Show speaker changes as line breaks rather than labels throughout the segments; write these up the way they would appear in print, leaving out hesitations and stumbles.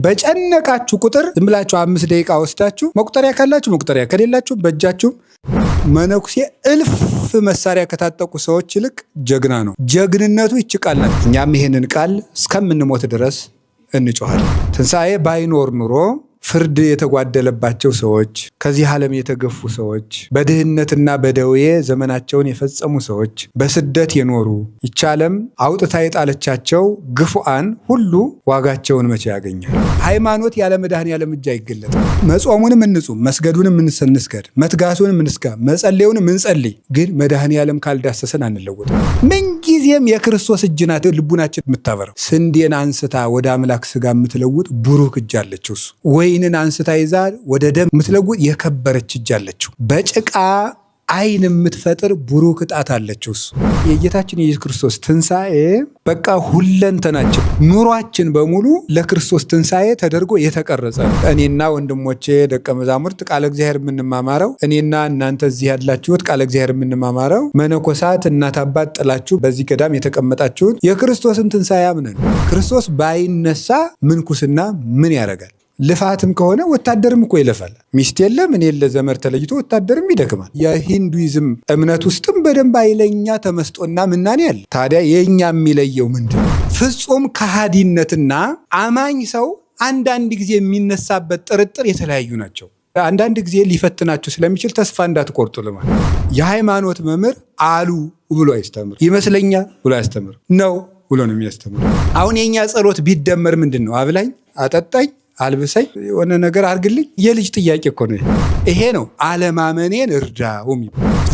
በጨነቃችሁ ቁጥር ዝም ብላችሁ 5 ደቂቃ ወስዳችሁ መቁጠሪያ ካላችሁ መቁጠሪያ ከሌላችሁ በእጃችሁ መነኩሴ እልፍ መሳሪያ ከታጠቁ ሰዎች ይልቅ ጀግና ነው። ጀግንነቱ ይችቃላል። እኛም ይሄንን ቃል እስከምንሞት ድረስ እንጮሃለን። ትንሣኤ ባይኖር ኑሮ ፍርድ የተጓደለባቸው ሰዎች፣ ከዚህ ዓለም የተገፉ ሰዎች፣ በድህነትና በደዌ ዘመናቸውን የፈጸሙ ሰዎች፣ በስደት የኖሩ ይህች ዓለም አውጥታ የጣለቻቸው ግፉአን ሁሉ ዋጋቸውን መቼ ያገኛል? ሃይማኖት ያለ መድኃኔዓለም እጅ አይገለጥም። መጾሙንም እንጹም፣ መስገዱንም እንስገድ፣ መትጋቱንም እንስጋ፣ መጸለዩንም እንጸልይ። ግን መድኃኔዓለም ካልዳሰሰን አንለወጥም። ምንጊዜም የክርስቶስ እጅ ናት ልቡናችን የምታበረው። ስንዴን አንስታ ወደ አምላክ ስጋ የምትለውጥ ቡሩክ እጅ አለችው። እሱ ወይንን አንስታ ይዛ ወደ ደም የምትለውጥ የከበረች እጅ አለችው። በጭቃ አይን የምትፈጥር ቡሩክ ጣት አለችው። እሱ የጌታችን የኢየሱስ ክርስቶስ ትንሣኤ በቃ ሁለንተናችን ኑሯችን በሙሉ ለክርስቶስ ትንሣኤ ተደርጎ የተቀረጸ ነው። እኔና ወንድሞቼ ደቀ መዛሙርት ቃለ እግዚአብሔር የምንማማረው፣ እኔና እናንተ እዚህ ያላችሁት ቃለ እግዚአብሔር የምንማማረው፣ መነኮሳት እናት አባት ጥላችሁ በዚህ ገዳም የተቀመጣችሁት የክርስቶስን ትንሣኤ አምነን። ክርስቶስ ባይነሳ ምንኩስና ምን ያደርጋል? ልፋትም ከሆነ ወታደርም እኮ ይለፋል። ሚስት የለ ምን የለ ዘመድ ተለይቶ ወታደርም ይደክማል። የሂንዱይዝም እምነት ውስጥም በደንብ ኃይለኛ ተመስጦና ምናኔ አለ። ታዲያ የኛ የሚለየው ምንድን ነው? ፍጹም ከሃዲነትና አማኝ ሰው አንዳንድ ጊዜ የሚነሳበት ጥርጥር የተለያዩ ናቸው። አንዳንድ ጊዜ ሊፈትናችሁ ስለሚችል ተስፋ እንዳትቆርጡ ልማል። የሃይማኖት መምህር አሉ ብሎ አይስተምር፣ ይመስለኛል ብሎ አያስተምር፣ ነው ብሎ ነው የሚያስተምር። አሁን የኛ ጸሎት ቢደመር ምንድን ነው? አብላኝ፣ አጠጣኝ፣ አልብሰኝ፣ የሆነ ነገር አርግልኝ። የልጅ ጥያቄ እኮ ነው ይሄ ነው አለማመኔን እርዳው።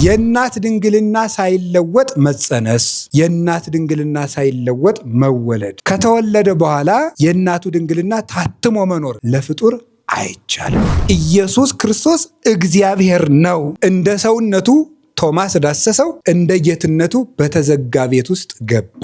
የእናት ድንግልና ሳይለወጥ መጸነስ፣ የእናት ድንግልና ሳይለወጥ መወለድ፣ ከተወለደ በኋላ የእናቱ ድንግልና ታትሞ መኖር ለፍጡር አይቻልም። ኢየሱስ ክርስቶስ እግዚአብሔር ነው። እንደ ሰውነቱ ቶማስ ዳሰሰው፣ እንደ ጌትነቱ በተዘጋ ቤት ውስጥ ገባ።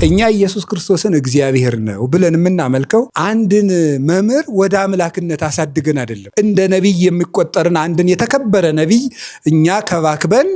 እኛ ኢየሱስ ክርስቶስን እግዚአብሔር ነው ብለን የምናመልከው አንድን መምህር ወደ አምላክነት አሳድገን አይደለም። እንደ ነቢይ የሚቆጠርን አንድን የተከበረ ነቢይ እኛ ከባክበን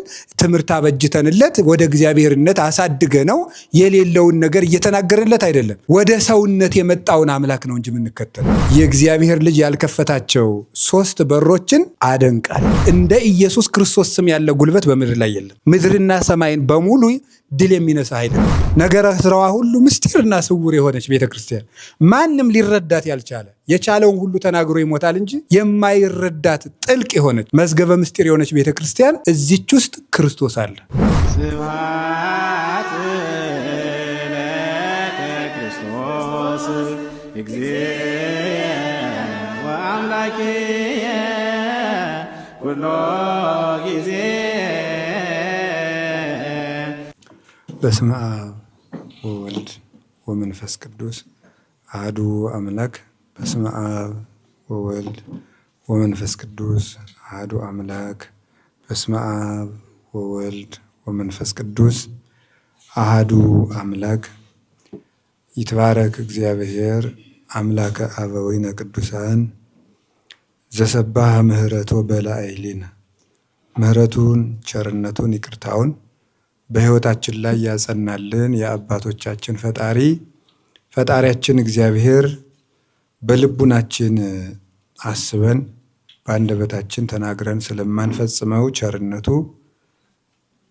ትምህርት አበጅተንለት ወደ እግዚአብሔርነት አሳድገ ነው የሌለውን ነገር እየተናገርለት አይደለም። ወደ ሰውነት የመጣውን አምላክ ነው እንጂ የምንከተለው። የእግዚአብሔር ልጅ ያልከፈታቸው 3 በሮችን አደንቃል። እንደ ኢየሱስ ክርስቶስ ስም ያለ ጉልበት በምድር ላይ የለም። ምድርና ሰማይን በሙሉ ድል የሚነሳ አይደለም። ነገረ ስራዋ ሁሉ ምስጢርና ስውር የሆነች ቤተክርስቲያን፣ ማንም ሊረዳት ያልቻለ የቻለውን ሁሉ ተናግሮ ይሞታል እንጂ የማይረዳት ጥልቅ የሆነች መዝገበ ምስጢር የሆነች ቤተክርስቲያን እዚች ውስጥ ክርስቶስ አለ።
ስብሐት ለክርስቶስ እግዚእ ወአምላክየ ኩሎ ጊዜ።
በስመ አብ ወወልድ ወመንፈስ ቅዱስ አሐዱ አምላክ። በስመ አብ ወወልድ ወመንፈስ ቅዱስ አሐዱ አምላክ። በስመ አብ ወወልድ ወመንፈስ ቅዱስ አሐዱ አምላክ። ይትባረክ እግዚአብሔር አምላከ አበዊነ ቅዱሳን ዘሰባህ ምህረቶ በላዕሌነ። ምህረቱን ቸርነቱን ይቅርታውን በሕይወታችን ላይ ያጸናልን የአባቶቻችን ፈጣሪያችን እግዚአብሔር በልቡናችን አስበን በአንደበታችን ተናግረን ስለማንፈጽመው ቸርነቱ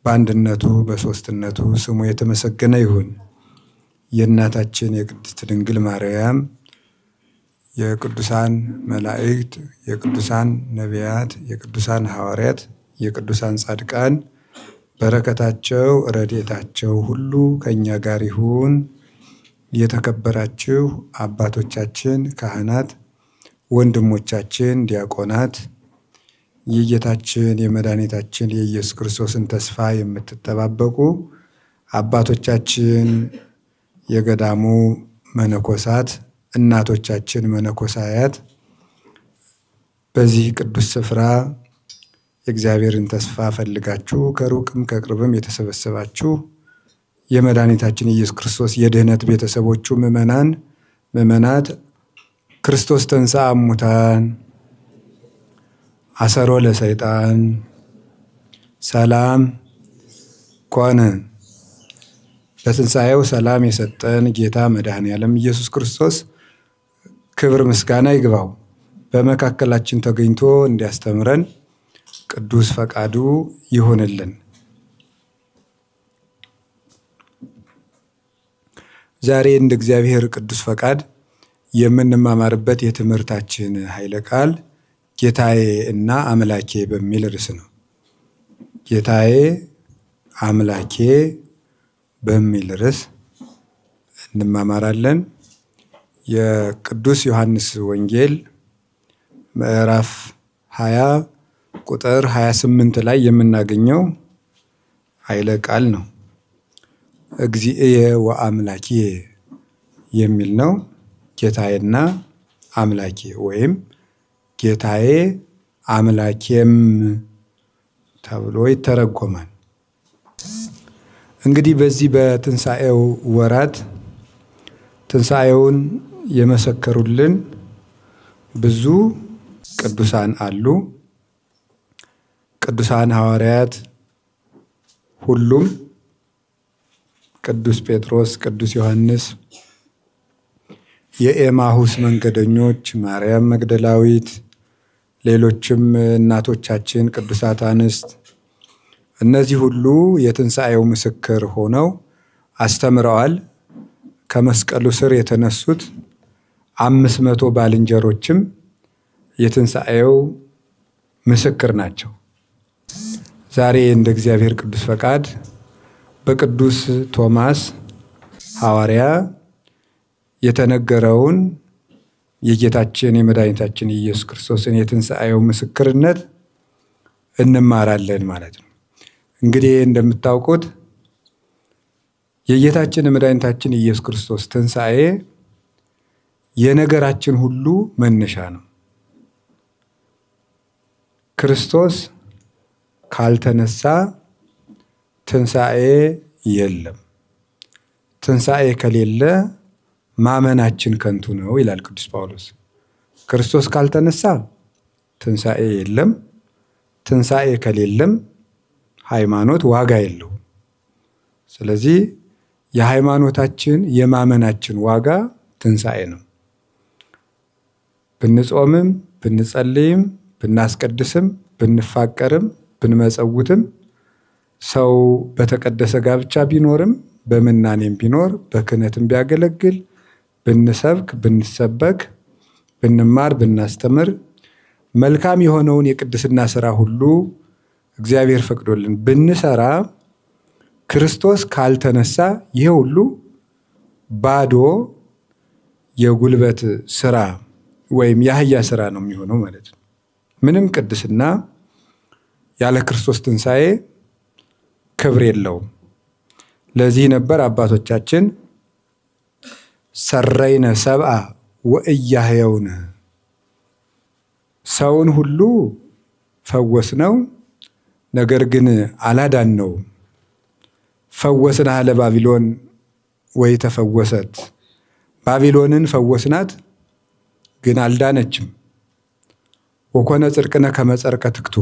በአንድነቱ በሦስትነቱ ስሙ የተመሰገነ ይሁን። የእናታችን የቅድስት ድንግል ማርያም፣ የቅዱሳን መላእክት፣ የቅዱሳን ነቢያት፣ የቅዱሳን ሐዋርያት፣ የቅዱሳን ጻድቃን በረከታቸው ረድኤታቸው ሁሉ ከእኛ ጋር ይሁን። የተከበራችሁ አባቶቻችን ካህናት፣ ወንድሞቻችን ዲያቆናት፣ የጌታችን የመድኃኒታችን የኢየሱስ ክርስቶስን ተስፋ የምትጠባበቁ አባቶቻችን የገዳሙ መነኮሳት፣ እናቶቻችን መነኮሳያት፣ በዚህ ቅዱስ ስፍራ የእግዚአብሔርን ተስፋ ፈልጋችሁ ከሩቅም ከቅርብም የተሰበሰባችሁ የመድኃኒታችን ኢየሱስ ክርስቶስ የድህነት ቤተሰቦቹ ምእመናት ክርስቶስ ተንሥአ እሙታን አሰሮ ለሰይጣን ሰላም ኮነ። በትንሣኤው ሰላም የሰጠን ጌታ መድኃኔዓለም ኢየሱስ ክርስቶስ ክብር ምስጋና ይግባው። በመካከላችን ተገኝቶ እንዲያስተምረን ቅዱስ ፈቃዱ ይሆንልን። ዛሬ እንደ እግዚአብሔር ቅዱስ ፈቃድ የምንማማርበት የትምህርታችን ኃይለ ቃል ጌታዬ እና አምላኬ በሚል ርዕስ ነው። ጌታዬ አምላኬ በሚል ርዕስ እንማማራለን። የቅዱስ ዮሐንስ ወንጌል ምዕራፍ 20 ቁጥር 28 ላይ የምናገኘው ኃይለ ቃል ነው። እግዚእየ ወአምላኬ የሚል ነው። ጌታዬና አምላኬ ወይም ጌታዬ አምላኬም ተብሎ ይተረጎማል። እንግዲህ በዚህ በትንሣኤው ወራት ትንሣኤውን የመሰከሩልን ብዙ ቅዱሳን አሉ። ቅዱሳን ሐዋርያት ሁሉም፣ ቅዱስ ጴጥሮስ፣ ቅዱስ ዮሐንስ፣ የኤማሁስ መንገደኞች፣ ማርያም መግደላዊት፣ ሌሎችም እናቶቻችን ቅዱሳት አንስት፣ እነዚህ ሁሉ የትንሣኤው ምስክር ሆነው አስተምረዋል። ከመስቀሉ ስር የተነሱት 500 ባልንጀሮችም የትንሣኤው ምስክር ናቸው። ዛሬ እንደ እግዚአብሔር ቅዱስ ፈቃድ በቅዱስ ቶማስ ሐዋርያ የተነገረውን የጌታችን የመድኃኒታችን ኢየሱስ ክርስቶስን የትንሣኤው ምስክርነት እንማራለን ማለት ነው። እንግዲህ እንደምታውቁት የጌታችን የመድኃኒታችን ኢየሱስ ክርስቶስ ትንሣኤ የነገራችን ሁሉ መነሻ ነው። ክርስቶስ ካልተነሳ ትንሣኤ የለም። ትንሣኤ ከሌለ ማመናችን ከንቱ ነው ይላል ቅዱስ ጳውሎስ። ክርስቶስ ካልተነሳ ትንሣኤ የለም። ትንሣኤ ከሌለም ሃይማኖት ዋጋ የለውም። ስለዚህ የሃይማኖታችን የማመናችን ዋጋ ትንሣኤ ነው። ብንጾምም ብንጸልይም ብናስቀድስም ብንፋቀርም ብንመጸውትም ሰው በተቀደሰ ጋብቻ ቢኖርም በምናኔም ቢኖር በክህነትም ቢያገለግል ብንሰብክ ብንሰበክ ብንማር ብናስተምር መልካም የሆነውን የቅድስና ስራ ሁሉ እግዚአብሔር ፈቅዶልን ብንሰራ ክርስቶስ ካልተነሳ ይሄ ሁሉ ባዶ የጉልበት ስራ ወይም የአህያ ስራ ነው የሚሆነው ማለት ነው። ምንም ቅድስና ያለ ክርስቶስ ትንሣኤ ክብር የለውም። ለዚህ ነበር አባቶቻችን ሰረይነ ሰብአ ወእያህየውነ፣ ሰውን ሁሉ ፈወስነው ነገር ግን አላዳነውም። ፈወስናህ ለባቢሎን ወይ ተፈወሰት፣ ባቢሎንን ፈወስናት ግን አልዳነችም። ወኮነ ጽድቅነ ከመ ጸርቀ ትክቶ፣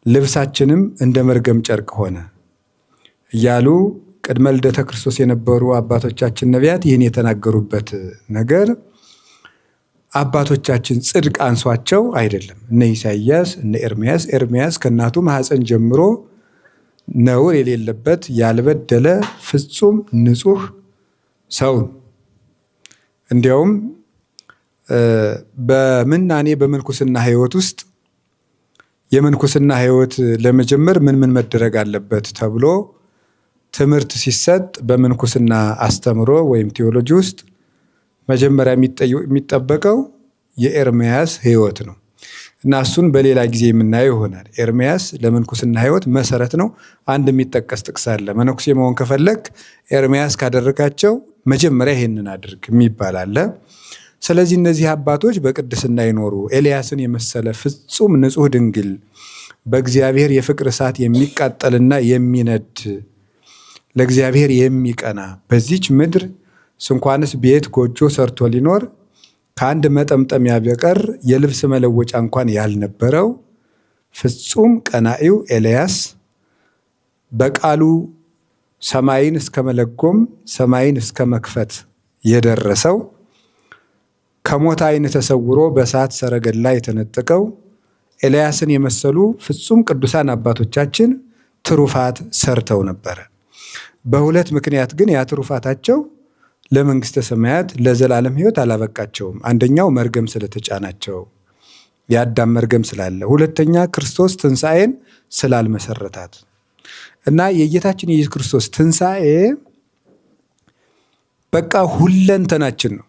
ልብሳችንም እንደ መርገም ጨርቅ ሆነ እያሉ ቅድመ ልደተ ክርስቶስ የነበሩ አባቶቻችን ነቢያት ይህን የተናገሩበት ነገር አባቶቻችን ጽድቅ አንሷቸው አይደለም። እነ ኢሳይያስ እነ ኤርምያስ ከእናቱ ማኅፀን ጀምሮ ነውር የሌለበት ያልበደለ ፍጹም ንጹሕ ሰውን እንዲያውም በምናኔ በምንኩስና ሕይወት ውስጥ የምንኩስና ሕይወት ለመጀመር ምን ምን መደረግ አለበት ተብሎ ትምህርት ሲሰጥ በምንኩስና አስተምሮ ወይም ቴዎሎጂ ውስጥ መጀመሪያ የሚጠበቀው የኤርምያስ ሕይወት ነው እና እሱን በሌላ ጊዜ የምናየው ይሆናል። ኤርምያስ ለምንኩስና ሕይወት መሰረት ነው። አንድ የሚጠቀስ ጥቅስ አለ። መነኩሴ መሆን ከፈለግ ኤርምያስ ካደረጋቸው መጀመሪያ ይሄንን አድርግ የሚባል አለ። ስለዚህ እነዚህ አባቶች በቅድስና ይኖሩ። ኤልያስን የመሰለ ፍጹም ንጹሕ ድንግል በእግዚአብሔር የፍቅር እሳት የሚቃጠልና የሚነድ ለእግዚአብሔር የሚቀና በዚች ምድር ስንኳንስ ቤት ጎጆ ሰርቶ ሊኖር ከአንድ መጠምጠሚያ በቀር የልብስ መለወጫ እንኳን ያልነበረው ፍጹም ቀናኢው ኤልያስ በቃሉ ሰማይን እስከ መለጎም ሰማይን እስከ መክፈት የደረሰው ከሞት ዓይን ተሰውሮ በእሳት ሰረገላ የተነጠቀው ኤልያስን የመሰሉ ፍጹም ቅዱሳን አባቶቻችን ትሩፋት ሰርተው ነበረ። በሁለት ምክንያት ግን ያ ትሩፋታቸው ለመንግስተ ሰማያት ለዘላለም ሕይወት አላበቃቸውም። አንደኛው መርገም ስለተጫናቸው የአዳም መርገም ስላለ፣ ሁለተኛ ክርስቶስ ትንሣኤን ስላልመሰረታት እና የጌታችን የኢየሱስ ክርስቶስ ትንሣኤ በቃ ሁለንተናችን ነው።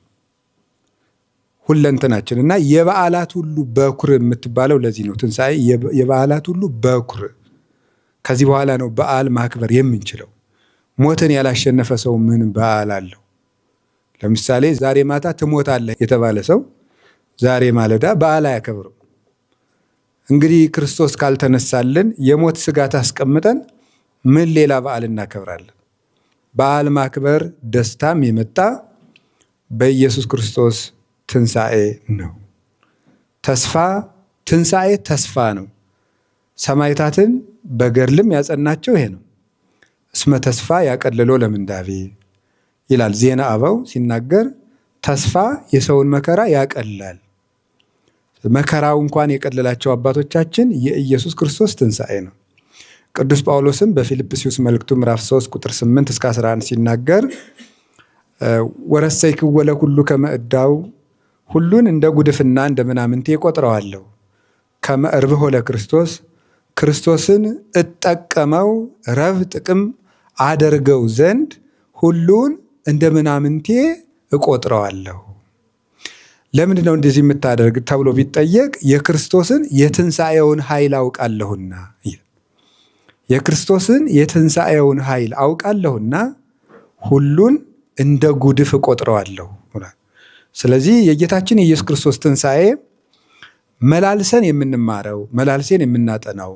ሁለንተናችን እና የበዓላት ሁሉ በኩር የምትባለው ለዚህ ነው። ትንሣኤ የበዓላት ሁሉ በኩር። ከዚህ በኋላ ነው በዓል ማክበር የምንችለው። ሞትን ያላሸነፈ ሰው ምን በዓል አለው? ለምሳሌ ዛሬ ማታ ትሞታለህ የተባለ ሰው ዛሬ ማለዳ በዓል አያከብርም። እንግዲህ ክርስቶስ ካልተነሳልን የሞት ስጋት አስቀምጠን ምን ሌላ በዓል እናከብራለን? በዓል ማክበር ደስታም የመጣ በኢየሱስ ክርስቶስ ትንሣኤ ነው። ትንሣኤ ተስፋ ነው። ሰማዕታትን በገድልም ያጸናቸው ይሄ ነው። እስመ ተስፋ ያቀልሎ ለምንዳቤ ይላል ዜና አበው ሲናገር፣ ተስፋ የሰውን መከራ ያቀላል። መከራው እንኳን የቀለላቸው አባቶቻችን የኢየሱስ ክርስቶስ ትንሣኤ ነው። ቅዱስ ጳውሎስም በፊልጵስዩስ መልእክቱ ምዕራፍ 3 ቁጥር 8 እስከ 11 ሲናገር ወረሰይክዎ ለኩሉ ከመ ዕዳው፣ ሁሉን እንደ ጉድፍና እንደ ምናምንቴ ቆጥረዋለሁ። ከመ እርብሖ ለክርስቶስ፣ ክርስቶስን እጠቀመው ረብ ጥቅም አደርገው ዘንድ ሁሉን እንደ ምናምንቴ እቆጥረዋለሁ። ለምንድን ነው እንደዚህ የምታደርግ ተብሎ ቢጠየቅ የክርስቶስን የትንሣኤውን ኃይል አውቃለሁና፣ የክርስቶስን የትንሣኤውን ኃይል አውቃለሁና ሁሉን እንደ ጉድፍ እቆጥረዋለሁ። ስለዚህ የጌታችን የኢየሱስ ክርስቶስ ትንሣኤ መላልሰን የምንማረው መላልሰን የምናጠናው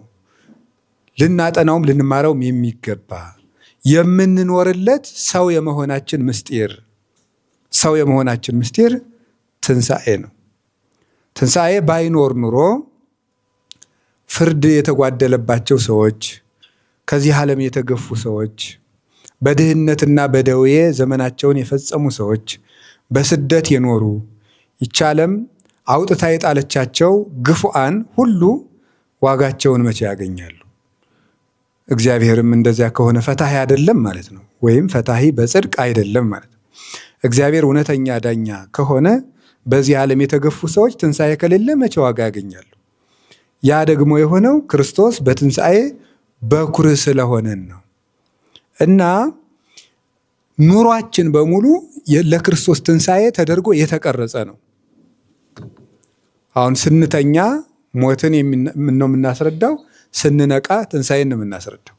ልናጠናውም ልንማረውም የሚገባ የምንኖርለት ሰው የመሆናችን ምስጢር ትንሣኤ ነው። ትንሣኤ ባይኖር ኑሮ ፍርድ የተጓደለባቸው ሰዎች፣ ከዚህ ዓለም የተገፉ ሰዎች፣ በድህነትና በደዌ ዘመናቸውን የፈጸሙ ሰዎች፣ በስደት የኖሩ ይህች ዓለም አውጥታ የጣለቻቸው ግፉአን ሁሉ ዋጋቸውን መቼ ያገኛሉ? እግዚአብሔርም እንደዚያ ከሆነ ፈታሒ አይደለም ማለት ነው። ወይም ፈታሒ በጽድቅ አይደለም ማለት ነው። እግዚአብሔር እውነተኛ ዳኛ ከሆነ በዚህ ዓለም የተገፉ ሰዎች ትንሣኤ ከሌለ መቼ ዋጋ ያገኛሉ? ያ ደግሞ የሆነው ክርስቶስ በትንሣኤ በኩር ስለሆነን ነው። እና ኑሯችን በሙሉ ለክርስቶስ ትንሣኤ ተደርጎ የተቀረጸ ነው። አሁን ስንተኛ ሞትን ነው የምናስረዳው፣ ስንነቃ ትንሣኤን ነው የምናስረዳው።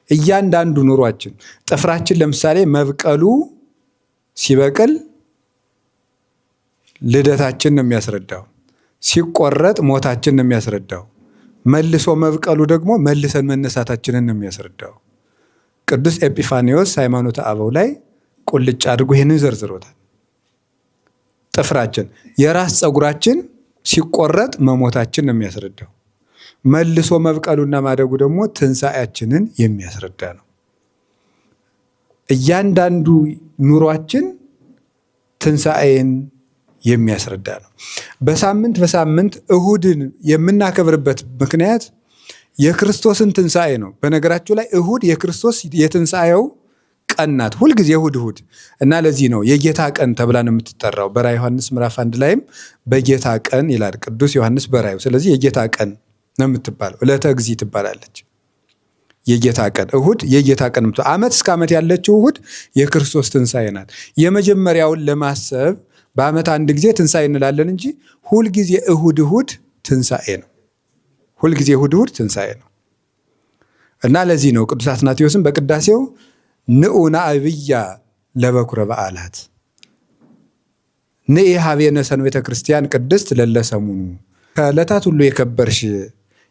እያንዳንዱ ኑሯችን ጥፍራችን ለምሳሌ መብቀሉ ሲበቅል ልደታችን ነው የሚያስረዳው፣ ሲቆረጥ ሞታችን ነው የሚያስረዳው። መልሶ መብቀሉ ደግሞ መልሰን መነሳታችንን ነው የሚያስረዳው። ቅዱስ ኤጲፋኒዎስ ሃይማኖተ አበው ላይ ቁልጭ አድርጎ ይህንን ዘርዝሮታል። ጥፍራችን የራስ ፀጉራችን ሲቆረጥ መሞታችን ነው የሚያስረዳው። መልሶ መብቀሉና ማደጉ ደግሞ ትንሣኤያችንን የሚያስረዳ ነው። እያንዳንዱ ኑሯችን ትንሣኤን የሚያስረዳ ነው። በሳምንት እሁድን የምናከብርበት ምክንያት የክርስቶስን ትንሣኤ ነው። በነገራችሁ ላይ እሁድ የክርስቶስ የትንሣኤው ቀን ናት። ሁልጊዜ እሁድ እና ለዚህ ነው የጌታ ቀን ተብላ ነው የምትጠራው። በራዕየ ዮሐንስ ምዕራፍ 1 ላይም በጌታ ቀን ይላል ቅዱስ ዮሐንስ በራእዩ። ስለዚህ የጌታ ቀን ነው የምትባለው። ዕለተ እግዚእ ትባላለች። የጌታ ቀን እሁድ የጌታ ቀን ዓመት እስከ ዓመት ያለችው እሁድ የክርስቶስ ትንሣኤ ናት። የመጀመሪያውን ለማሰብ በዓመት አንድ ጊዜ ትንሣኤ እንላለን እንጂ ሁልጊዜ እሁድ ትንሣኤ ነው። ሁልጊዜ እሁድ ትንሣኤ ነው እና ለዚህ ነው ቅዱስ አትናቴዎስም በቅዳሴው ንዑና አብያ ለበኩረ በዓላት ንኢ ሀቤነ ሰንቤተ ክርስቲያን ቅድስት ለለሰሙኑ፣ ከዕለታት ሁሉ የከበርሽ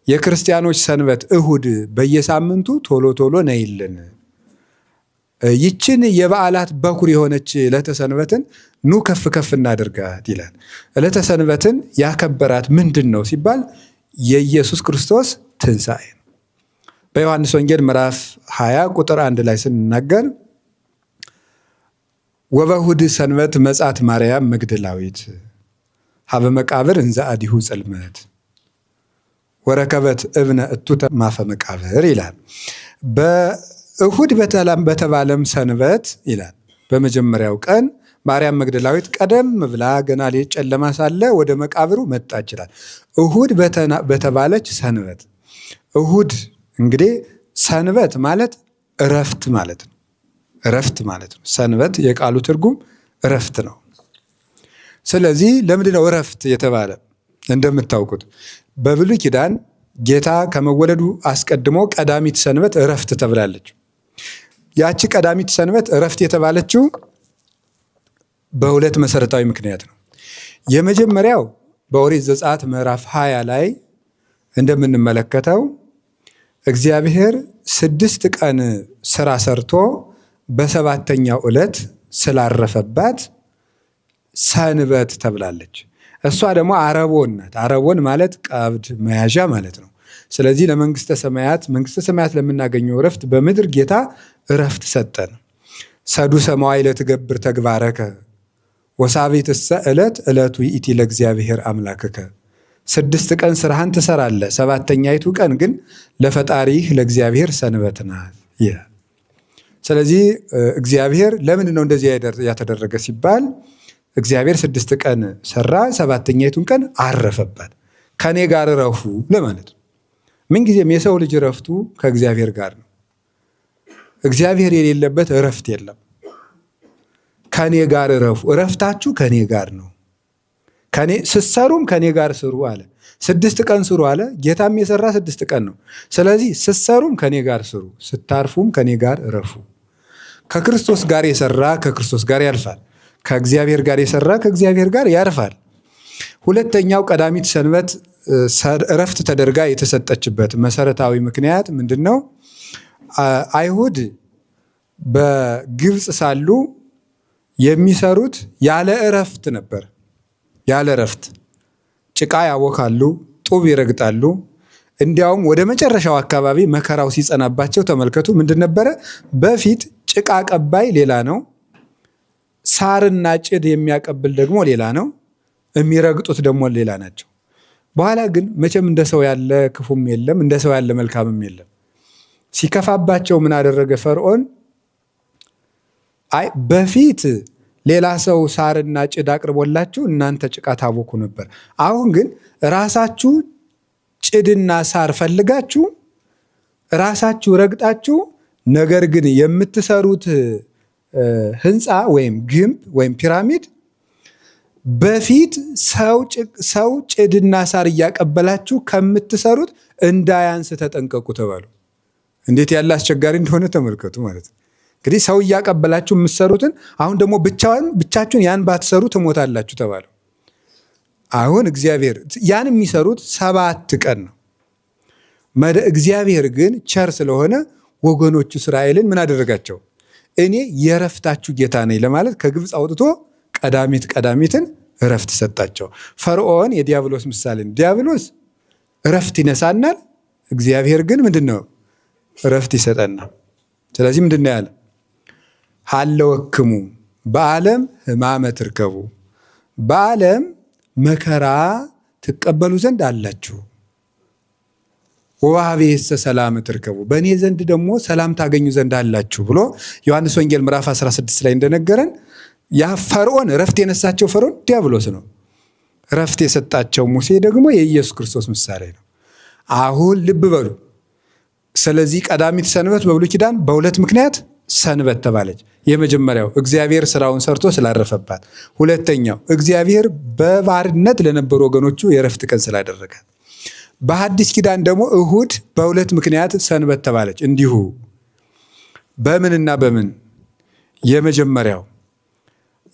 የክርስቲያኖች ሰንበት እሁድ በየሳምንቱ ቶሎ ነይልን። ይችን የበዓላት በኩር የሆነች ዕለተ ሰንበትን ኑ ከፍ እናድርጋት ይላል። ዕለተ ሰንበትን ያከበራት ምንድን ነው ሲባል የኢየሱስ ክርስቶስ ትንሣኤ ነው። በዮሐንስ ወንጌል ምዕራፍ 20 ቁጥር 1 ላይ ስንናገር ወበእሁድ ሰንበት መጻት ማርያም መግደላዊት ሀበ መቃብር እንዘ አዲሁ ጽልመት ወረከበት እብነ እቱተ ማፈ መቃብር ይላል። በእሁድ በተባለም ሰንበት ይላል በመጀመሪያው ቀን ማርያም መግደላዊት ቀደም ብላ ገና ሌሊት ጨለማ ሳለ ወደ መቃብሩ መጣች ይላል። እሁድ በተባለች ሰንበት። እሁድ እንግዲህ ሰንበት ማለት እረፍት ማለት ነው። እረፍት ማለት ነው። ሰንበት የቃሉ ትርጉም እረፍት ነው። ስለዚህ ለምንድን ነው እረፍት የተባለ? እንደምታውቁት በብሉይ ኪዳን ጌታ ከመወለዱ አስቀድሞ ቀዳሚት ሰንበት እረፍት ተብላለች። ያቺ ቀዳሚት ሰንበት እረፍት የተባለችው በሁለት መሰረታዊ ምክንያት ነው። የመጀመሪያው በኦሪት ዘጸአት ምዕራፍ 20 ላይ እንደምንመለከተው እግዚአብሔር 6 ቀን ስራ ሰርቶ በሰባተኛው ዕለት ስላረፈባት ሰንበት ተብላለች። እሷ ደግሞ አረቦን ናት። አረቦን ማለት ቀብድ መያዣ ማለት ነው። ስለዚህ ለመንግስተ ሰማያት ለምናገኘው እረፍት በምድር ጌታ እረፍት ሰጠን። ሰዱሰ መዋዕለ ትገብር ተግባረከ ወሳቤትሰ ዕለቱ ይእቲ ለእግዚአብሔር አምላክከ። 6 ቀን ስራህን ትሰራለህ፣ ሰባተኛይቱ ቀን ግን ለፈጣሪህ ለእግዚአብሔር ሰንበት ናት ይላል። ስለዚህ እግዚአብሔር ለምንድን ነው እንደዚህ ያተደረገ ሲባል እግዚአብሔር 6 ቀን ሰራ፣ ሰባተኛይቱን ቀን አረፈባት። ከኔ ጋር እረፉ ለማለት ነው። ምንጊዜም የሰው ልጅ እረፍቱ ከእግዚአብሔር ጋር ነው። እግዚአብሔር የሌለበት እረፍት የለም። ከኔ ጋር እረፉ፣ እረፍታችሁ ከኔ ጋር ነው። ስትሰሩም ከኔ ጋር ስሩ አለ። 6 ቀን ስሩ አለ። ጌታም የሰራ 6 ቀን ነው። ስለዚህ ስትሰሩም ከኔ ጋር ስሩ፣ ስታርፉም ከኔ ጋር እረፉ። ከክርስቶስ ጋር የሰራ ከክርስቶስ ጋር ያልፋል። ከእግዚአብሔር ጋር የሰራ ከእግዚአብሔር ጋር ያርፋል። ሁለተኛው ቀዳሚት ሰንበት እረፍት ተደርጋ የተሰጠችበት መሰረታዊ ምክንያት ምንድን ነው? አይሁድ በግብፅ ሳሉ የሚሰሩት ያለ እረፍት ነበር። ያለ እረፍት ጭቃ ያቦካሉ፣ ጡብ ይረግጣሉ። እንዲያውም ወደ መጨረሻው አካባቢ መከራው ሲጸናባቸው ተመልከቱ። ምንድን ነበረ? በፊት ጭቃ ቀባይ ሌላ ነው፣ ሳርና ጭድ የሚያቀብል ደግሞ ሌላ ነው፣ የሚረግጡት ደግሞ ሌላ ናቸው። በኋላ ግን መቼም እንደ ሰው ያለ ክፉም የለም፣ እንደ ሰው ያለ መልካምም የለም። ሲከፋባቸው ምን አደረገ ፈርዖን? በፊት ሌላ ሰው ሳርና ጭድ አቅርቦላችሁ እናንተ ጭቃ ታቦኩ ነበር። አሁን ግን ራሳችሁ ጭድና ሳር ፈልጋችሁ ራሳችሁ ረግጣችሁ፣ ነገር ግን የምትሰሩት ህንፃ ወይም ግንብ ወይም ፒራሚድ በፊት ሰው ጭድና ሳር እያቀበላችሁ ከምትሰሩት እንዳያንስ ተጠንቀቁ ተባሉ። እንዴት ያለ አስቸጋሪ እንደሆነ ተመልከቱ ማለት ነው። እንግዲህ ሰው እያቀበላችሁ የምትሰሩትን አሁን ደግሞ ብቻችሁን ያን ባትሰሩ ትሞታላችሁ ተባሉ። አሁን እግዚአብሔር ያን የሚሰሩት 7 ቀን ነው። እግዚአብሔር ግን ቸር ስለሆነ ወገኖቹ እስራኤልን ምን አደረጋቸው? እኔ የእረፍታችሁ ጌታ ነኝ ለማለት ከግብፅ አውጥቶ ቀዳሚትን እረፍት ሰጣቸው። ፈርዖን የዲያብሎስ ምሳሌ፣ ዲያብሎስ እረፍት ይነሳናል፣ እግዚአብሔር ግን ምንድን ነው? እረፍት ይሰጠናል። ስለዚህ ምንድን ነው ያለ? ሀለወክሙ በዓለም ሕማመ ትርከቡ፣ በዓለም መከራ ትቀበሉ ዘንድ አላችሁ፣ ወበኀቤሰ ሰላም ትርከቡ፣ በእኔ ዘንድ ደግሞ ሰላም ታገኙ ዘንድ አላችሁ ብሎ ዮሐንስ ወንጌል ምዕራፍ 16 ላይ እንደነገረን ያ ፈርዖን እረፍት የነሳቸው ፈርዖን ዲያብሎስ ነው። እረፍት የሰጣቸው ሙሴ ደግሞ የኢየሱስ ክርስቶስ ምሳሌ ነው። አሁን ልብ በሉ። ስለዚህ ቀዳሚት ሰንበት በብሉይ ኪዳን በሁለት ምክንያት ሰንበት ተባለች። የመጀመሪያው እግዚአብሔር ስራውን ሰርቶ ስላረፈባት፣ ሁለተኛው እግዚአብሔር በባርነት ለነበሩ ወገኖቹ የእረፍት ቀን ስላደረጋት። በሐዲስ ኪዳን ደግሞ እሁድ በሁለት ምክንያት ሰንበት ተባለች እንዲሁ። በምንና በምን? የመጀመሪያው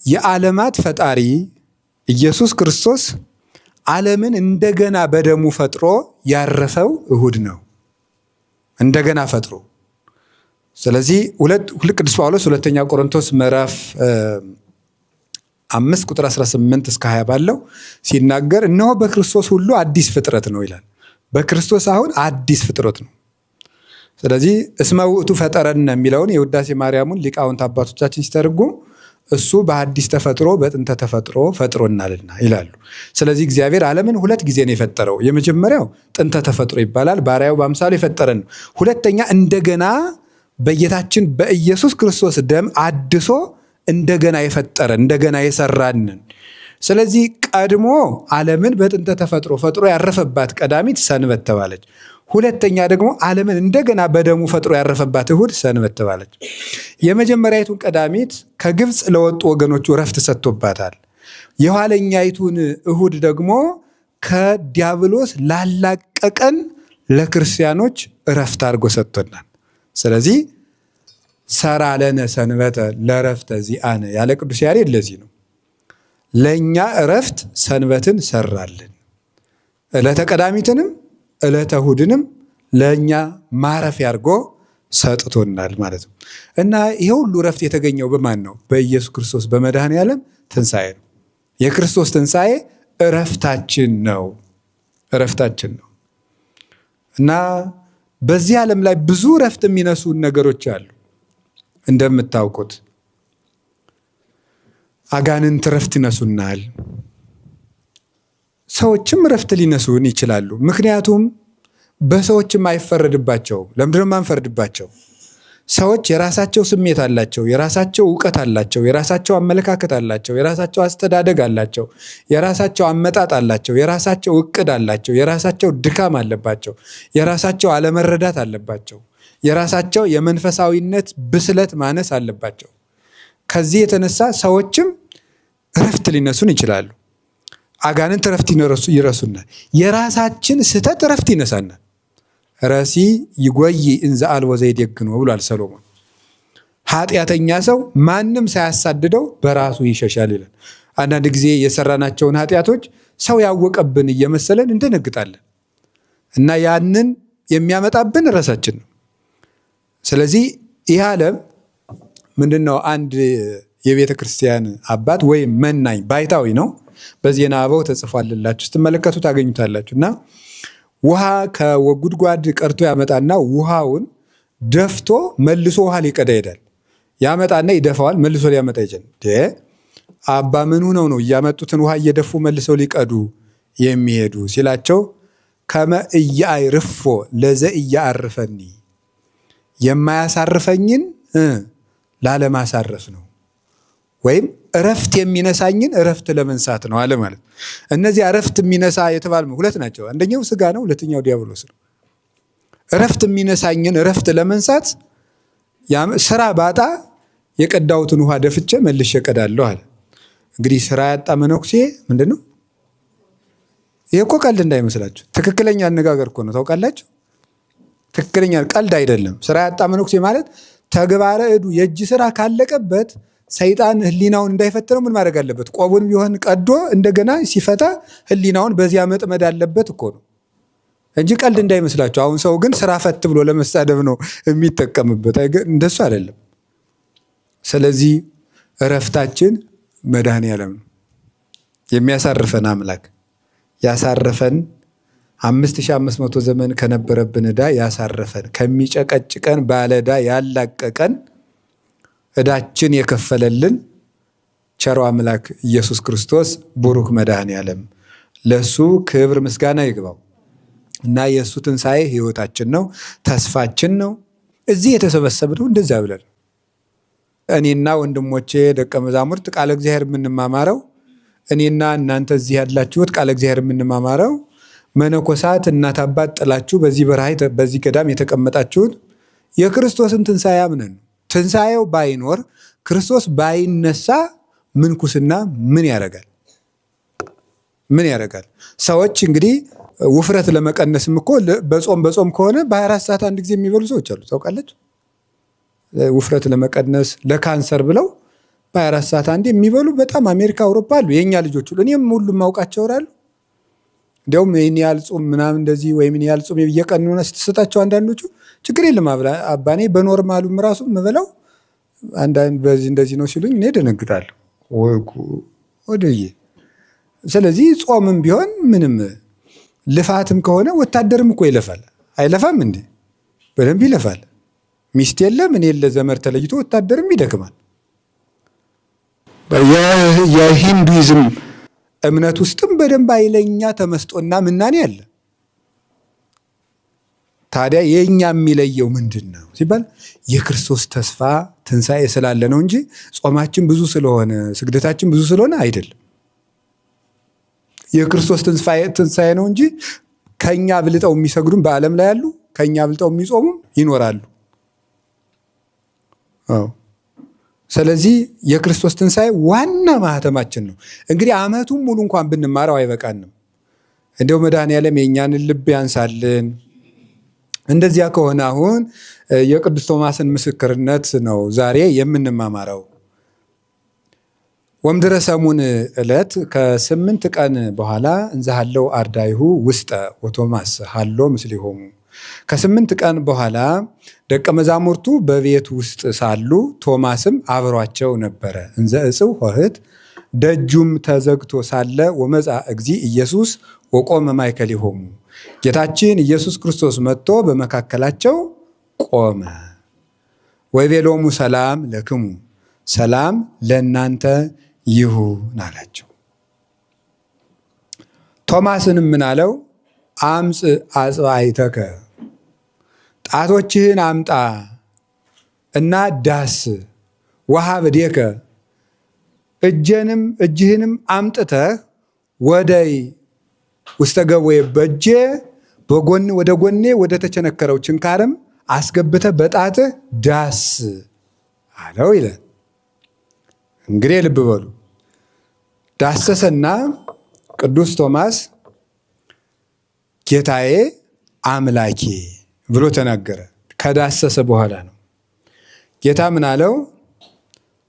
የዓለማት ፈጣሪ ኢየሱስ ክርስቶስ ዓለምን እንደገና በደሙ ፈጥሮ ያረፈው እሁድ ነው። እንደገና ፈጥሮ። ስለዚህ ቅዱስ ጳውሎስ ሁለተኛ ቆሮንቶስ ምዕራፍ 5 ቁጥር 18 እስከ 20 ባለው ሲናገር እነሆ በክርስቶስ ሁሉ አዲስ ፍጥረት ነው ይላል። በክርስቶስ አሁን አዲስ ፍጥረት ነው። ስለዚህ እስመ ውእቱ ፈጠረነ የሚለውን የውዳሴ ማርያሙን ሊቃውንት አባቶቻችን ሲተረጉም እሱ በአዲስ ተፈጥሮ በጥንተ ተፈጥሮ ፈጥሮናልና ይላሉ። ስለዚህ እግዚአብሔር ዓለምን 2 ጊዜ ነው የፈጠረው። የመጀመሪያው ጥንተ ተፈጥሮ ይባላል፣ ባሪያው በአምሳሉ የፈጠረን። ሁለተኛ እንደገና በጌታችን በኢየሱስ ክርስቶስ ደም አድሶ እንደገና የፈጠረን እንደገና የሰራንን። ስለዚህ ቀድሞ ዓለምን በጥንተ ተፈጥሮ ፈጥሮ ያረፈባት ቀዳሚት ሰንበት ተባለች። ሁለተኛ ደግሞ ዓለምን እንደገና በደሙ ፈጥሮ ያረፈባት እሁድ ሰንበት ተባለች። የመጀመሪያይቱን ቀዳሚት ከግብፅ ለወጡ ወገኖቹ እረፍት ሰጥቶባታል። የኋለኛይቱን እሁድ ደግሞ ከዲያብሎስ ላላቀቀን ለክርስቲያኖች እረፍት አድርጎ ሰጥቶናል። ስለዚህ ሰራ ለነ ሰንበተ ለእረፍተ ዚአነ ያለ ቅዱስ ያሬድ ለዚህ ነው። ለእኛ እረፍት ሰንበትን ሰራልን፣ ዕለተ ቀዳሚትንም ዕለተ እሁድንም ለእኛ ማረፊያ አድርጎ ሰጥቶናል ማለት ነው። እና ይሄ ሁሉ እረፍት የተገኘው በማን ነው? በኢየሱስ ክርስቶስ በመድኃኔዓለም ትንሣኤ ነው። የክርስቶስ ትንሣኤ እረፍታችን ነው፣ እረፍታችን ነው። እና በዚህ ዓለም ላይ ብዙ እረፍት የሚነሱን ነገሮች አሉ። እንደምታውቁት አጋንንት እረፍት ይነሱናል። ሰዎችም እረፍት ሊነሱን ይችላሉ። ምክንያቱም በሰዎችም አይፈረድባቸውም። ለምንድነው የማንፈርድባቸው? ሰዎች የራሳቸው ስሜት አላቸው፣ የራሳቸው እውቀት አላቸው፣ የራሳቸው አመለካከት አላቸው፣ የራሳቸው አስተዳደግ አላቸው፣ የራሳቸው አመጣጥ አላቸው፣ የራሳቸው እቅድ አላቸው፣ የራሳቸው ድካም አለባቸው፣ የራሳቸው አለመረዳት አለባቸው፣ የራሳቸው የመንፈሳዊነት ብስለት ማነስ አለባቸው። ከዚህ የተነሳ ሰዎችም እረፍት ሊነሱን ይችላሉ። አጋንንት እረፍት ይረሱናል። የራሳችን ስህተት እረፍት ይነሳናል። ረሲ ይጎይ እንዘ አልቦ ዘይዴግኖ ብሏል ሰሎሞን። ኃጢአተኛ ሰው ማንም ሳያሳድደው በራሱ ይሸሻል ይላል። አንዳንድ ጊዜ የሰራናቸውን ኃጢአቶች ሰው ያወቀብን እየመሰለን እንደነግጣለን እና ያንን የሚያመጣብን ራሳችን ነው። ስለዚህ ይህ ዓለም ምንድነው? አንድ የቤተ ክርስቲያን አባት ወይም መናኝ ባይታዊ ነው። በዜና አበው ተጽፏልላችሁ ስትመለከቱ ታገኙታላችሁ። እና ውሃ ከጉድጓድ ቀርቶ ያመጣና ውሃውን ደፍቶ መልሶ ውሃ ሊቀዳ ይሄዳል። ያመጣና ይደፋዋል፣ መልሶ ሊያመጣ ይችላል። አባ ምን ሆነው ነው እያመጡትን ውሃ እየደፉ መልሰው ሊቀዱ የሚሄዱ ሲላቸው ከመ ኢያዕርፎ ለዘ ኢያዕርፈኒ የማያሳርፈኝን ላለማሳረፍ ነው፣ ወይም እረፍት የሚነሳኝን እረፍት ለመንሳት ነው አለ ማለት። እነዚህ እረፍት የሚነሳ የተባሉ 2 ናቸው። አንደኛው ስጋ ነው፣ ሁለተኛው ዲያብሎስ ነው። እረፍት የሚነሳኝን እረፍት ለመንሳት ስራ ባጣ የቀዳሁትን ውሃ ደፍቼ መልሼ እቀዳለሁ አለ። እንግዲህ ስራ ያጣ መነኩሴ ምንድን ነው? ይሄ እኮ ቀልድ እንዳይመስላችሁ፣ ትክክለኛ አነጋገር እኮ ነው። ታውቃላችሁ፣ ትክክለኛ ቀልድ አይደለም። ስራ ያጣ መነኩሴ ማለት ተግባረ እዱ የእጅ ስራ ካለቀበት ሰይጣን ህሊናውን እንዳይፈትነው ምን ማድረግ አለበት? ቆቡን ቢሆን ቀዶ እንደገና ሲፈታ ህሊናውን በዚያ መጥመድ አለበት እኮ ነው እንጂ ቀልድ እንዳይመስላችሁ። አሁን ሰው ግን ስራ ፈት ብሎ ለመሳደብ ነው የሚጠቀምበት፣ እንደሱ አይደለም። ስለዚህ እረፍታችን መድኃኔዓለም ነው፣ የሚያሳርፈን አምላክ ያሳረፈን 5500 ዘመን ከነበረብን ዕዳ ያሳረፈን፣ ከሚጨቀጭቀን ባለ ዕዳ ያላቀቀን፣ ዕዳችን የከፈለልን ቸሮ አምላክ ኢየሱስ ክርስቶስ ቡሩክ መድኃኔዓለም፣ ለሱ ክብር ምስጋና ይግባው እና የእሱ ትንሣኤ ህይወታችን ነው፣ ተስፋችን ነው። እዚህ የተሰበሰብነው እንደዛ ብለን እኔና ወንድሞቼ ደቀ መዛሙርት ቃለ እግዚአብሔር የምንማማረው፣ እኔና እናንተ እዚህ ያላችሁት ቃለ እግዚአብሔር የምንማማረው፣ መነኮሳት እናት አባት ጥላችሁ በዚህ በረሃ በዚህ ገዳም የተቀመጣችሁት የክርስቶስን ትንሣኤ አምነን ነው። ትንሣኤው ባይኖር ክርስቶስ ባይነሳ ምንኩስና ምን ያደርጋል? ምን ያደርጋል? ሰዎች እንግዲህ ውፍረት ለመቀነስም እኮ በጾም ከሆነ በ24 ሰዓት አንድ ጊዜ የሚበሉ ሰዎች አሉ። ታውቃለች? ውፍረት ለመቀነስ ለካንሰር ብለው በ24 ሰዓት አንድ የሚበሉ በጣም አሜሪካ፣ አውሮፓ አሉ። የእኛ ልጆች ሁሉ እኔም ሁሉም ማውቃቸው አሉ። እንዲያውም ይህን ያህል ጾም ምናምን እንደዚህ ወይም ይህን ያህል ጾም እየቀኑ ሆነ ስትሰጣቸው አንዳንዶቹ ችግር የለም አባኔ በኖርማሉም ራሱ የምበላው አንዳንድ በዚህ እንደዚህ ነው ሲሉኝ እኔ ደነግጣለሁ ወደዬ። ስለዚህ ጾምም ቢሆን ምንም ልፋትም ከሆነ ወታደርም እኮ ይለፋል። አይለፋም እንዴ? በደንብ ይለፋል። ሚስት የለ ምን የለ ዘመድ ተለይቶ ወታደርም ይደክማል። የሂንዱይዝም እምነት ውስጥም በደንብ ኃይለኛ ተመስጦና ምናኔ አለ። ታዲያ የኛ የሚለየው ምንድን ነው ሲባል የክርስቶስ ተስፋ ትንሣኤ ስላለ ነው እንጂ ጾማችን ብዙ ስለሆነ ስግደታችን ብዙ ስለሆነ አይደለም። የክርስቶስ ትንሣኤ ነው እንጂ ከኛ ብልጠው የሚሰግዱም በዓለም ላይ ያሉ፣ ከኛ ብልጠው የሚጾሙም ይኖራሉ። ስለዚህ የክርስቶስ ትንሣኤ ዋና ማህተማችን ነው። እንግዲህ ዓመቱን ሙሉ እንኳን ብንማረው አይበቃንም። እንደው መድኃኔዓለም የእኛንን ልብ ያንሳልን። እንደዚያ ከሆነ አሁን የቅዱስ ቶማስን ምስክርነት ነው ዛሬ የምንማማረው። ወምድረ ሰሙን ዕለት ከ8 ቀን በኋላ እንዘ ሀለው አርዳይሁ ውስጠ ወቶማስ ሀሎ ምስሌሆሙ። ከ8 ቀን በኋላ ደቀ መዛሙርቱ በቤት ውስጥ ሳሉ ቶማስም አብሯቸው ነበረ። እንዘ እጽው ኆኅት ደጁም ተዘግቶ ሳለ ወመጻ እግዚእ ኢየሱስ ወቆመ ማእከሌሆሙ። ጌታችን ኢየሱስ ክርስቶስ መጥቶ በመካከላቸው ቆመ። ወይቤሎሙ ሰላም ለክሙ፣ ሰላም ለእናንተ ይሁን አላቸው። ቶማስንም ምን አለው? አምፅ አጽባይተከ፣ ጣቶችህን አምጣ እና ዳስ፣ ወሀብ እዴከ፣ እጅህንም አምጥተህ ወደይ ውስተ ገቦዬ፣ በእጄ ወደ ጎኔ ወደ ተቸነከረው ችንካርም አስገብተህ በጣትህ ዳስ አለው ይላል። እንግዲህ ልብ በሉ። ዳሰሰና ቅዱስ ቶማስ ጌታዬ አምላኬ ብሎ ተናገረ። ከዳሰሰ በኋላ ነው። ጌታ ምን አለው?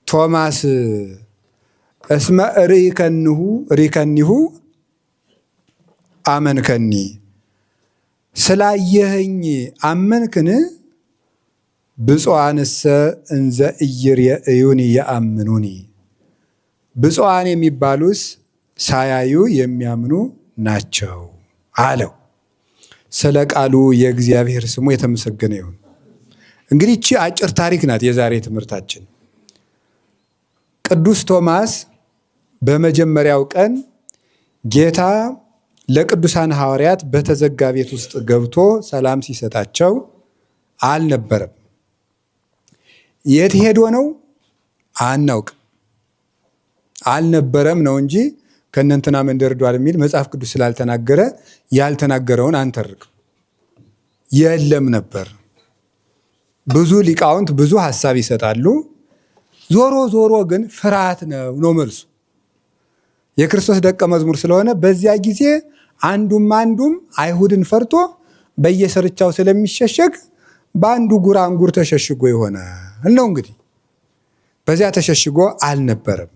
ቶማስ እስመ ሪከኒሁ አመንከኒ፣ ስላየኸኝ አመንክን? ብፁዓንሰ እንዘ ኢይሬእዩኒ የአምኑኒ፣ ብፁዓን የሚባሉስ ሳያዩ የሚያምኑ ናቸው አለው። ስለ ቃሉ የእግዚአብሔር ስሙ የተመሰገነ ይሁን። እንግዲህ ይቺ አጭር ታሪክ ናት የዛሬ ትምህርታችን። ቅዱስ ቶማስ በመጀመሪያው ቀን ጌታ ለቅዱሳን ሐዋርያት በተዘጋ ቤት ውስጥ ገብቶ ሰላም ሲሰጣቸው አልነበረም። የት ሄዶ ነው አናውቅም። አልነበረም ነው እንጂ ከእነንትና መንደር ሄዷል የሚል መጽሐፍ ቅዱስ ስላልተናገረ ያልተናገረውን አንተርክም። የለም ነበር። ብዙ ሊቃውንት ብዙ ሐሳብ ይሰጣሉ። ዞሮ ዞሮ ግን ፍርሃት ነው መልሱ። የክርስቶስ ደቀ መዝሙር ስለሆነ በዚያ ጊዜ አንዱም አይሁድን ፈርቶ በየሰርቻው ስለሚሸሸግ በአንዱ ጉራንጉር ተሸሽጎ ይሆናል ነው እንግዲህ። በዚያ ተሸሽጎ አልነበረም።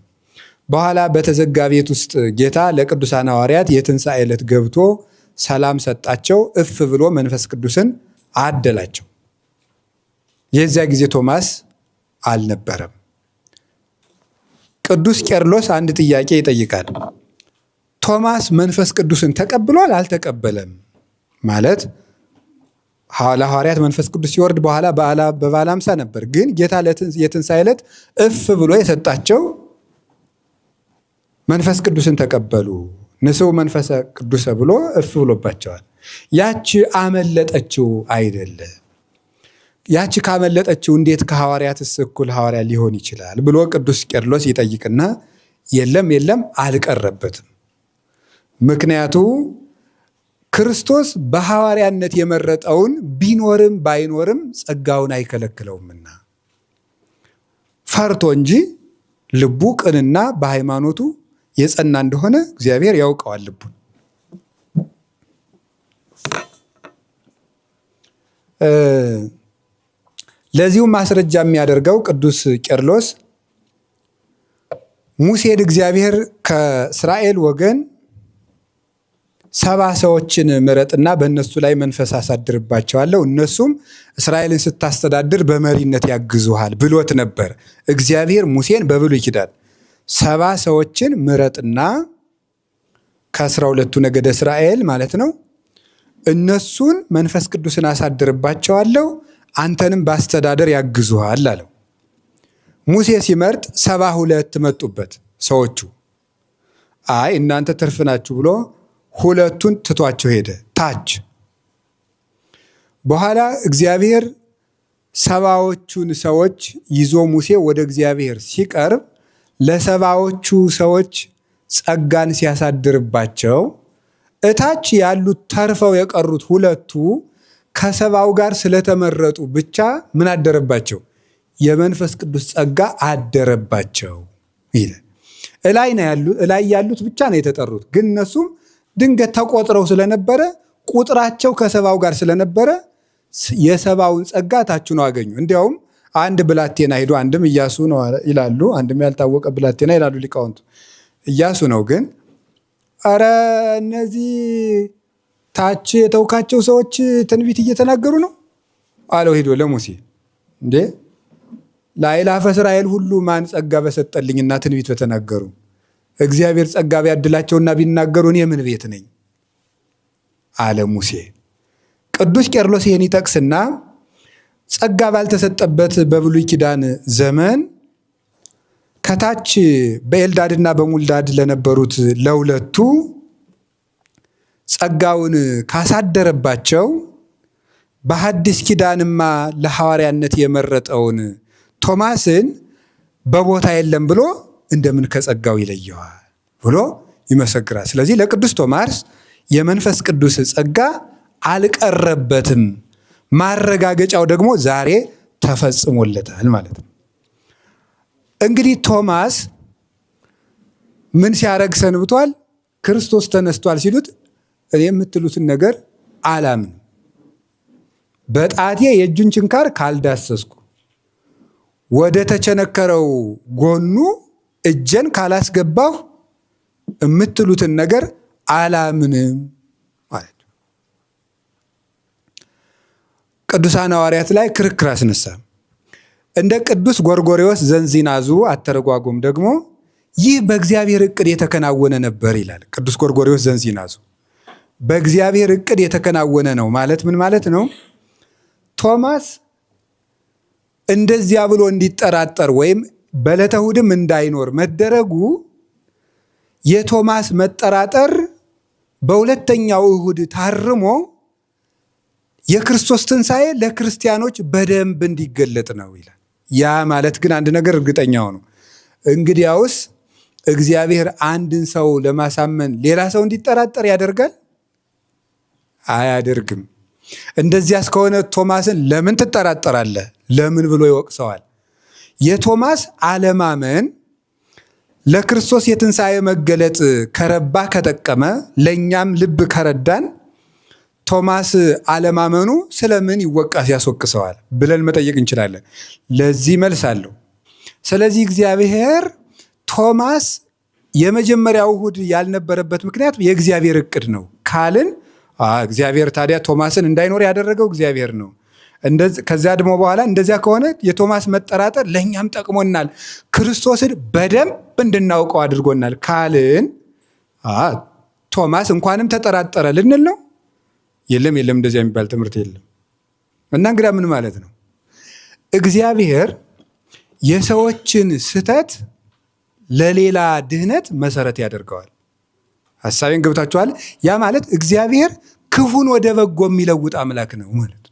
በኋላ በተዘጋ ቤት ውስጥ ጌታ ለቅዱሳን ሐዋርያት የትንሣኤ ዕለት ገብቶ ሰላም ሰጣቸው። እፍ ብሎ መንፈስ ቅዱስን አደላቸው። የዚያ ጊዜ ቶማስ አልነበረም። ቅዱስ ቄርሎስ አንድ ጥያቄ ይጠይቃል። ቶማስ መንፈስ ቅዱስን ተቀብሏል አልተቀበለም? ማለት ለሐዋርያት መንፈስ ቅዱስ ሲወርድ በኋላ በበዓለ ሃምሳ ነበር። ግን ጌታ የትንሣኤ ዕለት እፍ ብሎ የሰጣቸው መንፈስ ቅዱስን ተቀበሉ። ንስኡ መንፈሰ ቅዱሰ ብሎ እፍ ብሎባቸዋል። ያቺ አመለጠችው አይደለ? ያቺ ካመለጠችው እንዴት ከሐዋርያትስ እኩል ሐዋርያ ሊሆን ይችላል ብሎ ቅዱስ ቄርሎስ ይጠይቅና የለም አልቀረበትም። ምክንያቱ ክርስቶስ በሐዋርያነት የመረጠውን ቢኖርም ባይኖርም ጸጋውን አይከለክለውምና ፈርቶ እንጂ ልቡ ቅንና በሃይማኖቱ የጸና እንደሆነ እግዚአብሔር ያውቀዋል ልቡን። ለዚሁ ማስረጃ የሚያደርገው ቅዱስ ቄርሎስ ሙሴን እግዚአብሔር ከእስራኤል ወገን 70 ሰዎችን ምረጥና በእነሱ ላይ መንፈስ አሳድርባቸዋለሁ፣ እነሱም እስራኤልን ስታስተዳድር በመሪነት ያግዙሃል ብሎት ነበር። እግዚአብሔር ሙሴን በብሉይ ኪዳን 70 ሰዎችን ምረጥና ከ12ቱ ነገደ እስራኤል ማለት ነው፣ እነሱን መንፈስ ቅዱስን አሳድርባቸዋለሁ፣ አንተንም በአስተዳደር ያግዙሃል አለው። ሙሴ ሲመርጥ 72 መጡበት ሰዎቹ። አይ እናንተ ትርፍ ናችሁ ብሎ 2ቱን ትቷቸው ሄደ ታች። በኋላ እግዚአብሔር 70ዎቹን ሰዎች ይዞ ሙሴ ወደ እግዚአብሔር ሲቀርብ ለ70ዎቹ ሰዎች ጸጋን ሲያሳድርባቸው እታች ያሉት ተርፈው የቀሩት 2ቱ ከ70ው ጋር ስለተመረጡ ብቻ ምን አደረባቸው? የመንፈስ ቅዱስ ጸጋ አደረባቸው ይላል። እላይ ያሉት ብቻ ነው የተጠሩት። ግን እነሱም ድንገት ተቆጥረው ስለነበረ ቁጥራቸው ከ70ው ጋር ስለነበረ የ70ውን ጸጋ ታች ነው አገኙ። እንዲያውም አንድ ብላቴና ሄዶ አንድም ኢያሱ ነው ይላሉ፣ አንድም ያልታወቀ ብላቴና ይላሉ ሊቃውንቱ። ኢያሱ ነው ግን አረ እነዚህ ታች የተውካቸው ሰዎች ትንቢት እየተናገሩ ነው አለው ሄዶ ለሙሴ። እንዴ ለአእላፈ እስራኤል ሁሉ ማን ጸጋ በሰጠልኝና ትንቢት በተናገሩ? እግዚአብሔር ጸጋ ቢያድላቸውና ቢናገሩ እኔ ምን ቤት ነኝ አለ ሙሴ። ቅዱስ ቄርሎስ ይህን ይጠቅስና ጸጋ ባልተሰጠበት በብሉይ ኪዳን ዘመን ከታች በኤልዳድና በሙልዳድ ለነበሩት ለ2ቱ ጸጋውን ካሳደረባቸው በሐዲስ ኪዳንማ ለሐዋርያነት የመረጠውን ቶማስን በቦታ የለም ብሎ እንደምን ከጸጋው ይለየዋል ብሎ ይመሰክራል። ስለዚህ ለቅዱስ ቶማስ የመንፈስ ቅዱስ ጸጋ አልቀረበትም። ማረጋገጫው ደግሞ ዛሬ ተፈጽሞለታል ማለት ነው። እንግዲህ ቶማስ ምን ሲያረግ ሰንብቷል? ክርስቶስ ተነስቷል ሲሉት እኔ የምትሉትን ነገር አላምን፣ በጣቴ የእጁን ችንካር ካልዳሰስኩ፣ ወደ ተቸነከረው ጎኑ እጄን ካላስገባሁ የምትሉትን ነገር አላምንም ማለት ነው። ቅዱሳን ሐዋርያት ላይ ክርክር አስነሳ። እንደ ቅዱስ ጎርጎርዮስ ዘንዚናዙ አተረጓጎም ደግሞ ይህ በእግዚአብሔር ዕቅድ የተከናወነ ነበር ይላል። ቅዱስ ጎርጎርዮስ ዘንዚናዙ በእግዚአብሔር ዕቅድ የተከናወነ ነው ማለት ምን ማለት ነው? ቶማስ እንደዚያ ብሎ እንዲጠራጠር ወይም በዕለተ እሑድም እንዳይኖር መደረጉ የቶማስ መጠራጠር በሁለተኛው እሑድ ታርሞ የክርስቶስ ትንሣኤ ለክርስቲያኖች በደንብ እንዲገለጥ ነው ይላል። ያ ማለት ግን አንድ ነገር እርግጠኛው ነው። እንግዲያውስ እግዚአብሔር አንድን ሰው ለማሳመን ሌላ ሰው እንዲጠራጠር ያደርጋል? አያደርግም። እንደዚያ እስከሆነ ቶማስን ለምን ትጠራጠራለህ? ለምን ብሎ ይወቅሰዋል። የቶማስ አለማመን ለክርስቶስ የትንሣኤ መገለጥ ከረባ ከጠቀመ፣ ለእኛም ልብ ከረዳን ቶማስ አለማመኑ ስለምን ይወቃስ ያስወቅሰዋል ብለን መጠየቅ እንችላለን። ለዚህ መልስ አለው። ስለዚህ እግዚአብሔር ቶማስ የመጀመሪያው እሑድ ያልነበረበት ምክንያት የእግዚአብሔር ዕቅድ ነው ካልን፣ እግዚአብሔር ታዲያ ቶማስን እንዳይኖር ያደረገው እግዚአብሔር ነው። ከዚያ ደግሞ በኋላ እንደዚያ ከሆነ የቶማስ መጠራጠር ለእኛም ጠቅሞናል፣ ክርስቶስን በደንብ እንድናውቀው አድርጎናል ካልን፣ ቶማስ እንኳንም ተጠራጠረ ልንል ነው? የለም እንደዚያ የሚባል ትምህርት የለም። እና እንግዲህ ምን ማለት ነው? እግዚአብሔር የሰዎችን ስህተት ለሌላ ድህነት መሰረት ያደርገዋል። ሐሳቤን ገብታችኋል? ያ ማለት እግዚአብሔር ክፉን ወደ በጎ የሚለውጥ አምላክ ነው ማለት።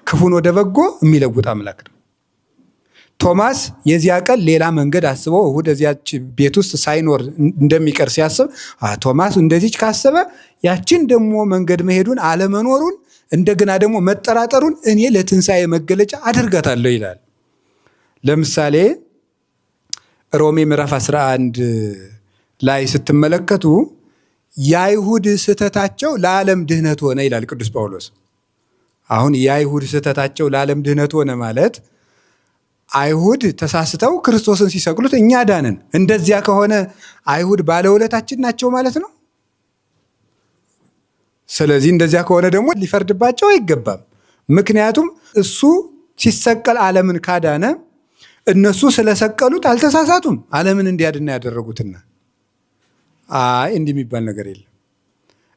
ክፉን ወደ በጎ የሚለውጥ አምላክ ነው። ቶማስ የዚያ ቀን ሌላ መንገድ አስቦ እሑድ እዚያች ቤት ውስጥ ሳይኖር እንደሚቀር ሲያስብ ቶማስ እንደዚች ካሰበ ያችን ደግሞ መንገድ መሄዱን አለመኖሩን እንደገና ደግሞ መጠራጠሩን እኔ ለትንሣኤ መገለጫ አድርጋታለሁ ይላል። ለምሳሌ ሮሜ ምዕራፍ 11 ላይ ስትመለከቱ የአይሁድ ስህተታቸው ለዓለም ድህነት ሆነ ይላል ቅዱስ ጳውሎስ። አሁን የአይሁድ ስህተታቸው ለዓለም ድህነት ሆነ ማለት አይሁድ ተሳስተው ክርስቶስን ሲሰቅሉት እኛ ዳንን። እንደዚያ ከሆነ አይሁድ ባለውለታችን ናቸው ማለት ነው። ስለዚህ እንደዚያ ከሆነ ደግሞ ሊፈርድባቸው አይገባም። ምክንያቱም እሱ ሲሰቀል ዓለምን ካዳነ እነሱ ስለሰቀሉት አልተሳሳቱም፣ ዓለምን እንዲያድና ያደረጉትና። እንዲህ የሚባል ነገር የለም።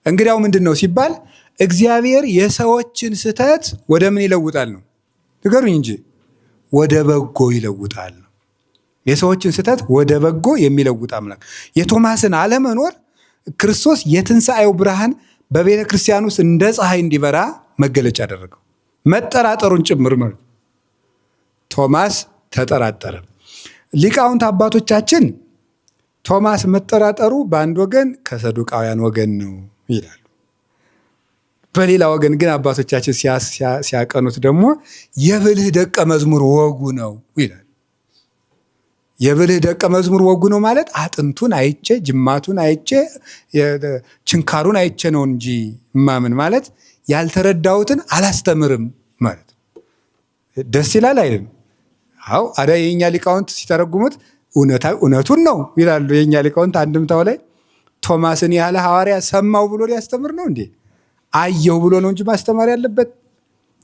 እንግዲያው ምንድን ነው ሲባል እግዚአብሔር የሰዎችን ስህተት ወደ ምን ይለውጣል ነው? ንገሩኝ እንጂ ወደ በጎ ይለውጣል ነው። የሰዎችን ስህተት ወደ በጎ የሚለውጥ አምላክ። የቶማስን አለመኖር ክርስቶስ የትንሣኤው ብርሃን በቤተ ክርስቲያን ውስጥ እንደ ፀሐይ እንዲበራ መገለጫ ያደረገው መጠራጠሩን ጭምር ማለት። ቶማስ ተጠራጠረ። ሊቃውንት አባቶቻችን ቶማስ መጠራጠሩ በአንድ ወገን ከሰዱቃውያን ወገን ነው ይላሉ። በሌላ ወገን ግን አባቶቻችን ሲያቀኑት ደግሞ የብልህ ደቀ መዝሙር ወጉ ነው ይላል። የብልህ ደቀ መዝሙር ወጉ ነው ማለት አጥንቱን አይቼ ጅማቱን አይቼ ችንካሩን አይቼ ነው እንጂ ማምን ማለት ያልተረዳሁትን አላስተምርም ማለት ደስ ይላል አይደል? አዎ አዳ የኛ ሊቃውንት ሲተረጉሙት እውነቱን ነው ይላሉ። የኛ ሊቃውንት አንድምታው ላይ ቶማስን ያለ ሐዋርያ ሰማው ብሎ ሊያስተምር ነው እንዴ? አየው ብሎ ነው እንጂ ማስተማር ያለበት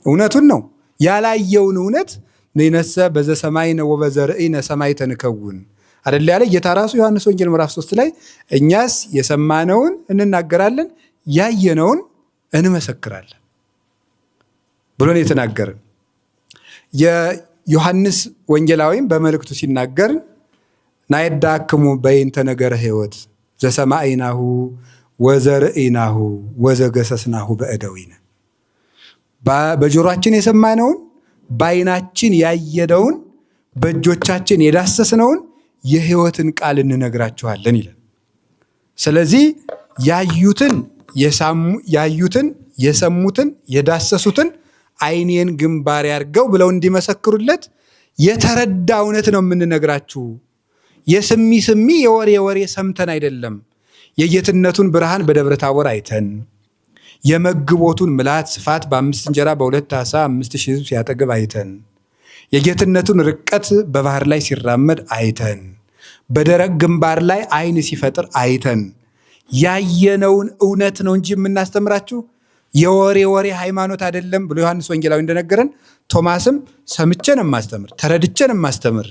እውነቱን ነው። ያላየውን እውነት ነይነሰ በዘሰማይነ ወበዘርእይነ ሰማይ ተንከውን አይደል ያለ ጌታ ራሱ ዮሐንስ ወንጌል ምዕራፍ 3 ላይ እኛስ የሰማነውን እንናገራለን ያየነውን እንመሰክራለን ብሎ ነው የተናገረን። የዮሐንስ ወንጌላዊም በመልእክቱ ሲናገር ናይዳክሙ በይንተ ነገረ ሕይወት ዘሰማይናሁ ወዘርእይናሁ ወዘገሰስናሁ በእደዊነ በጆሮአችን የሰማነውን በዓይናችን ያየነውን በእጆቻችን የዳሰስነውን የሕይወትን ቃል እንነግራችኋለን ይላል። ስለዚህ ያዩትን የሰሙትን የዳሰሱትን ዓይኔን ግንባር ያርገው ብለው እንዲመሰክሩለት የተረዳ እውነት ነው የምንነግራችሁ። የስሚ የወሬ ሰምተን አይደለም። የጌትነቱን ብርሃን በደብረ ታቦር አይተን የመግቦቱን ምልአት ስፋት በ5 እንጀራ በ2 ዓሣ 5,000 ሕዝብ ሲያጠግብ አይተን የጌትነቱን ርቀት በባህር ላይ ሲራመድ አይተን በደረቅ ግንባር ላይ ዓይን ሲፈጥር አይተን ያየነውን እውነት ነው እንጂ የምናስተምራችሁ የወሬ ሃይማኖት አይደለም ብሎ ዮሐንስ ወንጌላዊ እንደነገረን ቶማስም ሰምቼ ነው የማስተምር ተረድቼ ነው የማስተምር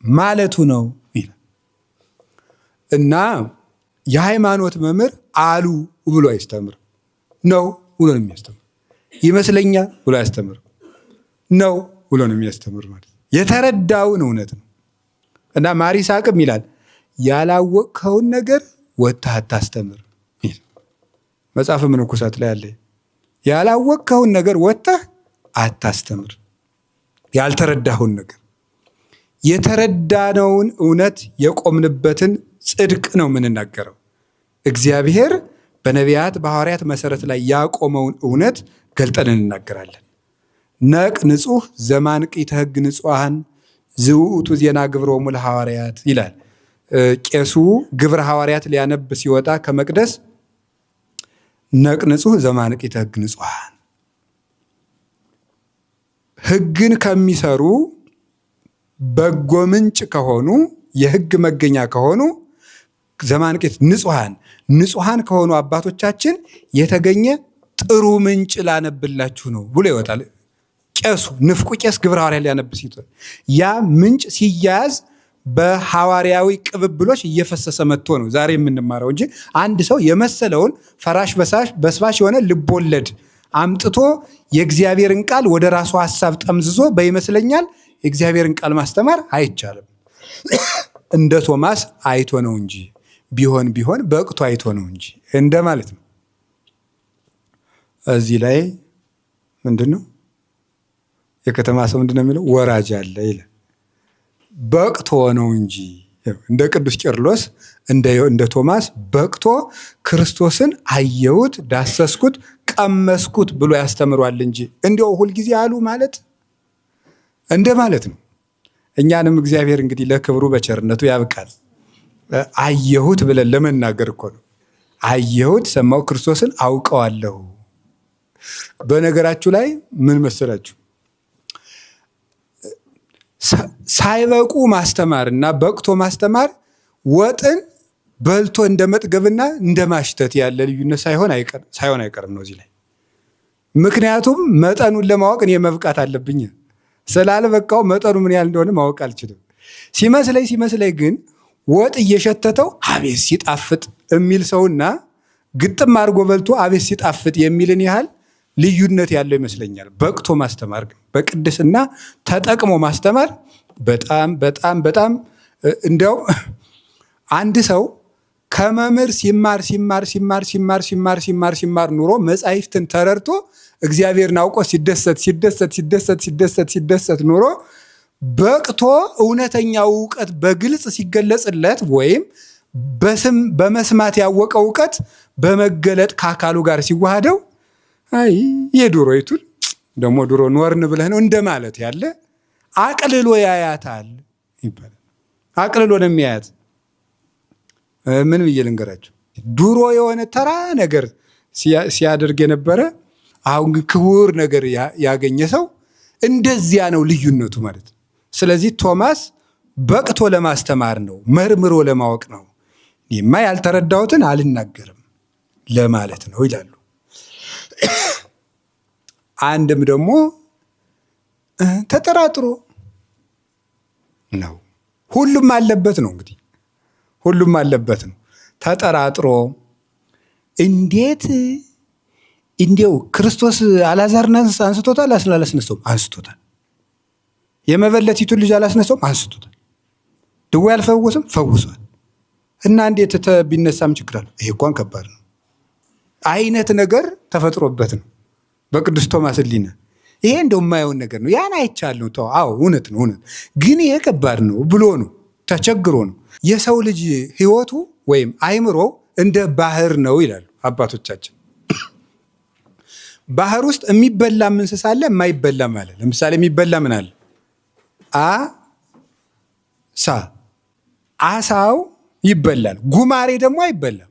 ማለቱ ነው ይላል። እና የሃይማኖት መምህር አሉ ብሎ አይስተምር ነው ብሎ ነው የሚያስተምር። ይመስለኛል ብሎ ያስተምር ነው ብሎ ነው የሚያስተምር ማለት የተረዳውን እውነት ነው። እና ማር ይስሐቅም ይላል ያላወቅከውን ነገር ወጥተህ አታስተምር። መጽሐፈ መነኮሳት ላይ አለ ያላወቅከውን ነገር ወጥተህ አታስተምር። ያልተረዳኸውን ነገር የተረዳነውን እውነት የቆምንበትን ጽድቅ ነው የምንናገረው። እግዚአብሔር በነቢያት በሐዋርያት መሰረት ላይ ያቆመውን እውነት ገልጠን እንናገራለን። ነቅ ንጹህ ዘማንቂተ ሕግ ንጹሐን ዝውእቱ ዜና ግብሮሙ ለሐዋርያት ይላል። ቄሱ ግብረ ሐዋርያት ሊያነብ ሲወጣ ከመቅደስ ነቅ ንጹህ ዘማንቂተ ሕግ ንጹሐን ሕግን ከሚሰሩ በጎ ምንጭ ከሆኑ የሕግ መገኛ ከሆኑ ዘማንቂት ንጹሐን ከሆኑ አባቶቻችን የተገኘ ጥሩ ምንጭ ላነብላችሁ ነው ብሎ ይወጣል። ቄሱ ንፍቁ ቄስ ግብረ ሐዋርያት ሊያነብ ሲወጣ ያ ምንጭ ሲያያዝ በሐዋርያዊ ቅብብሎች እየፈሰሰ መጥቶ ነው ዛሬ የምንማረው እንጂ አንድ ሰው የመሰለውን ፈራሽ በስባሽ የሆነ ልቦለድ አምጥቶ የእግዚአብሔርን ቃል ወደ ራሱ ሐሳብ ጠምዝዞ በይመስለኛል የእግዚአብሔርን ቃል ማስተማር አይቻልም። እንደ ቶማስ አይቶ ነው እንጂ ቢሆን በቅቶ አይቶ ነው እንጂ እንደማለት ነው። እዚህ ላይ ምንድነው የከተማ ሰው ምንድነው የሚለው ወራጅ አለ ይላል። በቅቶ ነው እንጂ እንደ ቅዱስ ቄርሎስ እንደ ቶማስ በቅቶ ክርስቶስን አየሁት፣ ዳሰስኩት፣ ቀመስኩት ብሎ ያስተምሯል እንጂ እንዲያው ሁልጊዜ አሉ ማለት እንደማለት ነው። እኛንም እግዚአብሔር እንግዲህ ለክብሩ በቸርነቱ ያብቃል። አየሁት ብለን ለመናገር እኮ ነው። አየሁት፣ ሰማሁ፣ ክርስቶስን አውቀዋለሁ። በነገራችሁ ላይ ምን መሰላችሁ? ሳይበቁ ማስተማር እና በቅቶ ማስተማር ወጥን በልቶ እንደ መጥገብና እንደ ማሽተት ያለ ልዩነት ሳይሆን አይቀርም ነው እዚህ ላይ። ምክንያቱም መጠኑን ለማወቅ እኔ መብቃት አለብኝ። ስላልበቃው መጠኑ ምን ያህል እንደሆነ ማወቅ አልችልም። ሲመስለኝ ግን ወጥ እየሸተተው አቤት ሲጣፍጥ የሚል ሰውና ግጥም አድርጎ በልቶ አቤት ሲጣፍጥ የሚልን ያህል ልዩነት ያለው ይመስለኛል። በቅቶ ማስተማር ግን በቅድስና ተጠቅሞ ማስተማር በጣም እንዲያው አንድ ሰው ከመምህር ሲማር ኑሮ መጻሕፍትን ተረድቶ እግዚአብሔርን አውቆ ሲደሰት ኑሮ በቅቶ እውነተኛው እውቀት በግልጽ ሲገለጽለት ወይም በመስማት ያወቀው እውቀት በመገለጥ ከአካሉ ጋር ሲዋሃደው አይ የድሮይቱን ደግሞ ድሮ ኖርን ብለህ ነው እንደማለት ያለ አቅልሎ ያያታል ይባላል። አቅልሎ ነው የሚያያት። ምን ብዬ ልንገራችሁ? ድሮ የሆነ ተራ ነገር ሲያደርግ የነበረ አሁን ግን ክቡር ነገር ያገኘ ሰው እንደዚያ ነው ልዩነቱ ማለት ነው። ስለዚህ ቶማስ በቅቶ ለማስተማር ነው፣ መርምሮ ለማወቅ ነው። እኔማ ያልተረዳሁትን አልናገርም ለማለት ነው ይላሉ። አንድም ደግሞ ተጠራጥሮ ነው። ሁሉም አለበት ነው እንግዲህ ሁሉም አለበት ነው። ተጠራጥሮ እንዴው ክርስቶስ አልዓዛርን አንስቶታል አላስነሳውም? አንስቶታል። የመበለቲቱን ልጅ አላስነሳውም? አንስቶታል። ድውይ አልፈወሰም? ፈውሷል። እና እንዴት ቢነሳም ችግር አለው? ይሄ እንኳን ከባድ ነው አይነት ነገር ተፈጥሮበት ነው በቅዱስ ቶማስ ሕሊና። ይሄ እንደው የማየውን ነገር ነው። ያን አይቻለሁ ተው። አዎ እውነት ነው፣ እውነት ግን ይሄ ከባድ ነው ብሎ ነው ተቸግሮ ነው። የሰው ልጅ ሕይወቱ ወይም አይምሮ እንደ ባህር ነው ይላሉ አባቶቻችን። ባህር ውስጥ የሚበላም እንስሳ አለ፣ የማይበላም አለ። ለምሳሌ የሚበላ ምን አለ? አሳ። አሳው ይበላል፣ ጉማሬ ደግሞ አይበላም።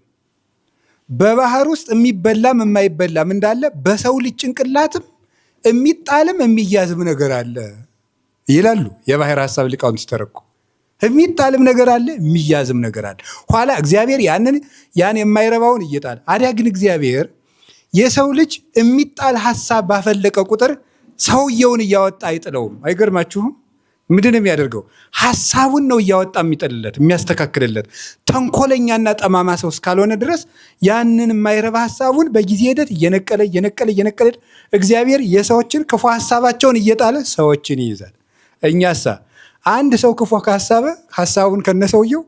በባህር ውስጥ የሚበላም የማይበላም እንዳለ በሰው ልጅ ጭንቅላትም የሚጣልም የሚያዝም ነገር አለ ይላሉ የባህር ሐሳብ ሊቃውንት ሲተረኩ። የሚጣልም ነገር አለ፣ የሚያዝም ነገር አለ። ኋላ እግዚአብሔር ያን የማይረባውን እየጣለ አዲያ ግን እግዚአብሔር የሰው ልጅ የሚጣል ሐሳብ ባፈለቀ ቁጥር ሰውየውን እያወጣ አይጥለውም። አይገርማችሁም? ምንድን ነው የሚያደርገው? ሐሳቡን ነው እያወጣ የሚጥልለት የሚያስተካክልለት። ተንኮለኛና ጠማማ ሰው እስካልሆነ ድረስ ያንን የማይረባ ሐሳቡን በጊዜ ሂደት እየነቀለ እግዚአብሔር የሰዎችን ክፉ ሐሳባቸውን እየጣለ ሰዎችን ይይዛል። እኛሳ አንድ ሰው ክፉ ካሰበ ሐሳቡን ከነሰውየው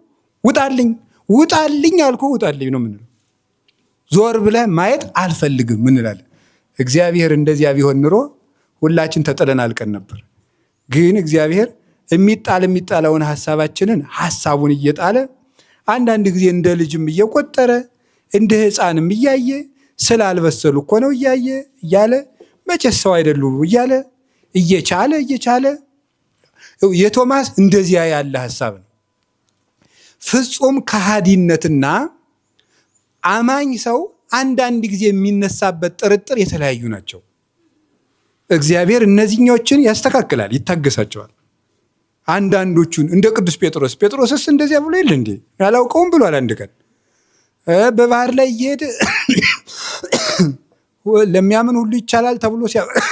ውጣልኝ አልኩ ውጣልኝ ነው ምንለው። ዞር ብለህ ማየት አልፈልግም ምንላለን። እግዚአብሔር እንደዚያ ቢሆን ኑሮ ሁላችን ተጥለን አልቀን ነበር። ግን እግዚአብሔር የሚጣለውን ሐሳቡን እየጣለ አንዳንድ ጊዜ እንደ ልጅም እየቆጠረ እንደ ሕፃንም እያየ ስላልበሰሉ እኮ ነው እያለ መቼስ ሰው አይደሉ እያለ እየቻለ የቶማስ እንደዚያ ያለ ሐሳብ ነው። ፍጹም ከሃዲነትና አማኝ ሰው አንዳንድ ጊዜ የሚነሳበት ጥርጥር የተለያዩ ናቸው። እግዚአብሔር እነዚህኞችን ያስተካክላል፣ ይታገሳቸዋል። አንዳንዶቹን እንደ ቅዱስ ጴጥሮስስ እንደዚያ ብሎ የለ እንዴ? ያላውቀውም ብሏል። አንድ ቀን በባህር ላይ እየሄደ ለሚያምን ሁሉ ይቻላል ተብሎ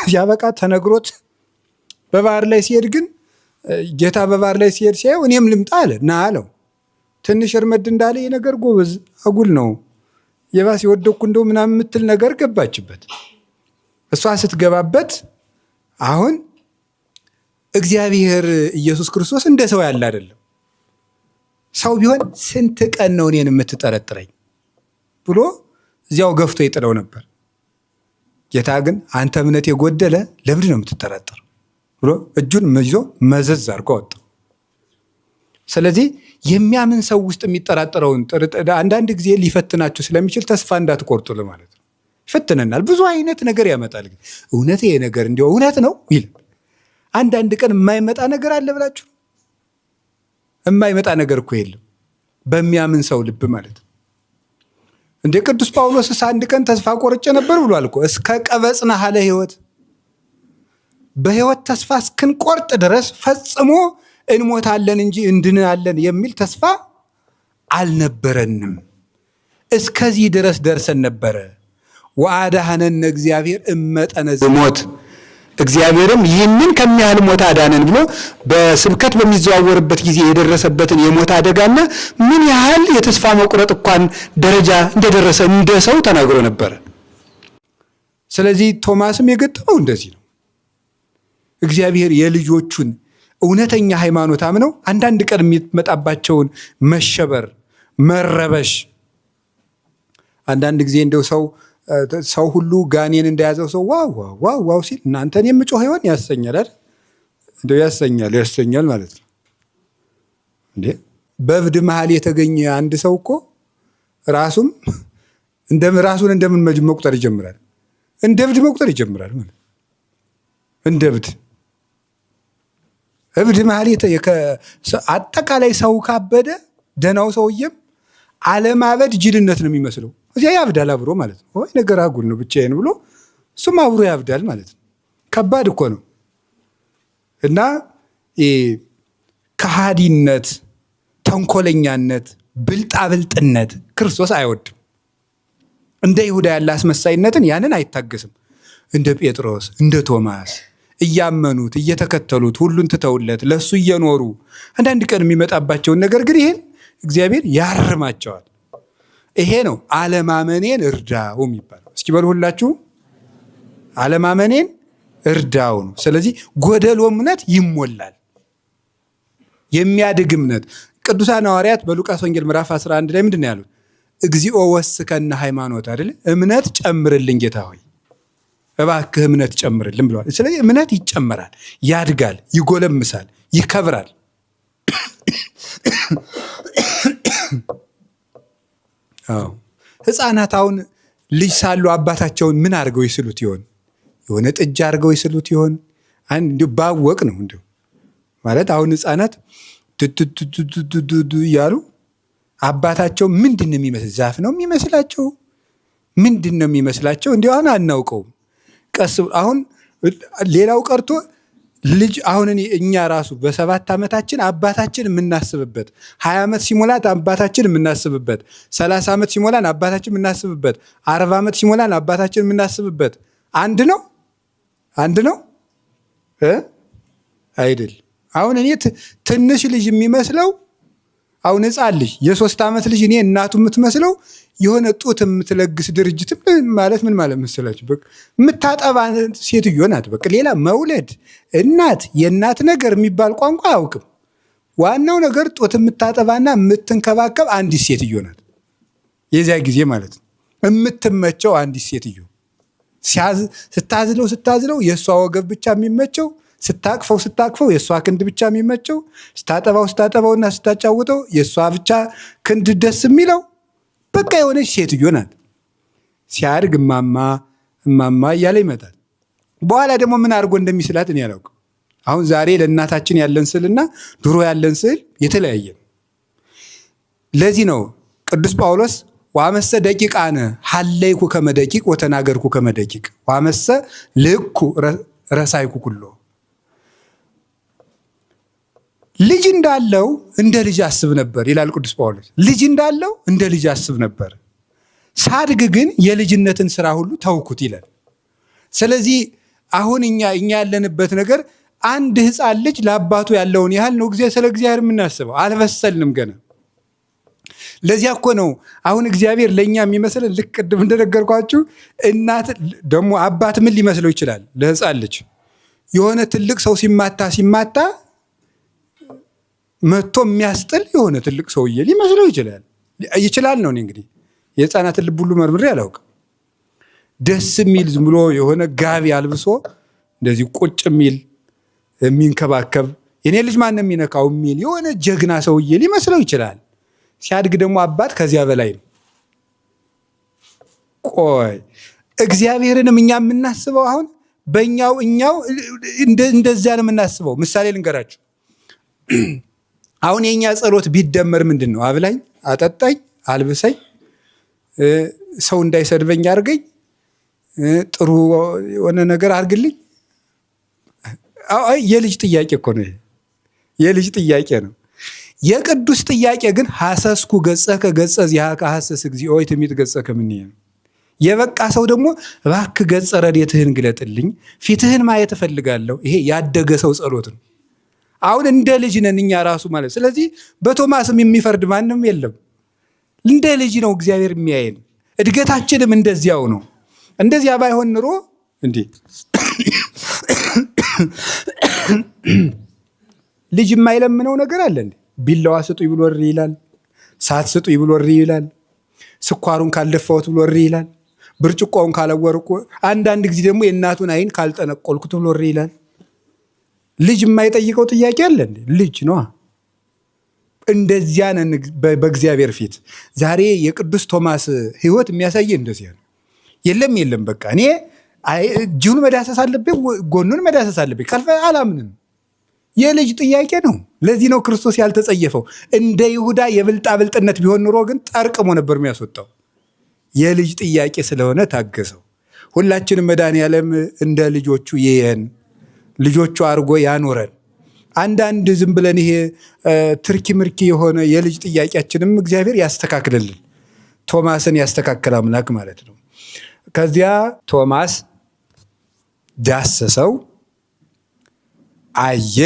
ሲያበቃ ተነግሮት በባህር ላይ ሲሄድ ግን ጌታ በባህር ላይ ሲሄድ ሲያየው እኔም ልምጣ አለ። ና አለው። ትንሽ እርመድ እንዳለ ይህ ነገር ጎበዝ አጉል ነው የባስ የወደኩ እንደው ምናምን የምትል ነገር ገባችበት። እሷ ስትገባበት አሁን እግዚአብሔር ኢየሱስ ክርስቶስ እንደ ሰው ያለ አይደለም። ሰው ቢሆን ስንት ቀን ነው እኔን የምትጠረጥረኝ ብሎ እዚያው ገፍቶ ይጥለው ነበር። ጌታ ግን አንተ እምነት የጎደለ ለምንድን ነው የምትጠረጠር ብሎ እጁን ይዞ መዘዝ አድርጎ አወጣው። ስለዚህ የሚያምን ሰው ውስጥ የሚጠራጠረውን አንዳንድ ጊዜ ሊፈትናችሁ ስለሚችል ተስፋ እንዳትቆርጡ ለማለት ነው። ይፈትነናል፣ ብዙ አይነት ነገር ያመጣል። ግን እውነት ይሄ ነገር እንዲሁ እውነት ነው ይል። አንዳንድ ቀን የማይመጣ ነገር አለ ብላችሁ የማይመጣ ነገር እኮ የለም በሚያምን ሰው ልብ ማለት ነው። እንደ ቅዱስ ጳውሎስስ አንድ ቀን ተስፋ ቆርጬ ነበር ብሏል እኮ እስከ ቀበጽና ሀለ ሕይወት በሕይወት ተስፋ እስክንቆርጥ ድረስ ፈጽሞ እንሞታለን እንጂ እንድናለን የሚል ተስፋ አልነበረንም። እስከዚህ ድረስ ደርሰን ነበረ። ወአድኀነነ እግዚአብሔር እመጠነ ዝሞት፣ እግዚአብሔርም ይህንን ከሚያህል ሞት አዳነን ብሎ በስብከት በሚዘዋወርበት ጊዜ የደረሰበትን የሞት አደጋና ምን ያህል የተስፋ መቁረጥ እንኳን ደረጃ እንደደረሰ እንደ ሰው ተናግሮ ነበረ። ስለዚህ ቶማስም የገጠመው እንደዚህ ነው። እግዚአብሔር የልጆቹን እውነተኛ ሃይማኖት አምነው አንዳንድ ቀን የሚመጣባቸውን መሸበር፣ መረበሽ አንዳንድ ጊዜ እንደው ሰው ሁሉ ጋኔን እንደያዘው ሰው ዋው ሲል እናንተን የምጮህ ይሆን ያሰኛል አይደል? እንደው ያሰኛል ማለት ነው እንዴ። በእብድ መሃል የተገኘ አንድ ሰው እኮ ራሱን እንደምን መቁጠር ይጀምራል። እንደ እብድ መቁጠር ይጀምራል ማለት እንደ እብድ መሃል አጠቃላይ ሰው ካበደ ደናው ሰውዬም አለማበድ ጅልነት ነው የሚመስለው። እዚያ ያብዳል አብሮ ማለት ነው። ወይ ነገር አጉል ነው ብቻዬን ብሎ እሱም አብሮ ያብዳል ማለት ነው። ከባድ እኮ ነው። እና ከሃዲነት፣ ተንኮለኛነት፣ ብልጣብልጥነት ክርስቶስ አይወድም። እንደ ይሁዳ ያለ አስመሳይነትን ያንን አይታገስም። እንደ ጴጥሮስ እንደ ቶማስ እያመኑት እየተከተሉት ሁሉን ትተውለት ለሱ እየኖሩ አንዳንድ ቀን የሚመጣባቸውን ነገር ግን ይሄን እግዚአብሔር ያርማቸዋል። ይሄ ነው አለማመኔን እርዳው የሚባለው። እስኪ በሉ ሁላችሁ አለማመኔን እርዳው ነው። ስለዚህ ጎደሎ እምነት ይሞላል። የሚያድግ እምነት ቅዱሳን ሐዋርያት በሉቃስ ወንጌል ምዕራፍ 11 ላይ ምንድን ነው ያሉት? እግዚኦ ወስከነ ሃይማኖት አይደል? እምነት ጨምርልኝ ጌታ ሆይ እባክህ እምነት ጨምርልን ብለዋል። ስለዚህ እምነት ይጨመራል፣ ያድጋል፣ ይጎለምሳል፣ ይከብራል። ህፃናት አሁን ልጅ ሳሉ አባታቸውን ምን አድርገው ይስሉት ይሆን? የሆነ ጥጃ አድርገው ይስሉት ይሆን? እንዲሁ ባወቅ ነው እንዲሁ ማለት አሁን ህፃናት እያሉ አባታቸው ምንድን ነው የሚመስል? ዛፍ ነው የሚመስላቸው? ምንድን ነው የሚመስላቸው? እንዲሁ አሁን አናውቀውም። ቀስ አሁን ሌላው ቀርቶ ልጅ አሁን እኛ ራሱ በ7 ዓመታችን አባታችን የምናስብበት 20 ዓመት ሲሞላት አባታችን የምናስብበት 30 ዓመት ሲሞላን አባታችን የምናስብበት 40 ዓመት ሲሞላን አባታችን የምናስብበት አንድ ነው አይደል? አሁን እኔ ትንሽ ልጅ የሚመስለው አሁን ህፃን ልጅ የ3 ዓመት ልጅ እኔ እናቱ የምትመስለው የሆነ ጡት የምትለግስ ድርጅት ማለት ምን ማለት መሰላችሁ? በቃ የምታጠባ ሴትዮ ናት። በቃ ሌላ መውለድ እናት የእናት ነገር የሚባል ቋንቋ አያውቅም። ዋናው ነገር ጡት የምታጠባና የምትንከባከብ አንዲት ሴትዮ ናት። የዚያ ጊዜ ማለት ነው የምትመቸው አንዲት ሴትዮ ስታዝለው የእሷ ወገብ ብቻ የሚመቸው፣ ስታቅፈው የእሷ ክንድ ብቻ የሚመቸው፣ ስታጠባውና ስታጫውተው የእሷ ብቻ ክንድ ደስ የሚለው በቃ የሆነች ሴትዮ ናት። ሲያድግ እማማ እያለ ይመጣል። በኋላ ደግሞ ምን አድርጎ እንደሚስላት እኔ አላውቅም። አሁን ዛሬ ለእናታችን ያለን ስዕልና ድሮ ያለን ስዕል የተለያየ ነው። ለዚህ ነው ቅዱስ ጳውሎስ ዋመሰ ደቂቃነ ሀለይኩ ከመደቂቅ ወተናገርኩ ከመደቂቅ ዋመሰ ልኩ ረሳይኩ ኩሎ። ልጅ እንዳለው እንደ ልጅ አስብ ነበር ይላል ቅዱስ ጳውሎስ። ልጅ እንዳለው እንደ ልጅ አስብ ነበር፣ ሳድግ ግን የልጅነትን ስራ ሁሉ ተውኩት ይላል። ስለዚህ አሁን እኛ ያለንበት ነገር አንድ ህፃን ልጅ ለአባቱ ያለውን ያህል ነው ስለ እግዚአብሔር የምናስበው። አልበሰልንም ገና። ለዚያ እኮ ነው አሁን እግዚአብሔር ለእኛ የሚመስለን ልክ ቅድም እንደነገርኳችሁ እናት ደግሞ አባት ምን ሊመስለው ይችላል? ለህፃን ልጅ የሆነ ትልቅ ሰው ሲማታ መጥቶ የሚያስጥል የሆነ ትልቅ ሰውዬ ሊመስለው ይችላል ነው። እንግዲህ የህፃናትን ልብ ሁሉ መርምሬ አላውቅም። ደስ የሚል ዝም ብሎ የሆነ ጋቢ አልብሶ እንደዚህ ቁጭ የሚል የሚንከባከብ የኔ ልጅ ማን የሚነካው የሚል የሆነ ጀግና ሰውዬ ሊመስለው ይችላል። ሲያድግ ደግሞ አባት ከዚያ በላይ ነው። ቆይ እግዚአብሔርንም እኛ የምናስበው አሁን በእኛው እንደዚያ ነው የምናስበው። ምሳሌ ልንገራችሁ። አሁን የኛ ጸሎት ቢደመር ምንድን ነው? አብላኝ፣ አጠጣኝ፣ አልብሰኝ፣ ሰው እንዳይሰድበኝ አድርገኝ፣ ጥሩ የሆነ ነገር አድርግልኝ። የልጅ ጥያቄ እኮ ነው። የልጅ ጥያቄ ነው። የቅዱስ ጥያቄ ግን ሐሰስኩ ገጸከ ገጸ ዚአከ ሐሰስ እግዚኦ ይትሚት ገጸከ ምንየ ነው። የበቃ ሰው ደግሞ እባክህ ገጸ ረድኤትህን ግለጥልኝ፣ ፊትህን ማየት እፈልጋለሁ። ይሄ ያደገ ሰው ጸሎት ነው። አሁን እንደ ልጅ ነን እኛ ራሱ ማለት። ስለዚህ በቶማስም የሚፈርድ ማንም የለም። እንደ ልጅ ነው እግዚአብሔር የሚያየን። እድገታችንም እንደዚያው ነው። እንደዚያ ባይሆን ኑሮ እንዴ ልጅ የማይለምነው ነገር አለ እንዴ? ቢላዋ ስጡኝ ብሎ እሪ ይላል። ሳት ስጡኝ ብሎ እሪ ይላል። ስኳሩን ካልደፋሁት ብሎ እሪ ይላል። ብርጭቆውን ካለወርኩ፣ አንዳንድ ጊዜ ደግሞ የእናቱን አይን ካልጠነቆልኩት ብሎ እሪ ይላል። ልጅ የማይጠይቀው ጥያቄ አለ እንዴ? ልጅ ነዋ። እንደዚያ ነን በእግዚአብሔር ፊት። ዛሬ የቅዱስ ቶማስ ሕይወት የሚያሳየ እንደዚያ ነው። የለም በቃ እኔ እጁን መዳሰስ አለብኝ፣ ጎኑን መዳሰስ አለብኝ ካልፈ አላምንም። የልጅ ጥያቄ ነው። ለዚህ ነው ክርስቶስ ያልተጸየፈው። እንደ ይሁዳ የብልጣብልጥነት ቢሆን ኑሮ ግን ጠርቅሞ ነበር የሚያስወጣው። የልጅ ጥያቄ ስለሆነ ታገሰው። ሁላችንም መድኃኔዓለም እንደ ልጆቹ ይየን፣ ልጆቹ አድርጎ ያኖረን። አንዳንድ ዝም ብለን ይሄ ትርኪ ምርኪ የሆነ የልጅ ጥያቄያችንም እግዚአብሔር ያስተካክልልን። ቶማስን ያስተካከል አምላክ ማለት ነው። ከዚያ ቶማስ ዳሰሰው፣ አየ፣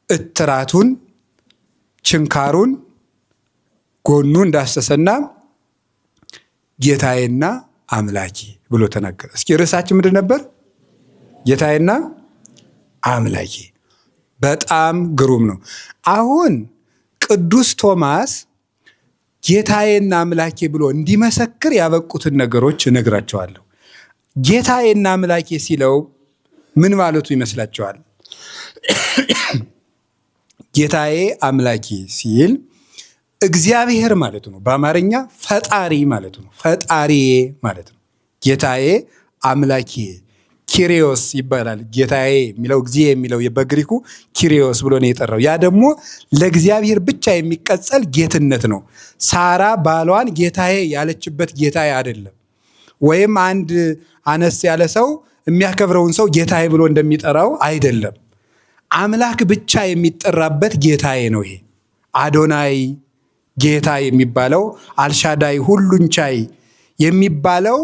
እትራቱን፣ ችንካሩን፣ ጎኑን ዳሰሰና ጌታዬና አምላኬ ብሎ ተናገረ። እስኪ ርዕሳችን ምንድን ነበር? ጌታዬና አምላኬ። በጣም ግሩም ነው። አሁን ቅዱስ ቶማስ ጌታዬና አምላኬ ብሎ እንዲመሰክር ያበቁትን ነገሮች እነግራቸዋለሁ። ጌታዬና አምላኬ ሲለው ምን ማለቱ ይመስላችኋል? ጌታዬ አምላኬ ሲል እግዚአብሔር ማለት ነው። በአማርኛ ፈጣሪ ማለት ነው። ፈጣሪዬ ማለት ነው። ጌታዬ አምላኬ ኪሪዮስ ይባላል። ጌታዬ የሚለው ጊዜ የሚለው በግሪኩ ኪሪዮስ ብሎ ነው የጠራው። ያ ደግሞ ለእግዚአብሔር ብቻ የሚቀጸል ጌትነት ነው። ሳራ ባሏን ጌታዬ ያለችበት ጌታዬ አይደለም። ወይም አንድ አነስ ያለ ሰው የሚያከብረውን ሰው ጌታዬ ብሎ እንደሚጠራው አይደለም። አምላክ ብቻ የሚጠራበት ጌታዬ ነው። ይሄ አዶናይ ጌታ የሚባለው፣ አልሻዳይ ሁሉን ቻይ የሚባለው፣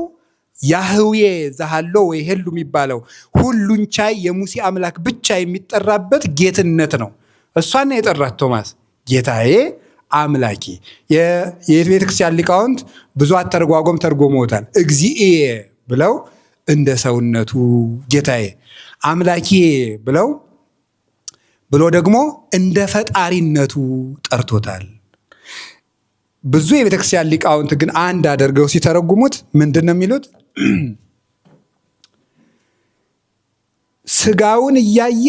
ያህዌ ዘሃሎ ወይ ሄሉ የሚባለው ሁሉን ቻይ የሙሴ አምላክ ብቻ የሚጠራበት ጌትነት ነው። እሷን የጠራት ቶማስ ጌታዬ አምላኬ። የቤተ ክርስቲያን ሊቃውንት ብዙ አተርጓጎም ተርጎመውታል። እግዚእየ ብለው እንደ ሰውነቱ ጌታዬ፣ አምላኬ ብሎ ደግሞ እንደ ፈጣሪነቱ ጠርቶታል። ብዙ የቤተ ክርስቲያን ሊቃውንት ግን አንድ አድርገው ሲተረጉሙት ምንድን ነው የሚሉት? ስጋውን እያየ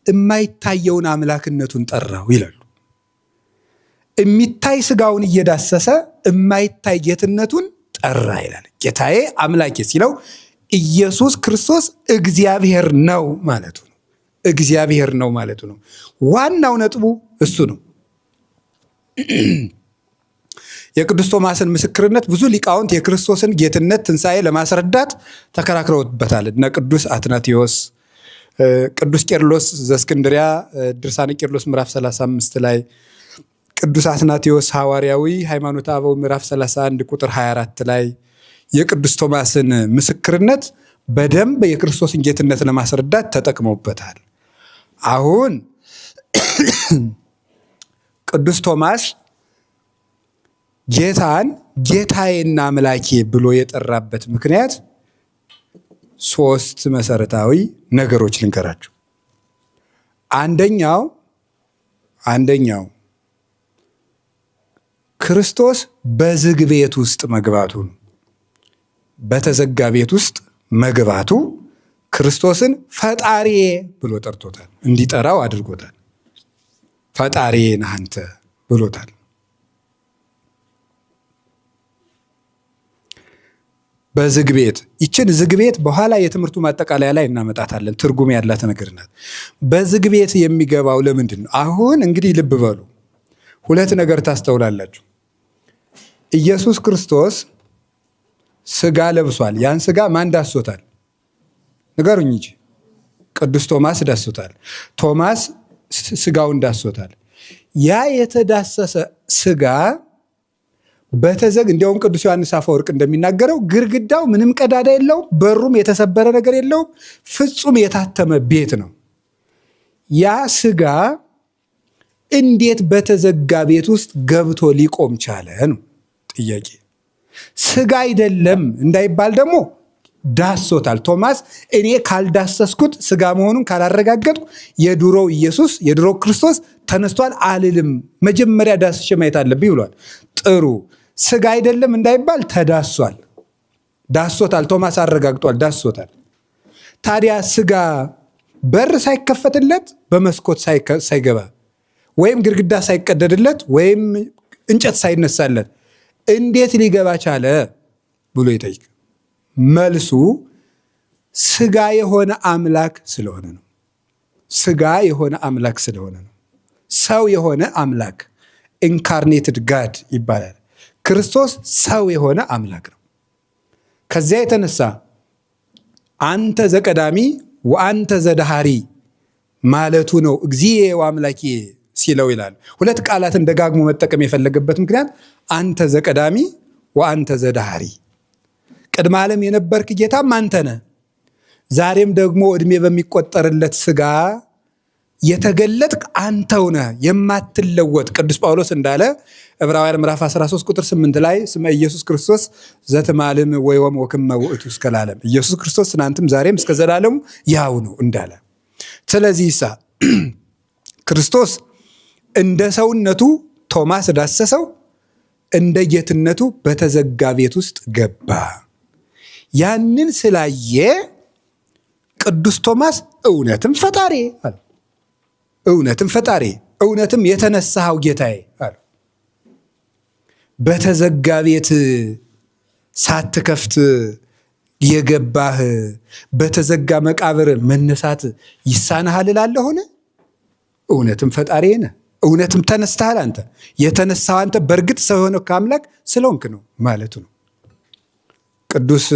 የማይታየውን አምላክነቱን ጠራው ይላሉ። የሚታይ ስጋውን እየዳሰሰ የማይታይ ጌትነቱን ጠራ ይላል። ጌታዬ አምላኬ ሲለው ኢየሱስ ክርስቶስ እግዚአብሔር ነው ማለቱ ነው። እግዚአብሔር ነው ማለቱ ነው። ዋናው ነጥቡ እሱ ነው። የቅዱስ ቶማስን ምስክርነት ብዙ ሊቃውንት የክርስቶስን ጌትነት ትንሣኤ ለማስረዳት ተከራክረውበታል። እነ ቅዱስ አትናቴዎስ፣ ቅዱስ ቄርሎስ ዘእስክንድርያ ድርሳነ ቄርሎስ ምዕራፍ 35 ላይ፣ ቅዱስ አትናቴዎስ ሐዋርያዊ ሃይማኖተ አበው ምዕራፍ 31 ቁጥር 24 ላይ የቅዱስ ቶማስን ምስክርነት በደንብ የክርስቶስን ጌትነት ለማስረዳት ተጠቅመውበታል። አሁን ቅዱስ ቶማስ ጌታን ጌታዬና አምላኬ ብሎ የጠራበት ምክንያት 3 መሰረታዊ ነገሮች ልንገራችሁ። አንደኛው ክርስቶስ በዝግ ቤት ውስጥ መግባቱን፣ በተዘጋ ቤት ውስጥ መግባቱ ክርስቶስን ፈጣሪዬ ብሎ ጠርቶታል፣ እንዲጠራው አድርጎታል። ፈጣሪዬ ነህ አንተ ብሎታል። በዝግ ቤት፣ ይችን ዝግ ቤት በኋላ የትምህርቱ ማጠቃለያ ላይ እናመጣታለን። ትርጉም ያላት ነገር ናት። በዝግ ቤት የሚገባው ለምንድን ነው? አሁን እንግዲህ ልብ በሉ፣ 2 ነገር ታስተውላላችሁ። ኢየሱስ ክርስቶስ ስጋ ለብሷል። ያን ስጋ ማን ዳሶታል? ንገሩኝ እንጂ። ቅዱስ ቶማስ ዳሶታል። ቶማስ ስጋውን ዳሶታል። ያ የተዳሰሰ ስጋ እንዲያውም ቅዱስ ዮሐንስ አፈወርቅ እንደሚናገረው ግድግዳው ምንም ቀዳዳ የለውም፣ በሩም የተሰበረ ነገር የለውም፣ ፍጹም የታተመ ቤት ነው። ያ ስጋ እንዴት በተዘጋ ቤት ውስጥ ገብቶ ሊቆም ቻለ ነው ጥያቄ። ስጋ አይደለም እንዳይባል ደግሞ ዳሶታል። ቶማስ እኔ ካልዳሰስኩት ስጋ መሆኑን ካላረጋገጥኩ የድሮው ኢየሱስ የድሮው ክርስቶስ ተነስቷል አልልም፣ መጀመሪያ ዳስሼ ማየት አለብኝ ብሏል። ጥሩ ስጋ አይደለም እንዳይባል ተዳሷል፣ ዳሶታል። ቶማስ አረጋግጧል፣ ዳሶታል። ታዲያ ስጋ በር ሳይከፈትለት በመስኮት ሳይገባ ወይም ግድግዳ ሳይቀደድለት ወይም እንጨት ሳይነሳለት እንዴት ሊገባ ቻለ ብሎ ይጠይቅ። መልሱ ስጋ የሆነ አምላክ ስለሆነ ነው። ስጋ የሆነ አምላክ ስለሆነ ነው። ሰው የሆነ አምላክ ኢንካርኔትድ ጋድ ይባላል። ክርስቶስ ሰው የሆነ አምላክ ነው። ከዚያ የተነሳ አንተ ዘቀዳሚ ወአንተ ዘዳሃሪ ማለቱ ነው እግዚእ ወአምላኬ ሲለው ይላል። ሁለት ቃላትን ደጋግሞ መጠቀም የፈለገበት ምክንያት አንተ ዘቀዳሚ ወአንተ ዘዳሃሪ፣ ቅድመ ዓለም የነበርክ ጌታም አንተ ነህ። ዛሬም ደግሞ ዕድሜ በሚቆጠርለት ስጋ የተገለጥክ አንተው ነህ የማትለወጥ። ቅዱስ ጳውሎስ እንዳለ ዕብራውያን ምዕራፍ 13 ቁጥር 8 ላይ ስመ ኢየሱስ ክርስቶስ ዘትማልም ወይወም ወክመ ውእቱ እስከ ለዓለም፣ ኢየሱስ ክርስቶስ ትናንትም ዛሬም እስከ ዘላለሙ ያው ነው እንዳለ። ስለዚህ ክርስቶስ እንደ ሰውነቱ ቶማስ ዳሰሰው፣ እንደ ጌትነቱ በተዘጋ ቤት ውስጥ ገባ። ያንን ስላየ ቅዱስ ቶማስ እውነትም ፈጣሪ አለ፣ እውነትም ፈጣሪ፣ እውነትም የተነሳኸው ጌታዬ አለ። በተዘጋ ቤት ሳትከፍት የገባህ በተዘጋ መቃብር መነሳት ይሳንሃል እላለሁን? እውነትም ፈጣሪ ነህ፣ እውነትም ተነስተሃል። አንተ የተነሳው አንተ በእርግጥ ሰው የሆነው ከአምላክ ስለሆንክ ነው ማለቱ ነው። ቅዱስ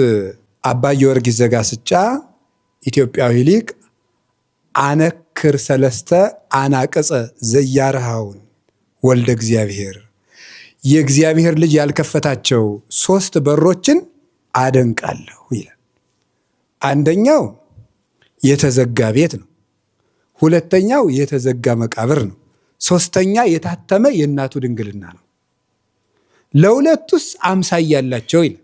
አባ ጊዮርጊስ ዘጋስጫ ኢትዮጵያዊ ሊቅ አነክር ሰለስተ አናቅጸ ዘያርሃውን ወልደ እግዚአብሔር፣ የእግዚአብሔር ልጅ ያልከፈታቸው 3 በሮችን አደንቃለሁ ይላል። አንደኛው የተዘጋ ቤት ነው። ሁለተኛው የተዘጋ መቃብር ነው። ሶስተኛ የታተመ የእናቱ ድንግልና ነው። ለሁለቱስ አምሳያ ያላቸው ይላል።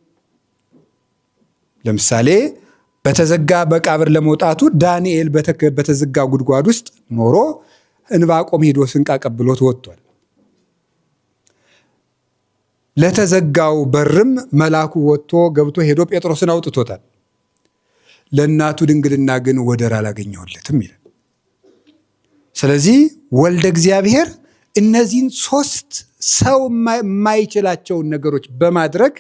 ለምሳሌ በተዘጋ መቃብር ለመውጣቱ ዳንኤል በተዘጋ ጉድጓድ ውስጥ ኖሮ ዕንባቆም ሄዶ ስንቅ አቀብሎት ወጥቷል። ለተዘጋው በርም መልአኩ ወጥቶ ገብቶ ሄዶ ጴጥሮስን አውጥቶታል። ለእናቱ ድንግልና ግን ወደር አላገኘሁለትም ይላል። ስለዚህ ወልደ እግዚአብሔር እነዚህን 3 ሰው የማይችላቸውን ነገሮች በማድረግ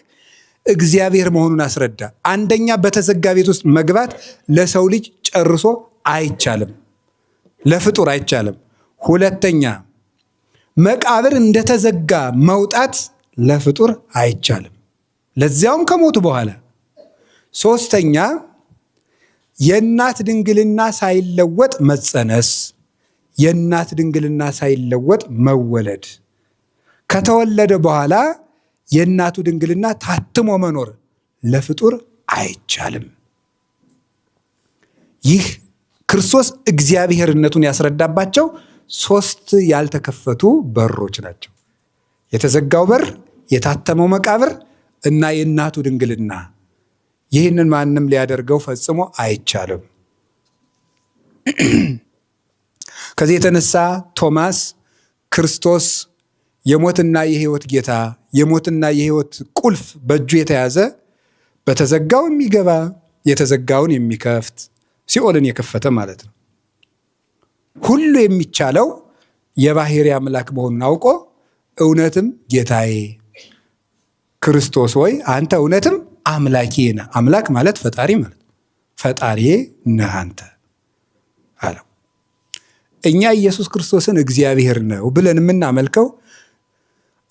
እግዚአብሔር መሆኑን አስረዳ። አንደኛ በተዘጋ ቤት ውስጥ መግባት ለሰው ልጅ ጨርሶ አይቻልም፣ ለፍጡር አይቻልም። ሁለተኛ መቃብር እንደተዘጋ መውጣት ለፍጡር አይቻልም፣ ለዚያውም ከሞቱ በኋላ። ሶስተኛ የእናት ድንግልና ሳይለወጥ መጸነስ፣ የእናት ድንግልና ሳይለወጥ መወለድ፣ ከተወለደ በኋላ የእናቱ ድንግልና ታትሞ መኖር ለፍጡር አይቻልም። ይህ ክርስቶስ እግዚአብሔርነቱን ያስረዳባቸው 3 ያልተከፈቱ በሮች ናቸው። የተዘጋው በር፣ የታተመው መቃብር እና የእናቱ ድንግልና። ይህንን ማንም ሊያደርገው ፈጽሞ አይቻልም። ከዚህ የተነሳ ቶማስ ክርስቶስ የሞትና የሕይወት ጌታ፣ የሞትና የሕይወት ቁልፍ በእጁ የተያዘ በተዘጋው የሚገባ የተዘጋውን የሚከፍት ሲኦልን የከፈተ ማለት ነው። ሁሉ የሚቻለው የባሕርይ አምላክ መሆኑን አውቆ እውነትም ጌታዬ ክርስቶስ ሆይ አንተ እውነትም አምላኬ ነህ። አምላክ ማለት ፈጣሪ ማለት ፈጣሪዬ ነህ አንተ አለው። እኛ ኢየሱስ ክርስቶስን እግዚአብሔር ነው ብለን የምናመልከው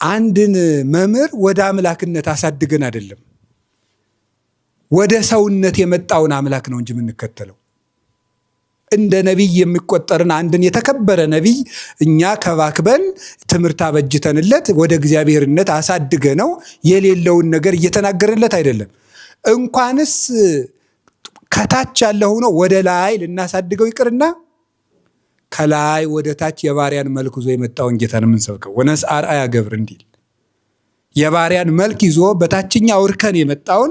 አንድን መምህር ወደ አምላክነት አሳድገን አይደለም፣ ወደ ሰውነት የመጣውን አምላክ ነው እንጂ የምንከተለው። እንደ ነቢይ የሚቆጠርን አንድን የተከበረ ነቢይ እኛ ከባክበን ትምህርት አበጅተንለት ወደ እግዚአብሔርነት አሳድገ ነው የሌለውን ነገር እየተናገርለት አይደለም። እንኳንስ ከታች ያለ ሆኖ ወደ ላይ ልናሳድገው ይቅርና ከላይ ወደ ታች የባሪያን መልክ ይዞ የመጣውን ጌታ ነው የምንሰብከው። ወነስ አርአያ ገብር እንዲል የባሪያን መልክ ይዞ በታችኛው እርከን የመጣውን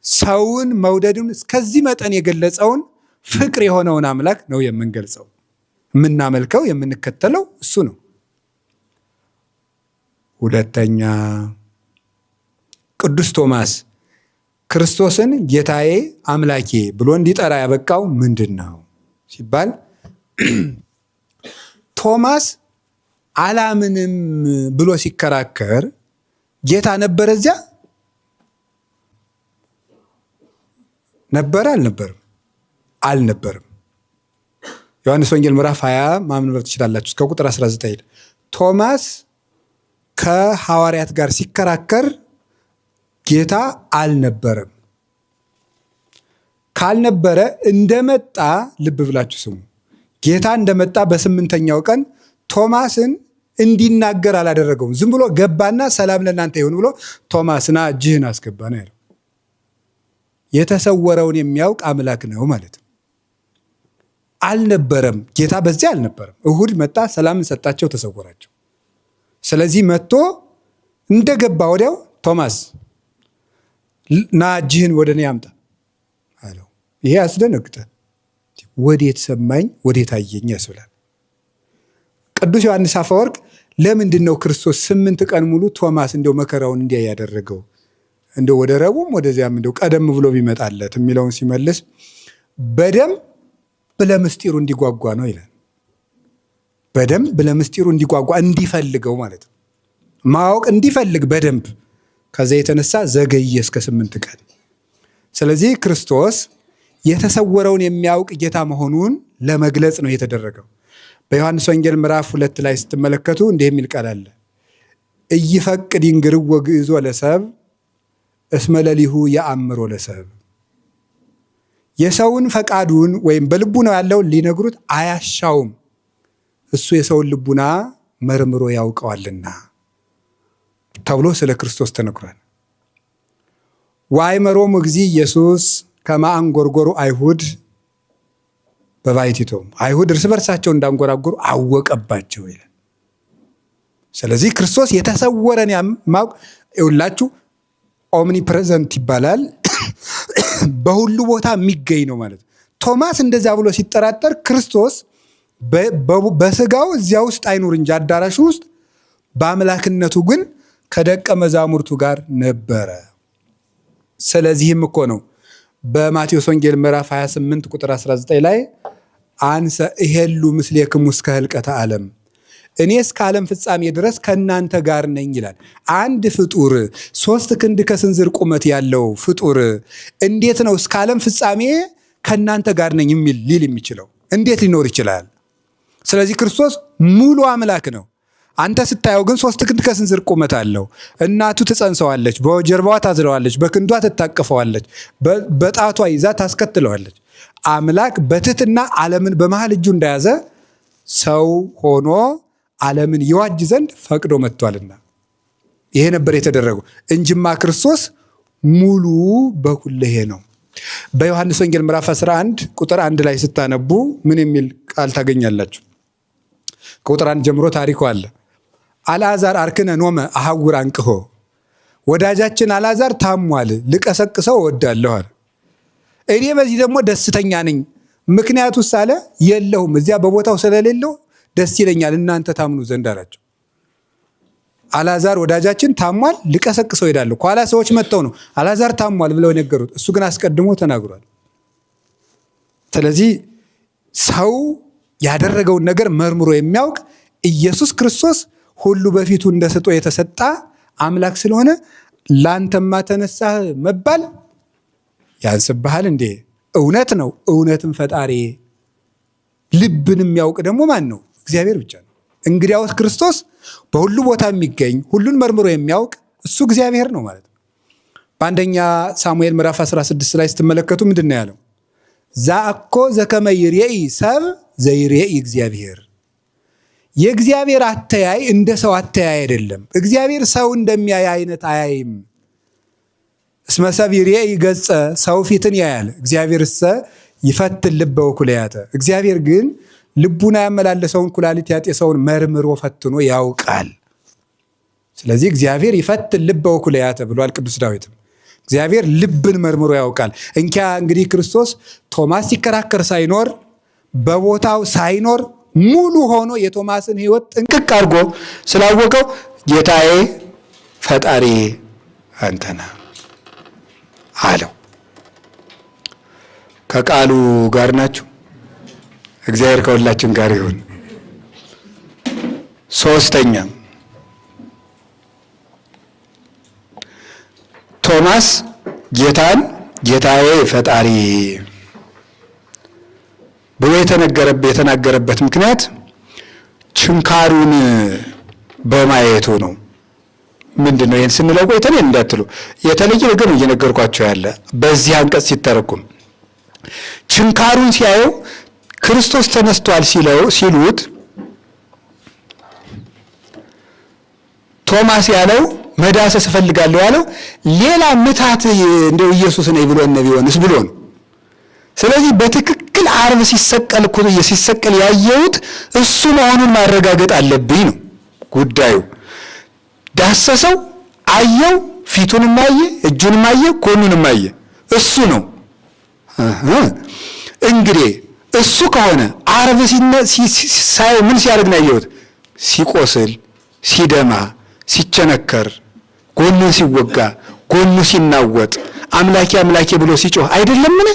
ሰውን መውደዱን እስከዚህ መጠን የገለጸውን ፍቅር የሆነውን አምላክ ነው የምንገልጸው። የምናመልከው የምንከተለው እሱ ነው። ሁለተኛ ቅዱስ ቶማስ ክርስቶስን ጌታዬ አምላኬ ብሎ እንዲጠራ ያበቃው ምንድን ነው ሲባል ቶማስ አላምንም ብሎ ሲከራከር ጌታ ነበረ እዚያ? ነበረ? አልነበርም? አልነበርም። ዮሐንስ ወንጌል ምዕራፍ 20 ማንበብ ትችላላችሁ እስከ ቁጥር 19። ቶማስ ከሐዋርያት ጋር ሲከራከር ጌታ አልነበረም። ካልነበረ እንደመጣ ልብ ብላችሁ ስሙ። ጌታ እንደመጣ በ8ኛው ቀን ቶማስን እንዲናገር አላደረገውም። ዝም ብሎ ገባና ሰላም ለእናንተ ይሁን ብሎ ቶማስና እጅህን አስገባ ነው ያለው። የተሰወረውን የሚያውቅ አምላክ ነው ማለት ነው። አልነበረም። ጌታ በዚያ አልነበረም። እሁድ መጣ፣ ሰላምን ሰጣቸው፣ ተሰወራቸው። ስለዚህ መጥቶ እንደገባ ወዲያው ቶማስ ና እጅህን ወደ እኔ አምጣ አለው። ይሄ ያስደነግጣል። ወዴት ሰማኝ ወዴት አየኝ ያስብላል። ቅዱስ ዮሐንስ አፈወርቅ ለምንድን ነው ክርስቶስ 8 ቀን ሙሉ ቶማስ እንደው መከራውን እንዲያ ያደረገው እንደው ወደ ረቡዕም ወደዚያም እንደው ቀደም ብሎ ቢመጣለት የሚለውን ሲመልስ በደንብ ለምስጢሩ እንዲጓጓ ነው ይላል። በደንብ ለምስጢሩ እንዲጓጓ እንዲፈልገው ማለት ነው። ማወቅ እንዲፈልግ በደንብ ከዛ የተነሳ ዘገየ እስከ 8 ቀን። ስለዚህ ክርስቶስ የተሰወረውን የሚያውቅ ጌታ መሆኑን ለመግለጽ ነው የተደረገው። በዮሐንስ ወንጌል ምዕራፍ 2 ላይ ስትመለከቱ እንዲህ የሚል ቃል አለ። እይፈቅድ ይንግርዎ ግዕዞ ለሰብ እስመ ለሊሁ የአምሮ ለሰብ። የሰውን ፈቃዱን ወይም በልቡናው ያለውን ሊነግሩት አያሻውም፣ እሱ የሰውን ልቡና መርምሮ ያውቀዋልና ተብሎ ስለ ክርስቶስ ተነግሯል። ወአእመሮሙ እግዚእ ኢየሱስ ከመ አንጐርጐሩ አይሁድ በባሕቲቶሙ፣ አይሁድ እርስ በርሳቸው እንዳንጎራጎሩ አወቀባቸው ይላል። ስለዚህ ክርስቶስ የተሰወረን ማወቅ ይውላችሁ ኦምኒ ፕሬዘንት ይባላል። በሁሉ ቦታ የሚገኝ ነው ማለት ነው። ቶማስ እንደዛ ብሎ ሲጠራጠር ክርስቶስ በስጋው እዚያ ውስጥ አይኑር እንጂ አዳራሹ ውስጥ በአምላክነቱ ግን ከደቀ መዛሙርቱ ጋር ነበረ። ስለዚህም እኮ ነው በማቴዎስ ወንጌል ምዕራፍ 28 ቁጥር 19 ላይ አንሰ እሄሉ ምስሌክሙ እስከ ህልቀተ ዓለም፣ እኔ እስከ ዓለም ፍጻሜ ድረስ ከእናንተ ጋር ነኝ ይላል። አንድ ፍጡር 3 ክንድ ከስንዝር ቁመት ያለው ፍጡር እንዴት ነው እስከ ዓለም ፍጻሜ ከእናንተ ጋር ነኝ ሊል የሚችለው? እንዴት ሊኖር ይችላል? ስለዚህ ክርስቶስ ሙሉ አምላክ ነው። አንተ ስታየው ግን 3 ክንድ ከስንዝር ቁመት አለው። እናቱ ትጸንሰዋለች፣ በጀርባዋ ታዝለዋለች፣ በክንዷ ትታቀፈዋለች፣ በጣቷ ይዛ ታስከትለዋለች። አምላክ በትህትና ዓለምን በመሃል እጁ እንደያዘ ሰው ሆኖ ዓለምን ይዋጅ ዘንድ ፈቅዶ መጥቷልና ይሄ ነበር የተደረገው እንጂማ ክርስቶስ ሙሉ በኩልሄ ነው። በዮሐንስ ወንጌል ምዕራፍ 11 ቁጥር 1 ላይ ስታነቡ ምን የሚል ቃል ታገኛላችሁ? ከቁጥር 1 ጀምሮ ታሪኩ አለ። አልዓዛር አርክነ ኖመ አሐውር አንቅሆ፣ ወዳጃችን አልዓዛር ታሟል፣ ልቀሰቅሰው እወዳለሁ አለ። እኔ በዚህ ደግሞ ደስተኛ ነኝ፣ ምክንያቱስ አለ የለሁም፣ እዚያ በቦታው ስለሌለው ደስ ይለኛል እናንተ ታምኑ ዘንድ አላቸው። አልዓዛር ወዳጃችን ታሟል፣ ልቀሰቅሰው ሄዳለሁ። ኋላ ሰዎች መጥተው ነው አልዓዛር ታሟል ብለው ነገሩት። እሱ ግን አስቀድሞ ተናግሯል። ስለዚህ ሰው ያደረገውን ነገር መርምሮ የሚያውቅ ኢየሱስ ክርስቶስ ሁሉ በፊቱ እንደሰጠው የተሰጣ አምላክ ስለሆነ ላንተማ ተነሳህ መባል ያንስብሃል እንዴ? እውነት ነው። እውነትም ፈጣሪ ልብን የሚያውቅ ደግሞ ማን ነው? እግዚአብሔር ብቻ ነው። እንግዲያውስ ክርስቶስ በሁሉ ቦታ የሚገኝ ሁሉን መርምሮ የሚያውቅ እሱ እግዚአብሔር ነው ማለት ነው። በአንደኛ ሳሙኤል ምዕራፍ 16 ላይ ስትመለከቱ ምንድን ነው ያለው? ዛእኮ ዘከመ ይሬኢ ሰብ ዘይሬኢ እግዚአብሔር። የእግዚአብሔር አተያይ እንደ ሰው አተያይ አይደለም። እግዚአብሔር ሰው እንደሚያይ አይነት አያይም። እስመ ሰብ ይሬኢ ገጸ፣ ሰው ፊትን ያያል፣ እግዚአብሔርሰ ይፈትን ልበ ወኩልያተ። እግዚአብሔር ግን ልቡና ያመላለሰውን ኩላሊት ያጤሰውን መርምሮ ፈትኖ ያውቃል። ስለዚህ እግዚአብሔር ይፈትን ልበ ወኩልያተ ብሏል ቅዱስ ዳዊትም። እግዚአብሔር ልብን መርምሮ ያውቃል። እንኪያ እንግዲህ ክርስቶስ ቶማስ ሲከራከር ሳይኖር በቦታው ሳይኖር ሙሉ ሆኖ የቶማስን ሕይወት ጥንቅቅ አድርጎ ስላወቀው ጌታዬ ፈጣሪ አንተ ነህ አለው። ከቃሉ ጋር ናችሁ። እግዚአብሔር ከሁላችን ጋር ይሁን። ሶስተኛ ቶማስ ጌታን ጌታዬ ፈጣሪ ብሎ የተናገረበት ምክንያት ችንካሩን በማየቱ ነው። ምንድን ነው ይህን ስንለው ቆይተን እንዳትሉ የተለየ ነገር ነው እየነገርኳቸው ያለ። በዚህ አንቀጽ ሲተረኩም ችንካሩን ሲያየው ክርስቶስ ተነስቷል ሲሉት ቶማስ ያለው መዳሰስ እፈልጋለሁ ያለው ሌላ ምታት እንደው ኢየሱስ ነኝ ብሎ ቢሆንስ ብሎ ነው። ስለዚህ በትክክል ዓርብ ሲሰቀል ያየሁት እሱ መሆኑን ማረጋገጥ አለብኝ ነው ጉዳዩ። ዳሰሰው፣ አየው፣ ፊቱንም አየ፣ እጁንም አየ፣ ጎኑንም አየ። እሱ ነው። እንግዲህ እሱ ከሆነ ዓርብ ሳየው ምን ሲያደርግ ነው ያየሁት? ሲቆስል፣ ሲደማ፣ ሲቸነከር፣ ጎኑን ሲወጋ፣ ጎኑ ሲናወጥ፣ አምላኬ አምላኬ ብሎ ሲጮህ አይደለምን?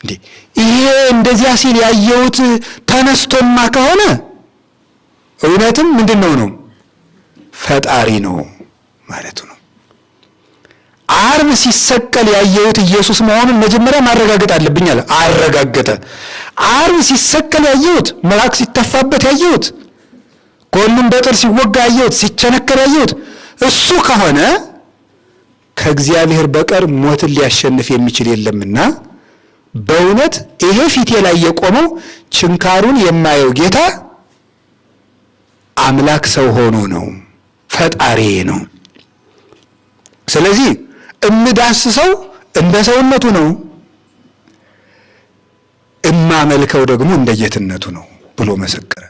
እንዴ ይሄ እንደዚያ ሲል ያየሁት ተነስቶማ ከሆነ እውነትም ምንድነው ነው ፈጣሪ ነው ማለቱ ነው። ዓርብ ሲሰቀል ያየሁት ኢየሱስ መሆኑን መጀመሪያ ማረጋገጥ አለብኝ አለ። አረጋገጠ። ዓርብ ሲሰቀል ያየሁት፣ መልአክ ሲተፋበት ያየሁት፣ ጎኑን በጦር ሲወጋ ያየሁት፣ ሲቸነከር ያየሁት እሱ ከሆነ ከእግዚአብሔር በቀር ሞትን ሊያሸንፍ የሚችል የለምና በእውነት ይሄ ፊቴ ላይ የቆመው ችንካሩን የማየው ጌታ አምላክ ሰው ሆኖ ነው፣ ፈጣሪ ነው። ስለዚህ እምዳስሰው እንደ ሰውነቱ ነው፣ እማመልከው ደግሞ እንደ ጌትነቱ ነው ብሎ መሰከረ።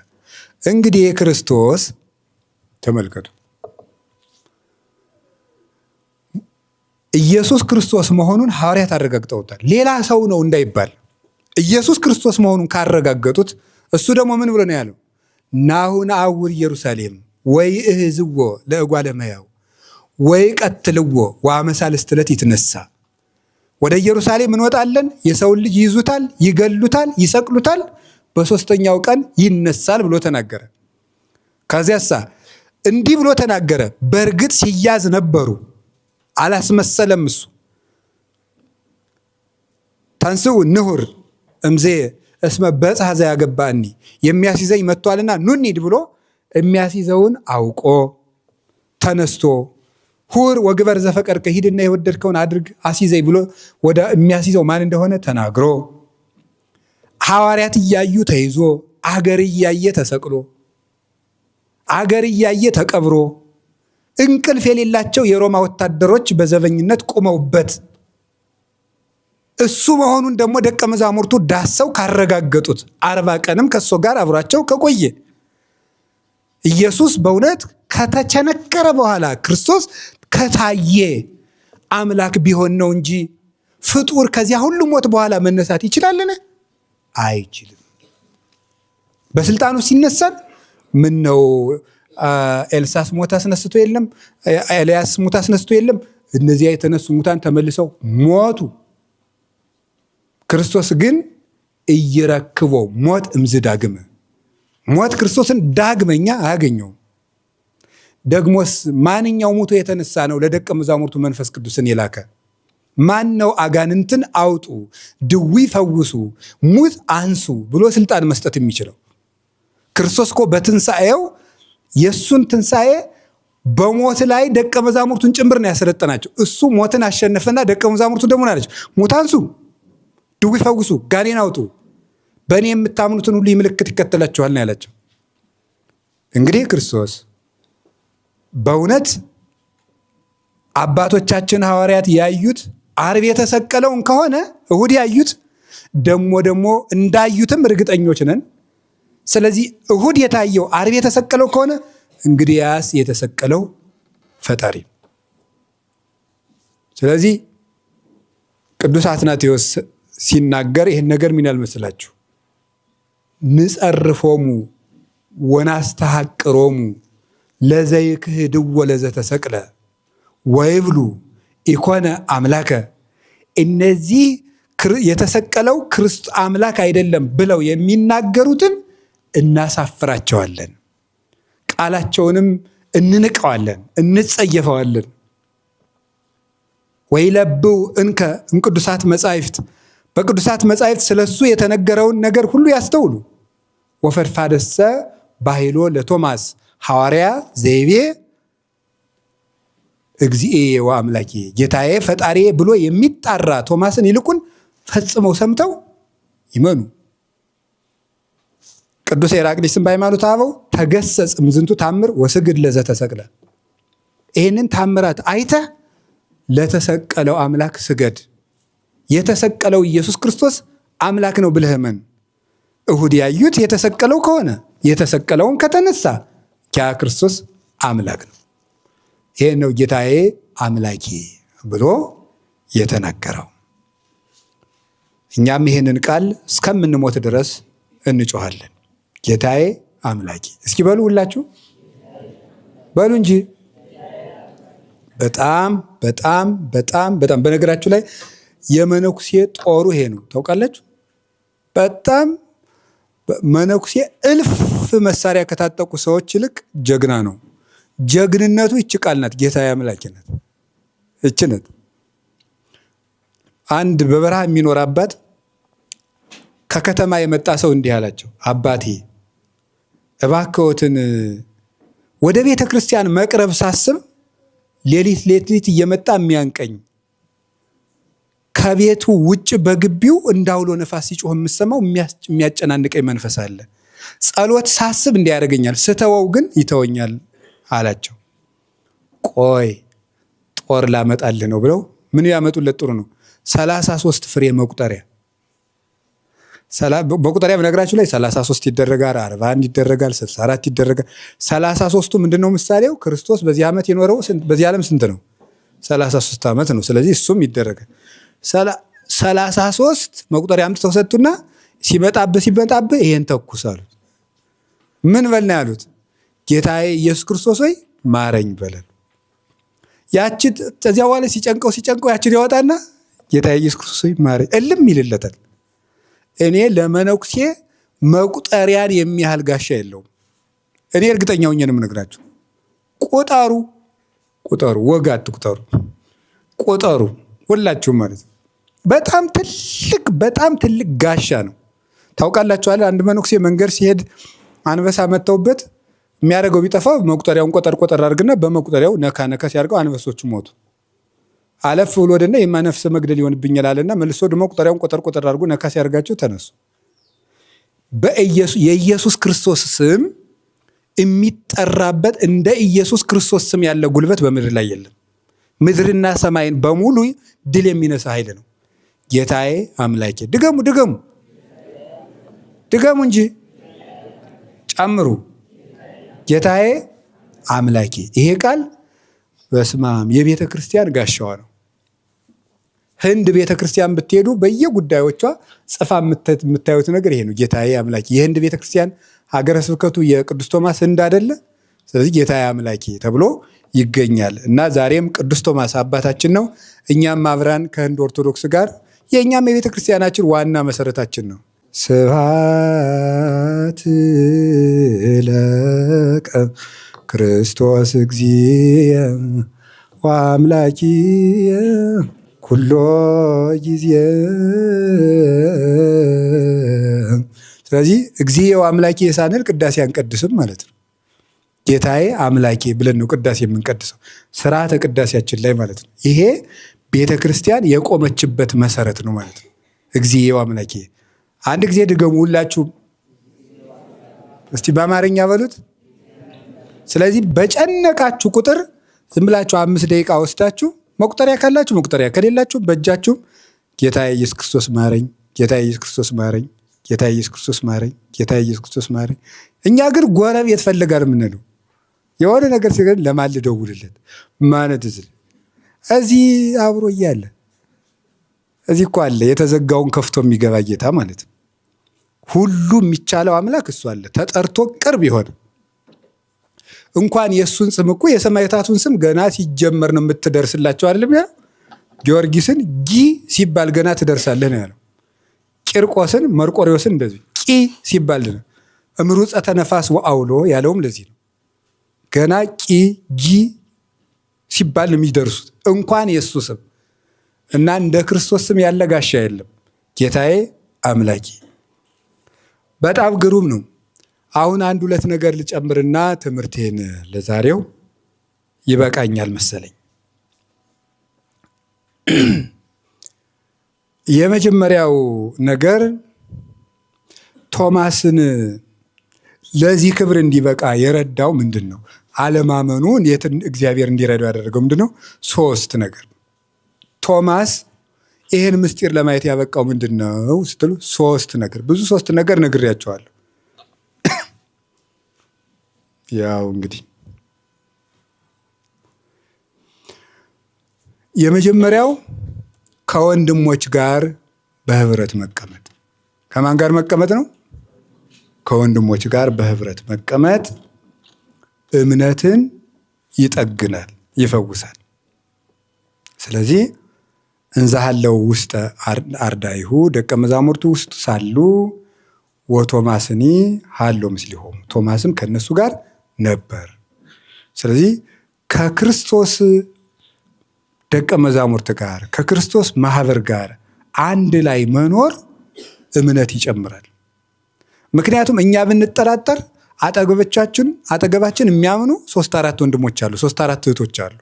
እንግዲህ ክርስቶስ ተመልከቱ፣ ኢየሱስ ክርስቶስ መሆኑን ሐዋርያት አረጋግጠውታል። ሌላ ሰው ነው እንዳይባል ኢየሱስ ክርስቶስ መሆኑን ካረጋገጡት እሱ ደግሞ ምን ብሎ ነው ያለው? ናሁ ነአውር ኢየሩሳሌም ወይ እህዝዎ ለእጓለ እመሕያው ወይ ቀትልዎ ወአመሳልስት ዕለት ይትነሣ። ወደ ኢየሩሳሌም እንወጣለን፣ የሰውን ልጅ ይይዙታል፣ ይገሉታል፣ ይሰቅሉታል፣ በሦስተኛው ቀን ይነሳል ብሎ ተናገረ። ከዚያሳ እንዲህ ብሎ ተናገረ። በእርግጥ ሲያዝ ነበሩ፣ አላስመሰለም። እሱ ተንሥኡ ንሁር እምዜ እስመ በጽሐ ዘያገባእኒ የሚያስይዘኝ መጥቷልና ኑ እንሂድ ብሎ የሚያስይዘውን አውቆ ተነስቶ ሁር ወግበር ዘፈቀድከ ሂድና የወደድከውን አድርግ አስይዘኝ ብሎ ወደ የሚያስይዘው ማን እንደሆነ ተናግሮ ሐዋርያት እያዩ ተይዞ አገር እያየ ተሰቅሎ አገር እያየ ተቀብሮ እንቅልፍ የሌላቸው የሮማ ወታደሮች በዘበኝነት ቆመውበት እሱ መሆኑን ደግሞ ደቀ መዛሙርቱ ዳሰው ካረጋገጡት 40 ቀንም ከእሱ ጋር አብሯቸው ከቆየ ኢየሱስ በእውነት ከተቸነከረ በኋላ ክርስቶስ ከታየ አምላክ ቢሆን ነው እንጂ ፍጡር ከዚያ ሁሉ ሞት በኋላ መነሳት ይችላልን? አይችልም። በስልጣኑ ሲነሳል ምን ነው ኤልሳስ ሞት አስነስቶ የለም? ኤልያስ ሞት አስነስቶ የለም? እነዚያ የተነሱ ሙታን ተመልሰው ሞቱ። ክርስቶስ ግን እየረክቦ ሞት እምዝዳግም ሞት ክርስቶስን ዳግመኛ አያገኘውም። ደግሞስ ማንኛው ሙቶ የተነሳ ነው ለደቀ መዛሙርቱ መንፈስ ቅዱስን የላከ? ማን ነው አጋንንትን አውጡ፣ ድዊ ፈውሱ፣ ሙት አንሱ ብሎ ስልጣን መስጠት የሚችለው? ክርስቶስ እኮ በትንሣኤው የእሱን ትንሣኤ በሞት ላይ ደቀ መዛሙርቱን ጭምር ነው ያሰለጠናቸው። እሱ ሞትን አሸነፈና ደቀ መዛሙርቱ ደግሞ ናለች ሙት አንሱ፣ ድዊ ፈውሱ፣ ጋኔን አውጡ፣ በእኔ የምታምኑትን ሁሉ ምልክት ይከተላችኋል ነው ያላቸው። እንግዲህ ክርስቶስ በእውነት አባቶቻችን ሐዋርያት ያዩት ዓርብ የተሰቀለውን ከሆነ እሁድ ያዩት ደግሞ እንዳዩትም እርግጠኞች ነን። ስለዚህ እሁድ የታየው ዓርብ የተሰቀለው ከሆነ እንግዲያስ የተሰቀለው ፈጣሪ ስለዚህ ቅዱስ አትናቴዎስ ሲናገር ይህን ነገር ምን ያልመስላችሁ? ንጸርፎሙ ወናስተሐቅሮሙ ለዘይክህድዎ ለዘተሰቅለ ወይብሉ ኢኮነ አምላከ። እነዚህ የተሰቀለው ክርስቶስ አምላክ አይደለም ብለው የሚናገሩትን እናሳፍራቸዋለን፣ ቃላቸውንም እንንቀዋለን፣ እንጸየፈዋለን። ወይለብው እንከ እምቅዱሳት መጻሕፍት፣ በቅዱሳት መጻሕፍት ስለሱ የተነገረውን ነገር ሁሉ ያስተውሉ። ወፈድፋደሰ ባሕሎ ለቶማስ ሐዋርያ ዘይቤ እግዚእየ ወአምላኬ፣ ጌታዬ ፈጣሪ ብሎ የሚጣራ ቶማስን ይልቁን ፈጽመው ሰምተው ይመኑ። ቅዱስ ኤራቅሊስም በሃይማኖተ አበው ተገሰጽ እምዝንቱ ታምር ወስግድ ለዘተሰቅለ፣ ይህንን ታምራት አይተህ ለተሰቀለው አምላክ ስገድ። የተሰቀለው ኢየሱስ ክርስቶስ አምላክ ነው ብለህ እመን። እሁድ ያዩት የተሰቀለው ከሆነ የተሰቀለውን ከተነሳ ያ ክርስቶስ አምላክ ነው። ይሄ ነው ጌታዬ አምላኬ ብሎ የተናገረው። እኛም ይሄንን ቃል እስከምንሞት ድረስ እንጮሃለን። ጌታዬ አምላኬ። እስኪ በሉ ሁላችሁ በሉ እንጂ። በጣም በጣም በጣም በጣም በነገራችሁ ላይ የመነኩሴ ጦሩ ይሄ ነው ታውቃላችሁ። በጣም መነኩሴ እልፍ መሳሪያ ከታጠቁ ሰዎች ይልቅ ጀግና ነው። ጀግንነቱ ይች ቃል ናት፣ ጌታዬ አምላኬ ናት። ይች ናት። አንድ በበረሃ የሚኖር አባት ከከተማ የመጣ ሰው እንዲህ አላቸው፣ አባቴ እባክዎትን ወደ ቤተ ክርስቲያን መቅረብ ሳስብ ሌሊት ሌሊት እየመጣ የሚያንቀኝ፣ ከቤቱ ውጭ በግቢው እንዳውሎ ነፋስ ሲጮህ የምሰማው የሚያጨናንቀኝ መንፈስ አለ። ጸሎት ሳስብ እንዲያደርገኛል፣ ስተወው ግን ይተወኛል አላቸው። ቆይ ጦር ላመጣልህ ነው ብለው ምን ያመጡለት ጥሩ ነው? 33 ፍሬ መቁጠሪያ። መቁጠሪያ በነገራችሁ ላይ 33 ይደረጋል፣ 41 ይደረጋል፣ 64 ይደረጋል። 33ቱ ምንድነው ምሳሌው? ክርስቶስ በዚህ ዓመት የኖረው በዚህ ዓለም ስንት ነው? 33 ዓመት ነው። ስለዚህ እሱም ይደረጋል። 33 መቁጠሪያ አምጥተው ሰጡና ሲመጣብህ ይሄን ተኩስ አሉት። ምን በልና ያሉት? ጌታዬ ኢየሱስ ክርስቶስ ሆይ ማረኝ በለን። ያቺ ከዚያ በኋላ ሲጨንቀው ያችን ያወጣና ጌታዬ ኢየሱስ ክርስቶስ ሆይ ማረኝ እልም ይልለታል። እኔ ለመነኩሴ መቁጠሪያን የሚያህል ጋሻ የለውም። እኔ እርግጠኛ ሆኜ ነው የምነግራችሁ። ቁጠሩ፣ ወግ አትቁጠሩ፣ ቁጠሩ ሁላችሁም ማለት ነው። በጣም ትልቅ ጋሻ ነው። ታውቃላችኋል። አንድ መነኩሴ መንገድ ሲሄድ አንበሳ መተውበት የሚያደርገው ቢጠፋው መቁጠሪያውን ቆጠር አድርግና በመቁጠሪያው ነካ ሲያደርገው አንበሶቹ ሞቱ። አለፍ ብሎ ወደና የማነፍስ መግደል ይሆንብኛል አለና መልሶ ደግሞ መቁጠሪያውን ቆጠር አድርጎ ነካ ሲያደርጋቸው ተነሱ። የኢየሱስ ክርስቶስ ስም የሚጠራበት እንደ ኢየሱስ ክርስቶስ ስም ያለ ጉልበት በምድር ላይ የለም። ምድርና ሰማይን በሙሉ ድል የሚነሳ ኃይል ነው። ጌታዬ አምላኬ። ድገሙ እንጂ ጨምሩ። ጌታዬ አምላኬ። ይሄ ቃል በስማም የቤተ ክርስቲያን ጋሻዋ ነው። ህንድ ቤተ ክርስቲያን ብትሄዱ በየጉዳዮቿ ጽፋ የምታዩት ነገር ይሄ ነው። ጌታዬ አምላኬ። የህንድ ቤተ ክርስቲያን ሀገረ ስብከቱ የቅዱስ ቶማስ ህንድ አይደለ? ስለዚህ ጌታዬ አምላኬ ተብሎ ይገኛል። እና ዛሬም ቅዱስ ቶማስ አባታችን ነው። እኛም አብራን ከህንድ ኦርቶዶክስ ጋር የእኛም የቤተ ክርስቲያናችን ዋና መሰረታችን ነው። ስብሐት ለከ ክርስቶስ እግዚእ ወአምላኪየ ኩሎ ጊዜ። ስለዚህ እግዚእ ወአምላኪየ ሳንል ቅዳሴ አንቀድስም ማለት ነው። ጌታዬ አምላኬ ብለን ነው ቅዳሴ የምንቀድሰው፣ ስርዓተ ቅዳሴያችን ላይ ማለት ነው። ይሄ ቤተ ክርስቲያን የቆመችበት መሰረት ነው ማለት ነው። እግዚእ ወአምላኪየ። አንድ ጊዜ ድገሙ ሁላችሁም እስቲ በአማርኛ በሉት። ስለዚህ በጨነቃችሁ ቁጥር ዝም ብላችሁ 5 ደቂቃ ወስዳችሁ መቁጠሪያ ካላችሁ መቁጠሪያ፣ ከሌላችሁ በእጃችሁም ጌታዬ ኢየሱስ ክርስቶስ ማረኝ፣ ጌታዬ ኢየሱስ ክርስቶስ ማረኝ፣ ጌታዬ ኢየሱስ ክርስቶስ ማረኝ፣ ጌታዬ ኢየሱስ ክርስቶስ ማረኝ። እኛ ግን ጎረቤት ፈልጋል የምንለው የሆነ ነገር ሲገኝ ለማን ልደውልለት ማለት እዚህ አብሮ እያለ እዚህ እኮ አለ የተዘጋውን ከፍቶ የሚገባ ጌታ ማለት ነው። ሁሉ የሚቻለው አምላክ እሱ አለ። ተጠርቶ ቅርብ ይሆን እንኳን የእሱን ስም እኮ የሰማዕታቱን ስም ገና ሲጀመር ነው የምትደርስላቸው አይደለም ያለው። ጊዮርጊስን ጊ ሲባል ገና ትደርሳለህ ነው ያለው። ቂርቆስን መርቆሬዎስን እንደዚህ ቂ ሲባል ነው። እምሩፀተ ነፋስ ወአውሎ ያለውም ለዚህ ነው። ገና ቂ ጊ ሲባል ነው የሚደርሱት እንኳን የእሱ ስም እና እንደ ክርስቶስ ስም ያለ ጋሻ የለም። ጌታዬ አምላኬ በጣም ግሩም ነው። አሁን አንድ ሁለት ነገር ልጨምርና ትምህርቴን ለዛሬው ይበቃኛል መሰለኝ። የመጀመሪያው ነገር ቶማስን ለዚህ ክብር እንዲበቃ የረዳው ምንድን ነው? አለማመኑ እንዴት እግዚአብሔር እንዲረዳው ያደረገው ምንድን ነው? ሶስት ነገር። ቶማስ ይሄን ምስጢር ለማየት ያበቃው ምንድን ነው ስትሉ ሶስት ነገር። ብዙ ሶስት ነገር ነግሬያቸዋለሁ። ያው እንግዲህ የመጀመሪያው ከወንድሞች ጋር በህብረት መቀመጥ። ከማን ጋር መቀመጥ ነው? ከወንድሞች ጋር በህብረት መቀመጥ እምነትን ይጠግናል፣ ይፈውሳል። ስለዚህ እንዛሃለው ውስጥ አርዳይሁ ደቀ መዛሙርቱ ውስጥ ሳሉ ወቶማስኒ ሃሎ ምስሊሆሙ ቶማስም ከነሱ ጋር ነበር። ስለዚህ ከክርስቶስ ደቀ መዛሙርት ጋር ከክርስቶስ ማህበር ጋር አንድ ላይ መኖር እምነት ይጨምራል። ምክንያቱም እኛ ብንጠራጠር አጠገባችን የሚያምኑ 3-4 ወንድሞች አሉ፣ 3-4 እህቶች አሉ።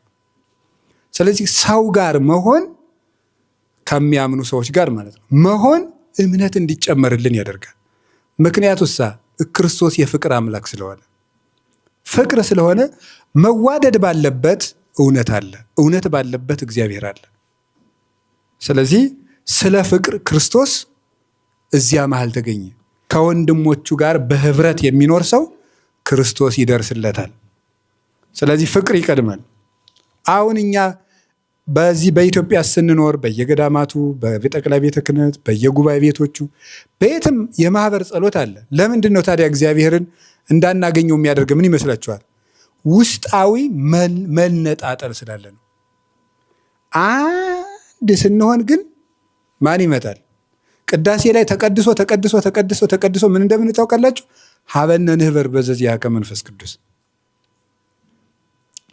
ስለዚህ ሰው ጋር መሆን ከሚያምኑ ሰዎች ጋር ማለት ነው መሆን እምነት እንዲጨመርልን ያደርጋል። ምክንያቱሳ ክርስቶስ የፍቅር አምላክ ስለሆነ ፍቅር ስለሆነ መዋደድ ባለበት እውነት አለ፣ እውነት ባለበት እግዚአብሔር አለ። ስለዚህ ስለ ፍቅር ክርስቶስ እዚያ መሃል ተገኘ። ከወንድሞቹ ጋር በህብረት የሚኖር ሰው ክርስቶስ ይደርስለታል። ስለዚህ ፍቅር ይቀድማል። አሁን እኛ በዚህ በኢትዮጵያ ስንኖር በየገዳማቱ በጠቅላይ ቤተ ክህነት በየጉባኤ ቤቶቹ በየትም የማህበር ጸሎት አለ። ለምንድን ነው ታዲያ እግዚአብሔርን እንዳናገኘው የሚያደርግ ምን ይመስላችኋል? ውስጣዊ መነጣጠል ስላለ ነው። አንድ ስንሆን ግን ማን ይመጣል? ቅዳሴ ላይ ተቀድሶ ምን እንደምን ታውቃላችሁ? ሀበነ ንህበር በዘዚአከ መንፈስ ቅዱስ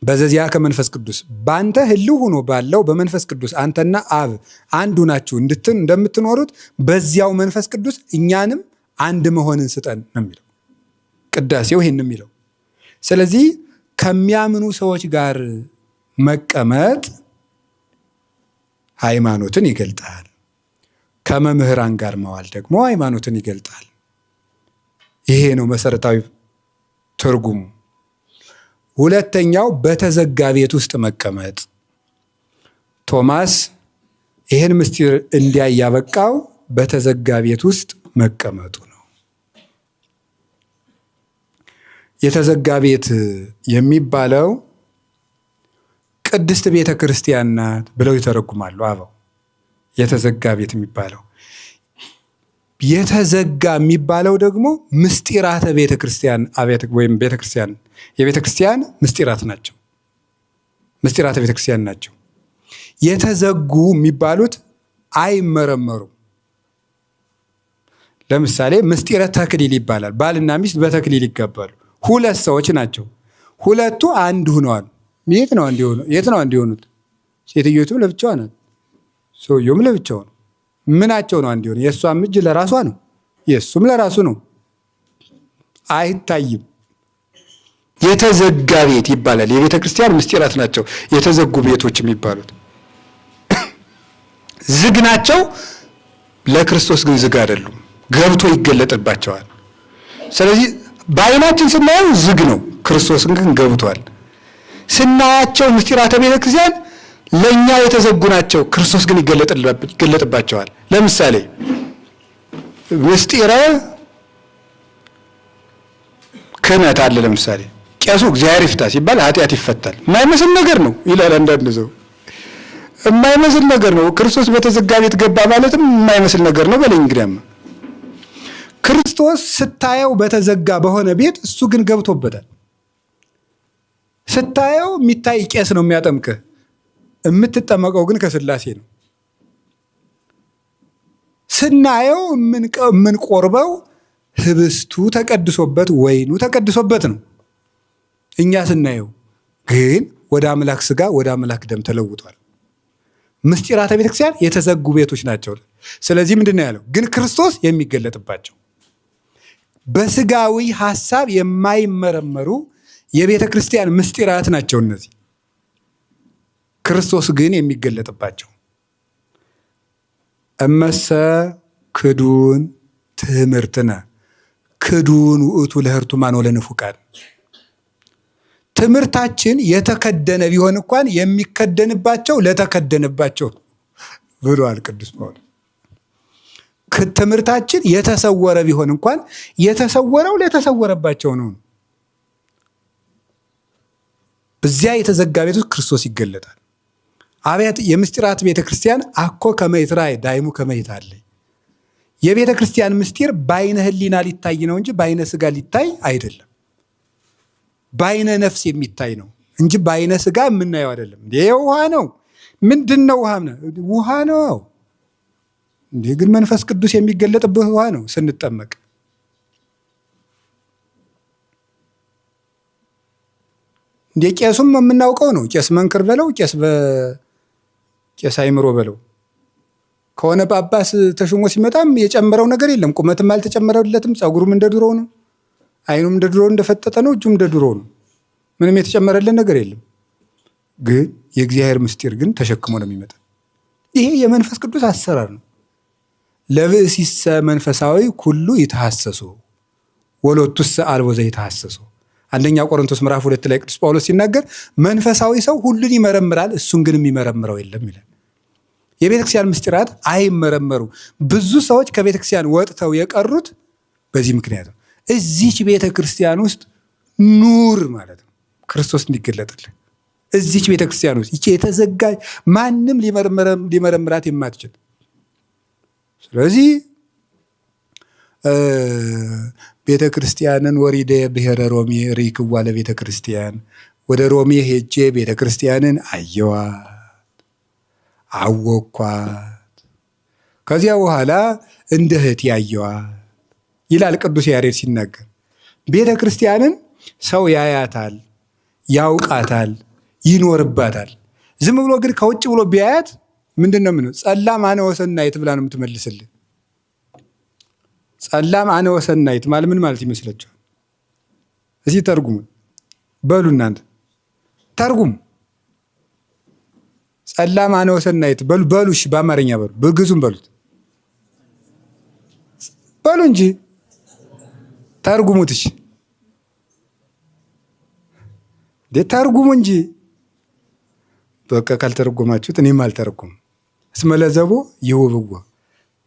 በዘዚአከ መንፈስ ቅዱስ ባንተ ህልው ሆኖ ባለው በመንፈስ ቅዱስ አንተና አብ አንዱ ናችሁ እንደምትኖሩት በዚያው መንፈስ ቅዱስ እኛንም አንድ መሆንን ስጠን ነው የሚለው ቅዳሴው ይሄን የሚለው። ስለዚህ ከሚያምኑ ሰዎች ጋር መቀመጥ ሃይማኖትን ይገልጣል። ከመምህራን ጋር መዋል ደግሞ ሃይማኖትን ይገልጣል። ይሄ ነው መሰረታዊ ትርጉሙ። ሁለተኛው በተዘጋ ቤት ውስጥ መቀመጥ። ቶማስ ይህን ምስጢር እንዲያይ ያበቃው በተዘጋ ቤት ውስጥ መቀመጡ ነው። የተዘጋ ቤት የሚባለው ቅድስት ቤተ ክርስቲያን ናት ብለው ይተረጉማሉ አበው። የተዘጋ ቤት የሚባለው የተዘጋ የሚባለው ደግሞ ምስጢራተ ቤተ ክርስቲያን ወይም ቤተ ክርስቲያን የቤተ ክርስቲያን ምስጢራት ናቸው። ምስጢራተ ቤተ ክርስቲያን ናቸው። የተዘጉ የሚባሉት አይመረመሩም። ለምሳሌ ምስጢረ ተክሊል ይባላል። ባልና ሚስት በተክሊል ይጋባሉ። ሁለት ሰዎች ናቸው። ሁለቱ አንድ ሆነዋል። የት ነው አንድ የሆኑት? ሴትዮቱም ለብቻዋ ናት፣ ሰውየውም ለብቻው ነው። ምናቸው ነው አንድ የሆነ? የእሷም እጅ ለራሷ ነው፣ የእሱም ለራሱ ነው። አይታይም። የተዘጋ ቤት ይባላል። የቤተ ክርስቲያን ምስጢራት ናቸው የተዘጉ ቤቶች የሚባሉት። ዝግ ናቸው፣ ለክርስቶስ ግን ዝግ አይደሉም፣ ገብቶ ይገለጥባቸዋል። ስለዚህ በዓይናችን ስናየው ዝግ ነው፣ ክርስቶስን ግን ገብቷል። ስናያቸው ምስጢራተ ቤተ ክርስቲያን ለእኛ የተዘጉ ናቸው፣ ክርስቶስ ግን ይገለጥባቸዋል። ለምሳሌ ምስጢረ ክህነት አለ። ለምሳሌ ቄሱ እግዚአብሔር ይፍታ ሲባል ኃጢአት ይፈታል። የማይመስል ነገር ነው ይላል አንዳንድ ሰው። የማይመስል ነገር ነው። ክርስቶስ በተዘጋ ቤት ገባ ማለትም የማይመስል ነገር ነው በለኝ። እንግዲያማ ክርስቶስ ስታየው በተዘጋ በሆነ ቤት፣ እሱ ግን ገብቶበታል። ስታየው የሚታይ ቄስ ነው የሚያጠምቅህ፣ የምትጠመቀው ግን ከስላሴ ነው። ስናየው የምንቆርበው ህብስቱ ተቀድሶበት ወይኑ ተቀድሶበት ነው። እኛ ስናየው ግን ወደ አምላክ ስጋ ወደ አምላክ ደም ተለውጧል። ምስጢራተ ቤተክርስቲያን የተዘጉ ቤቶች ናቸው። ስለዚህ ምንድን ነው ያለው? ግን ክርስቶስ የሚገለጥባቸው በስጋዊ ሐሳብ የማይመረመሩ የቤተ ክርስቲያን ምስጢራት ናቸው እነዚህ። ክርስቶስ ግን የሚገለጥባቸው እመሰ ክዱን ትምህርትነ ክዱን ውእቱ ለህርቱማን ወለንፉቃን። ትምህርታችን የተከደነ ቢሆን እንኳን የሚከደንባቸው ለተከደነባቸው ብሏል ቅዱስ ጳውሎስ። ትምህርታችን የተሰወረ ቢሆን እንኳን የተሰወረው ለተሰወረባቸው ነው። በዚያ የተዘጋ ቤት ውስጥ ክርስቶስ ይገለጣል። አብያት የምስጢራት ቤተ ክርስቲያን አኮ ከመይትራይ ዳይሙ ከመይታለይ። የቤተ ክርስቲያን ምስጢር በአይነ ህሊና ሊታይ ነው እንጂ በአይነ ስጋ ሊታይ አይደለም። በአይነ ነፍስ የሚታይ ነው እንጂ በአይነ ስጋ የምናየው አይደለም። ይሄ ውሃ ነው። ምንድን ነው? ውሃ ነው። እንዴ ግን መንፈስ ቅዱስ የሚገለጥበት ውሃ ነው ስንጠመቅ። እንዴ ቄሱም የምናውቀው ነው። ቄስ መንክር በለው ቄስ አይምሮ በለው ከሆነ ጳጳስ ተሾሞ ሲመጣም የጨመረው ነገር የለም። ቁመትም አልተጨመረለትም። ፀጉሩም እንደ ድሮው ነው። አይኑም እንደ ድሮው እንደፈጠጠ ነው። እጁም እንደ ድሮው ነው። ምንም የተጨመረለት ነገር የለም። ግን የእግዚአብሔር ምስጢር ግን ተሸክሞ ነው የሚመጣ። ይሄ የመንፈስ ቅዱስ አሰራር ነው። ለብእሲሰ መንፈሳዊ ኩሉ ይተሐሰሱ ወሎቱሰ አልቦ ዘይተሐሰሱ። አንደኛ ቆሮንቶስ ምዕራፍ 2 ላይ ቅዱስ ጳውሎስ ሲናገር መንፈሳዊ ሰው ሁሉን ይመረምራል፣ እሱን ግን የሚመረምረው የለም ይላል። የቤተክርስቲያን ምስጢራት አይመረመሩ። ብዙ ሰዎች ከቤተክርስቲያን ወጥተው የቀሩት በዚህ ምክንያት ነው። እዚች ቤተክርስቲያን ውስጥ ኑር ማለት ነው ክርስቶስ እንዲገለጥልህ። እዚች ቤተክርስቲያን ውስጥ ይቺ የተዘጋ ማንም ሊመረምራት የማትችል። ስለዚህ ቤተ ክርስቲያንን ወሪደ ብሔረ ሮሜ ሪክዋ ለቤተ ክርስቲያን፣ ወደ ሮሜ ሄጄ ቤተ ክርስቲያንን አየዋት አወኳት፣ ከዚያ በኋላ እንደ እህት ያየዋት ይላል ቅዱስ ያሬድ ሲናገር። ቤተ ክርስቲያንን ሰው ያያታል፣ ያውቃታል፣ ይኖርባታል። ዝም ብሎ ግን ከውጭ ብሎ ቢያያት ምንድን ነው ምነው? ጸላም አነ ወሰናይት ብላ ነው የምትመልስልን። ጸላም አነ ወሰናይት ማለት ምን ማለት ይመስላችኋል? እዚህ ተርጉሙ በሉ እናንተ ተርጉሙ። ጸላም አነ ወሰናይት በሉ እሺ፣ በአማርኛ በሉ፣ በግዙም በሉት በሉ እንጂ ተርጉሙት። እሺ ተርጉሙ እንጂ። በቃ ካልተረጎማችሁት እኔም አልተረጎም። እስመ ለዘቦ ይሁብዎ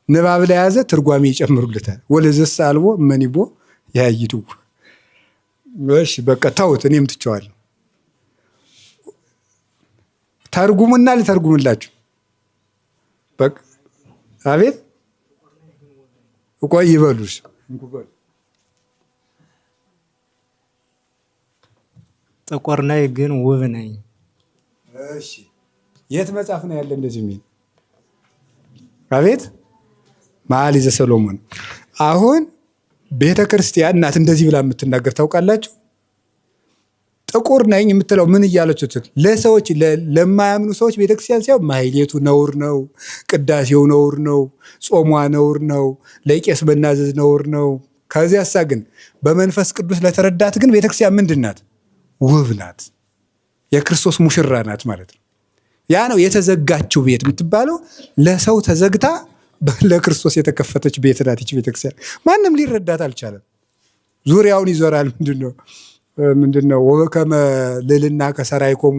ንባብ ላይ ያዘ ትርጓሜ ይጨምሩልታል። ወለዘስ አልቦ መኒቦ ያይድዎ። እሺ በቃ ተውት፣ እኔም ትቼዋለሁ። ተርጉሙና ልተርጉምላችሁ። በቃ አቤት ቆይ ይበሉሽ።
ጥቁር ነኝ ግን ውብ ነኝ።
እሺ የት መጽሐፍ ነው ያለ እንደዚህ የሚል? አቤት መኃልየ ሰሎሞን። አሁን ቤተ ክርስቲያን እናት እንደዚህ ብላ የምትናገር ታውቃላችሁ? ጥቁር ነኝ የምትለው ምን እያለችው? ለሰዎች ለማያምኑ ሰዎች ቤተክርስቲያን ሲያው ማህሌቱ ነውር ነው፣ ቅዳሴው ነውር ነው፣ ጾሟ ነውር ነው፣ ለቄስ መናዘዝ ነውር ነው። ከዚያሳ ግን በመንፈስ ቅዱስ ለተረዳት ግን ቤተክርስቲያን ምንድን ናት? ውብ ናት። የክርስቶስ ሙሽራ ናት ማለት ነው። ያ ነው የተዘጋችው ቤት የምትባለው። ለሰው ተዘግታ ለክርስቶስ የተከፈተች ቤት ናት ይች ቤተክርስቲያን። ማንም ሊረዳት አልቻለም። ዙሪያውን ይዞራል። ምንድነው ወበከመ ልዕልና ከሰራይኮሙ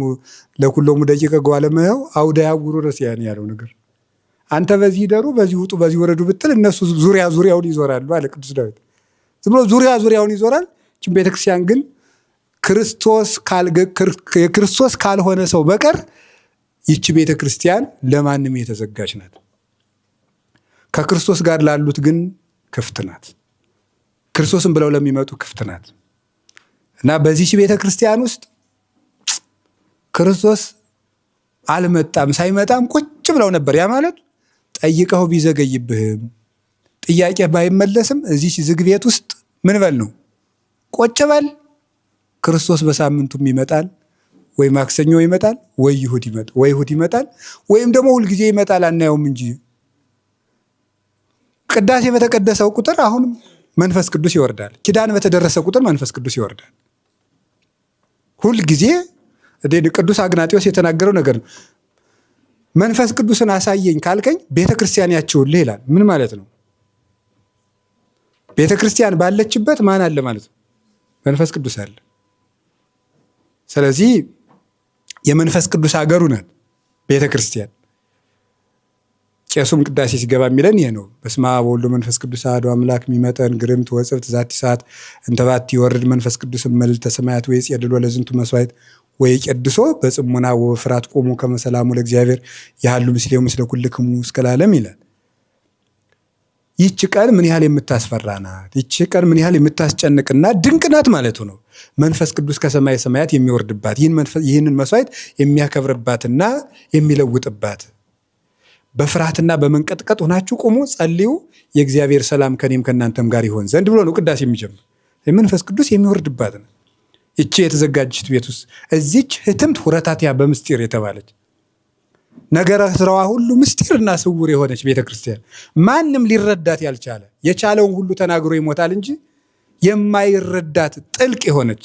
ለኩሎሙ ደቂቀ ጓለ እመሕያው አውደ ያጉሩ ረሲያን ያለው ነገር። አንተ በዚህ ደሩ፣ በዚህ ውጡ፣ በዚህ ወረዱ ብትል እነሱ ዙሪያውን ይዞራሉ አለ ቅዱስ ዳዊት። ዝም ብሎ ዙሪያውን ይዞራል። ይች ቤተክርስቲያን ግን የክርስቶስ ካልሆነ ሰው በቀር ይቺ ቤተ ክርስቲያን ለማንም የተዘጋች ናት። ከክርስቶስ ጋር ላሉት ግን ክፍት ናት። ክርስቶስን ብለው ለሚመጡ ክፍት ናት እና በዚህች ቤተ ክርስቲያን ውስጥ ክርስቶስ አልመጣም፣ ሳይመጣም ቁጭ ብለው ነበር። ያ ማለት ጠይቀው ቢዘገይብህም ጥያቄ ባይመለስም እዚች ዝግ ቤት ውስጥ ምን በል ነው ቁጭ በል። ክርስቶስ በሳምንቱም ይመጣል፣ ወይ ማክሰኞ ይመጣል፣ ወይ እሑድ ይመጣል፣ ወይም ደግሞ ሁልጊዜ ይመጣል፣ አናየውም እንጂ። ቅዳሴ በተቀደሰው ቁጥር አሁንም መንፈስ ቅዱስ ይወርዳል። ኪዳን በተደረሰ ቁጥር መንፈስ ቅዱስ ይወርዳል። ሁልጊዜ ቅዱስ አግናጢዎስ የተናገረው ነገር ነው። መንፈስ ቅዱስን አሳየኝ ካልከኝ ቤተ ክርስቲያን ያችሁልህ ይላል። ምን ማለት ነው? ቤተ ክርስቲያን ባለችበት ማን አለ ማለት ነው? መንፈስ ቅዱስ አለ። ስለዚህ የመንፈስ ቅዱስ ሀገሩ ናት ቤተ ክርስቲያን። ቄሱም ቅዳሴ ሲገባ የሚለን ይሄ ነው። በስመ አብ ወወልድ ወመንፈስ ቅዱስ አሐዱ አምላክ ሚመጠን ግርምት ወጽብት ዛቲ ሰዓት እንተ ባቲ ይወርድ መንፈስ ቅዱስ እምልዕልተ ሰማያት ወይጼልሎ ለዝንቱ መስዋዕት ወይቄድሶ በጽሙና ወፍራት ቆሙ ከመ ሰላሙ ለእግዚአብሔር ያህሉ ምስሌው ምስለ ኩልክሙ እስከ ለዓለም ይላል። ይህች ቀን ምን ያህል የምታስፈራ ናት! ይህች ቀን ምን ያህል የምታስጨንቅና ድንቅ ናት ማለቱ ነው። መንፈስ ቅዱስ ከሰማይ ሰማያት የሚወርድባት ይህንን መስዋዕት የሚያከብርባትና የሚለውጥባት። በፍርሃትና በመንቀጥቀጥ ሆናችሁ ቁሙ፣ ጸልዩ፣ የእግዚአብሔር ሰላም ከኔም ከእናንተም ጋር ይሆን ዘንድ ብሎ ነው ቅዳሴ የሚጀምር። መንፈስ ቅዱስ የሚወርድባት ነው። ይቺ የተዘጋጀች ቤት ውስጥ እዚች ህትምት ሁረታትያ በምስጢር የተባለች ነገረ ስራዋ ሁሉ ምስጢርና ስውር የሆነች ቤተክርስቲያን ማንም ሊረዳት ያልቻለ የቻለውን ሁሉ ተናግሮ ይሞታል እንጂ የማይረዳት ጥልቅ የሆነች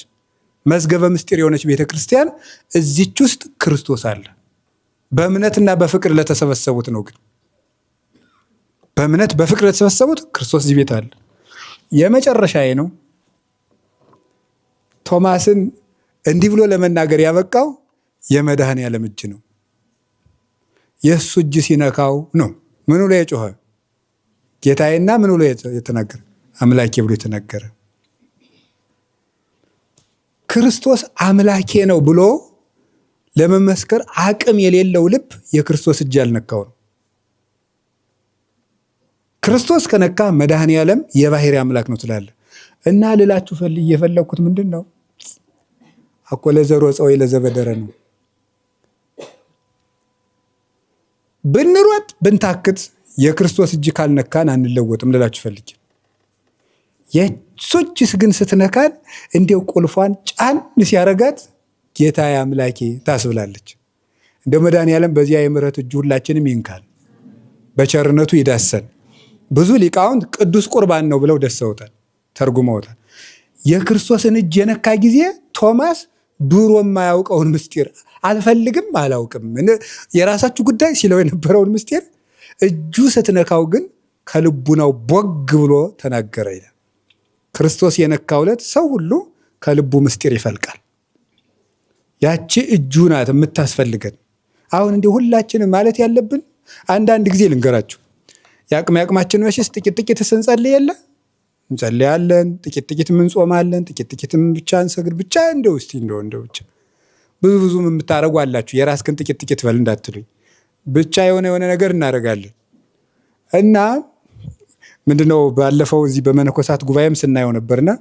መዝገበ ምስጢር የሆነች ቤተክርስቲያን እዚች ውስጥ ክርስቶስ አለ። በእምነትና በፍቅር ለተሰበሰቡት ነው። ግን በእምነት በፍቅር ለተሰበሰቡት ክርስቶስ እዚህ ቤት አለ። የመጨረሻዬ ነው። ቶማስን እንዲህ ብሎ ለመናገር ያበቃው የመድኃኔዓለም እጅ ነው። የእሱ እጅ ሲነካው ነው ምኑ ላይ የጮኸ ጌታዬና ምኑ ላይ የተናገረ አምላኬ ብሎ የተናገረ። ክርስቶስ አምላኬ ነው ብሎ ለመመስከር አቅም የሌለው ልብ የክርስቶስ እጅ ያልነካው ነው። ክርስቶስ ከነካ መድኃኔዓለም የባህሪ አምላክ ነው ትላለ እና ልላችሁ የፈለግኩት ምንድን ነው? አኮ ለዘሮ ጸወይ ለዘበደረ ነው። ብንሮጥ ብንታክት የክርስቶስ እጅ ካልነካን አንለወጥም ልላችሁ ፈልጌ። የእሱ እጅስ ግን ስትነካን እንዲው ቁልፏን ጫን ሲያረጋት ጌታዬ አምላኬ ታስብላለች። እንደ መድኃኔዓለም በዚያ የምሕረት እጁ ሁላችንም ይንካል፣ በቸርነቱ ይዳሰን። ብዙ ሊቃውንት ቅዱስ ቁርባን ነው ብለው ደሰውታል፣ ተርጉመውታል። የክርስቶስን እጅ የነካ ጊዜ ቶማስ ድሮ የማያውቀውን ምስጢር አልፈልግም አላውቅም የራሳችሁ ጉዳይ ሲለው የነበረውን ምስጢር እጁ ስትነካው ግን ከልቡናው ቦግ ብሎ ተናገረ ይላል። ክርስቶስ የነካው ዕለት ሰው ሁሉ ከልቡ ምስጢር ይፈልቃል። ያቺ እጁ ናት የምታስፈልገን። አሁን እንዲህ ሁላችንም ማለት ያለብን አንዳንድ ጊዜ ልንገራችሁ፣ ያቅማችን መቼስ ጥቂት ጥቂት ስንጸልይ የለ እንጸልያለን፣ ጥቂት ጥቂት እንጾማለን፣ ጥቂት ጥቂት ብቻ እንሰግድ ብቻ እንደው እስቲ እንደው ብቻ ብዙም የምታረጉ አላችሁ። የራስህን ጥቂት ጥቂት በል እንዳትሉኝ፣ ብቻ የሆነ ነገር እናደርጋለን። እና ምንድነው ባለፈው እዚህ በመነኮሳት ጉባኤም ስናየው ነበርና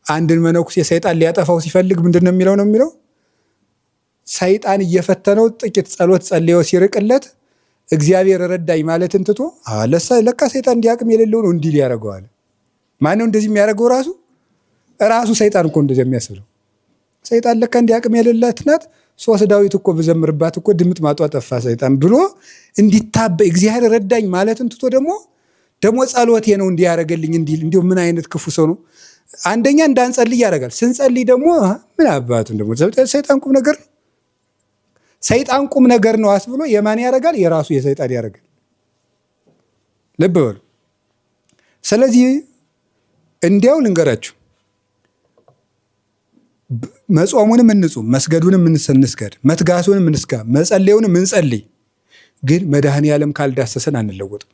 አንድን መነኩሴ ሰይጣን ሊያጠፋው ሲፈልግ ምንድነው የሚለው ሰይጣን እየፈተነው ጥቂት ጸሎት ጸልዮ ሲርቅለት እግዚአብሔር ረዳኝ ማለትን ትቶ ለካ ሰይጣን እንዲያቅም የሌለው ነው እንዲል ያደርገዋል። ማነው እንደዚህ የሚያደርገው? ራሱ ሰይጣን እኮ እንደዚህ የሚያስብለው ሰይጣን ለካ እንዲያቅም የሌላት ናት። 3 ዳዊት እኮ ብዘምርባት እኮ ድምጥ ማጧ ጠፋ ሰይጣን ብሎ እንዲታበ እግዚአብሔር ረዳኝ ማለትን ትቶ ደግሞ ጸሎቴ ነው እንዲያደርግልኝ እንዲሁ ምን አይነት ክፉ ሰው ነው? አንደኛ እንዳንጸልይ ያደርጋል። ስንጸልይ ደግሞ ምን አባቱን ደግሞ ሰይጣን ቁም ነገር ነው። ሰይጣን ቁም ነገር ነው አስብሎ የማን ያደርጋል? የራሱ የሰይጣን ያደርጋል። ልብ በሉ። ስለዚህ እንዲያው ልንገራችሁ፣ መጾሙንም እንጹም፣ መስገዱንም እንስገድ፣ መትጋቱንም እንስጋ፣ መጸለዩንም እንጸልይ። ግን መድኃኔዓለም ካልዳሰሰን አንለወጥም።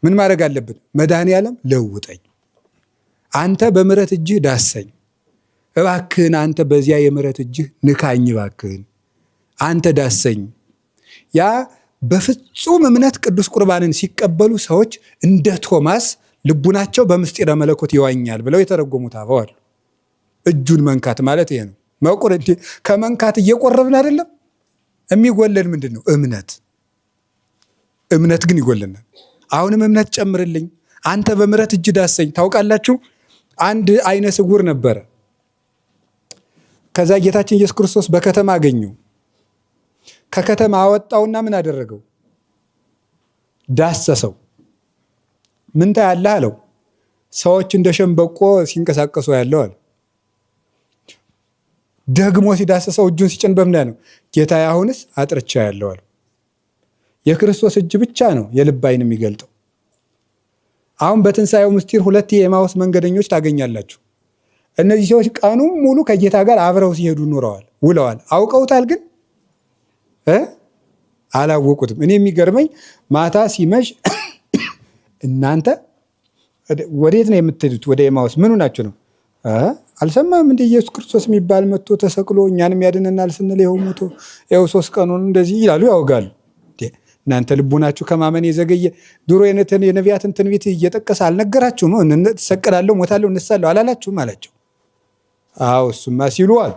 ምን ማድረግ አለብን? መድኃኔዓለም ለውጠኝ፣ አንተ በምሕረት እጅህ ዳሰኝ እባክህን፣ አንተ በዚያ የምሕረት እጅህ ንካኝ እባክህን፣ አንተ ዳሰኝ ያ በፍጹም እምነት ቅዱስ ቁርባንን ሲቀበሉ ሰዎች እንደ ቶማስ ልቡናቸው በምስጢረ መለኮት ይዋኛል ብለው የተረጎሙት አበው አሉ። እጁን መንካት ማለት ይሄ ነው። ከመንካት እየቆረብን አይደለም። የሚጎለን ምንድን ነው? እምነት ግን ይጎለናል። አሁንም እምነት ጨምርልኝ፣ አንተ በምሕረት እጅ ዳሰኝ። ታውቃላችሁ አንድ አይነ ስውር ነበረ። ከዛ ጌታችን ኢየሱስ ክርስቶስ በከተማ አገኘው። ከከተማ አወጣውና ምን አደረገው? ዳሰሰው። ምን ታያለህ አለው። ሰዎች እንደ ሸምበቆ ሲንቀሳቀሱ ያለው አለ። ደግሞ ሲዳሰሰው እጁን ሲጭን በምን ነው? ጌታዬ አሁንስ አጥርቻ ያለው አለ። የክርስቶስ እጅ ብቻ ነው የልብ ዓይን የሚገልጠው። አሁን በትንሣኤው ምስጢር 2 የኤማውስ መንገደኞች ታገኛላችሁ። እነዚህ ሰዎች ቀኑን ሙሉ ከጌታ ጋር አብረው ሲሄዱ ኖረዋል፣ ውለዋል። አውቀውታል ግን አላወቁትም። እኔ የሚገርመኝ ማታ ሲመሽ እናንተ ወዴት ነው የምትሄዱት? ወደ ኤማውስ። ምኑ ናችሁ ነው? አልሰማም እንደ ኢየሱስ ክርስቶስ የሚባል መጥቶ ተሰቅሎ እኛንም ያድነናል ስንል ይኸው ሞቶ ይኸው 3 ቀኑን እንደዚህ ይላሉ፣ ያወጋሉ። እናንተ ልቡናችሁ ከማመን የዘገየ ድሮ የነቢያትን ትንቢት እየጠቀሰ አልነገራችሁም? እሰቀላለሁ፣ ሞታለሁ፣ እነሳለሁ አላላችሁም አላቸው። አዎ እሱማ ሲሉ አሉ።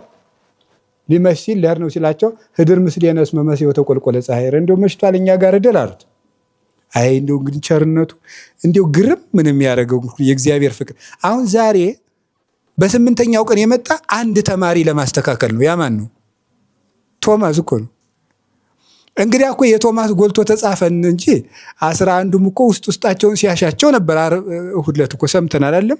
ሊመሽ ሲል ሊያር ነው ሲላቸው ህድር ምስሌነ እስመ መሲሕ ወተቆልቆለ ፀሐይ፣ እንደው መሽቷል እኛ ጋር እደል አሉት። አይ እንደው እንግዲህ ቸርነቱ እንደው ግርም ምን የሚያደርገው የእግዚአብሔር ፍቅር። አሁን ዛሬ በ8ኛው ቀን የመጣ አንድ ተማሪ ለማስተካከል ነው። ያማን ነው? ቶማስ እኮ ነው። እንግዲህ እኮ የቶማስ ጎልቶ ተጻፈን እንጂ 11ዱም እኮ ውስጣቸውን ሲያሻቸው ነበር። እሑድ ዕለት እኮ ሰምተናል አይደለም?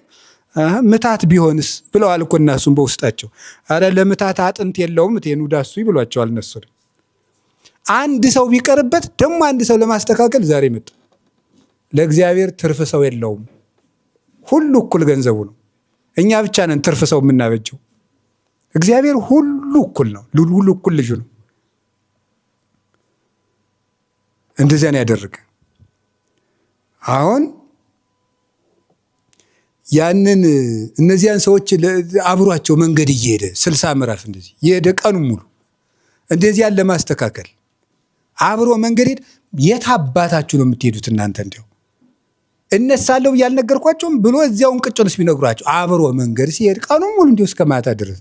ምታት ቢሆንስ ብለዋል እኮ እነሱም በውስጣቸው። አረ ለምታት አጥንት የለውም እቴኑ ዳሱ ይብሏቸዋል እነሱ። አንድ ሰው ቢቀርበት ደግሞ አንድ ሰው ለማስተካከል ዛሬ መጣ። ለእግዚአብሔር ትርፍ ሰው የለውም። ሁሉ እኩል ገንዘቡ ነው። እኛ ብቻ ነን ትርፍ ሰው የምናበጀው። እግዚአብሔር ሁሉ እኩል ነው። ሁሉ እኩል ልጁ ነው። እንደዚያን ያደረገ አሁን ያንን እነዚያን ሰዎች አብሯቸው መንገድ እየሄደ 60 ምዕራፍ እንደዚህ የሄደ ቀኑን ሙሉ እንደዚያን ለማስተካከል አብሮ መንገድ ሄድ። የት አባታችሁ ነው የምትሄዱት እናንተ? እንዲያው እነሳለሁ ያልነገርኳቸውም ብሎ እዚያውን ቅጭንስ ቢነግሯቸው አብሮ መንገድ ሲሄድ ቀኑን ሙሉ እንዲሁ እስከ ማታ ድረስ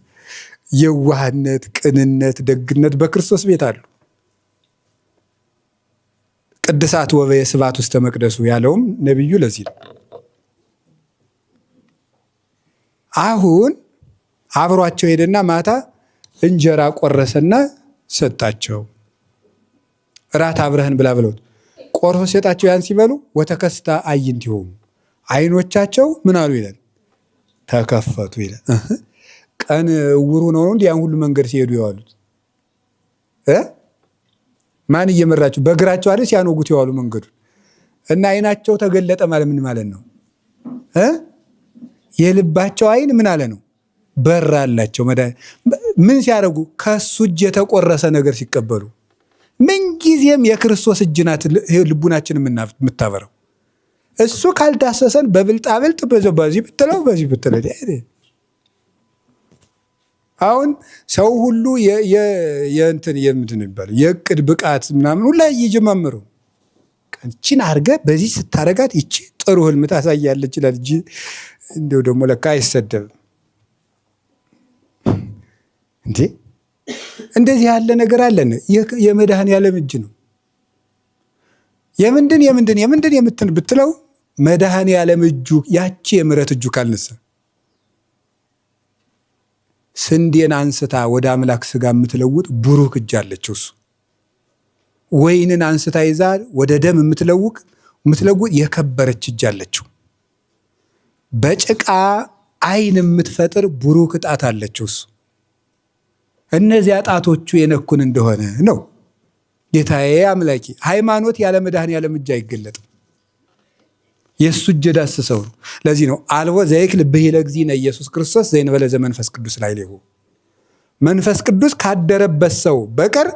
የዋህነት፣ ቅንነት፣ ደግነት በክርስቶስ ቤት አሉ። ቅድሳት ወበየ ስብሐት ውስተ መቅደሱ ያለውም ነቢዩ ለዚህ ነው። አሁን አብሯቸው ሄደና ማታ እንጀራ ቆረሰና ሰጣቸው። እራት አብረህን ብላ ብለውት ቆርሶ ሰጣቸው። ያን ሲበሉ ወተከስታ አዕይንቲሆሙ ዓይኖቻቸው ምን አሉ ይላል? ተከፈቱ ይላል። ቀን እውሩ ነው እንዴ ያን ሁሉ መንገድ ሲሄዱ የዋሉት? ማን እየመራቸው? በእግራቸው አይደል ሲያኖጉት የዋሉ መንገዱን። እና ዓይናቸው ተገለጠ ማለት ምን ማለት ነው? የልባቸው ዓይን ምን አለ ነው? በራላቸው። ምን ሲያደርጉ? ከሱ እጅ የተቆረሰ ነገር ሲቀበሉ። ምንጊዜም የክርስቶስ እጅ ናት ልቡናችን የምታበረው። እሱ ካልዳሰሰን በብልጣብልጥ በዚህ ብትለው በዚህ ብትለው። አሁን ሰው ሁሉ የእንትን የምንድን ይባላል የእቅድ ብቃት ምናምን ሁላ እየጀማመሩ እቺን አድርገህ በዚህ ስታረጋት ይቺ ጥሩ ህልም ታሳያለች ይላል እንጂ እንደው ደግሞ ለካ አይሰደብም እንዴ! እንደዚህ ያለ ነገር አለን። የመድኃኔዓለም እጅ ነው። የምንድን የምትን ብትለው መድኃኔዓለም እጁ ያቺ የምሕረት እጁ ካልነሳ ስንዴን አንስታ ወደ አምላክ ስጋ የምትለውጥ ቡሩክ እጅ አለችው። እሱ ወይንን አንስታ ይዛ ወደ ደም የምትለውጥ የከበረች እጅ አለችው። በጭቃ ዓይን የምትፈጥር ቡሩክ ጣት አለችው። እሱ እነዚያ ጣቶቹ የነኩን እንደሆነ ነው። ጌታዬ አምላኬ፣ ሃይማኖት ያለ መድኃኔዓለም እጅ አይገለጥም። የእሱ እጅ ዳሰሰው ነው። ለዚህ ነው አልቦ ዘይክል ብሂለ እግዚእነ ኢየሱስ ክርስቶስ ዘእንበለ ዘመንፈስ ቅዱስ ላዕሌሁ። መንፈስ ቅዱስ ካደረበት ሰው በቀር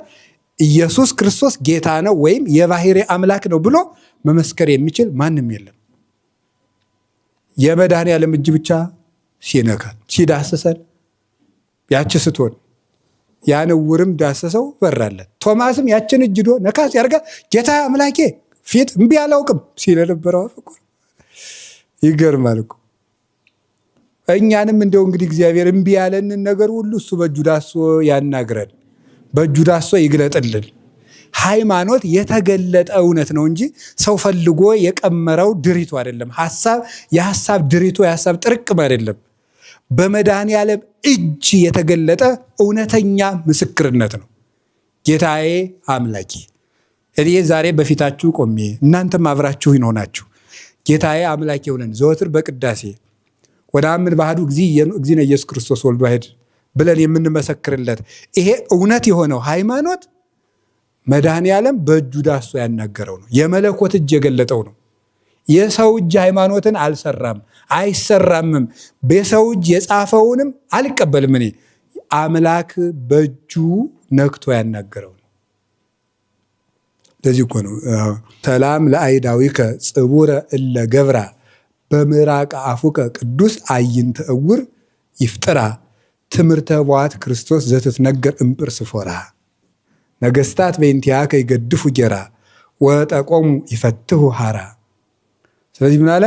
ኢየሱስ ክርስቶስ ጌታ ነው ወይም የባሕርይ አምላክ ነው ብሎ መመስከር የሚችል ማንም የለም። የመድኃኔዓለም እጅ ብቻ ሲነካል ሲዳሰሰን ያቺ ስትሆን ያን ዕውርም ዳሰሰው በራለት። ቶማስም ያችን እጅ ዶ ነካስ ያርጋ ጌታ አምላኬ ፊት እምቢ አላውቅም ሲል ነበረው ፍቁር። ይገርማል እኮ እኛንም እንደው እንግዲህ እግዚአብሔር እምቢ ያለንን ነገር ሁሉ እሱ በእጁ ዳሶ ያናግረን፣ በእጁ ዳሶ ይግለጥልን። ሃይማኖት የተገለጠ እውነት ነው እንጂ ሰው ፈልጎ የቀመረው ድሪቶ አይደለም። የሐሳብ ድሪቶ የሐሳብ ጥርቅም አይደለም። በመድኃኔዓለም እጅ የተገለጠ እውነተኛ ምስክርነት ነው። ጌታዬ አምላኬ እኔ ዛሬ በፊታችሁ ቆሜ እናንተም አብራችሁ ይሆናችሁ ጌታዬ አምላኬ ሆነን ዘወትር በቅዳሴ ወደ አምን ባህዱ እግዚእነ ኢየሱስ ክርስቶስ ወልዱ ዋሕድ ብለን የምንመሰክርለት ይሄ እውነት የሆነው ሃይማኖት መድኃኔዓለም በእጁ ዳሶ ያናገረው ነው። የመለኮት እጅ የገለጠው ነው። የሰው እጅ ሃይማኖትን አልሰራም አይሰራምም። በሰው እጅ የጻፈውንም አልቀበልም። እኔ አምላክ በእጁ ነክቶ ያናገረው ነው። ለዚህ እኮ ነው ሰላም ለአይዳዊከ ጽቡረ እለ ገብራ በምራቅ አፉከ ቅዱስ አይንተ ዕውር ይፍጥራ ትምህርተ ቧት ክርስቶስ ዘትትነገር እምጵር ስፎራ ነገስታት በእንቲአከ ይገድፉ ጌራ ወጠቆሙ ይፈትሁ ሐራ። ስለዚህ ምን አለ?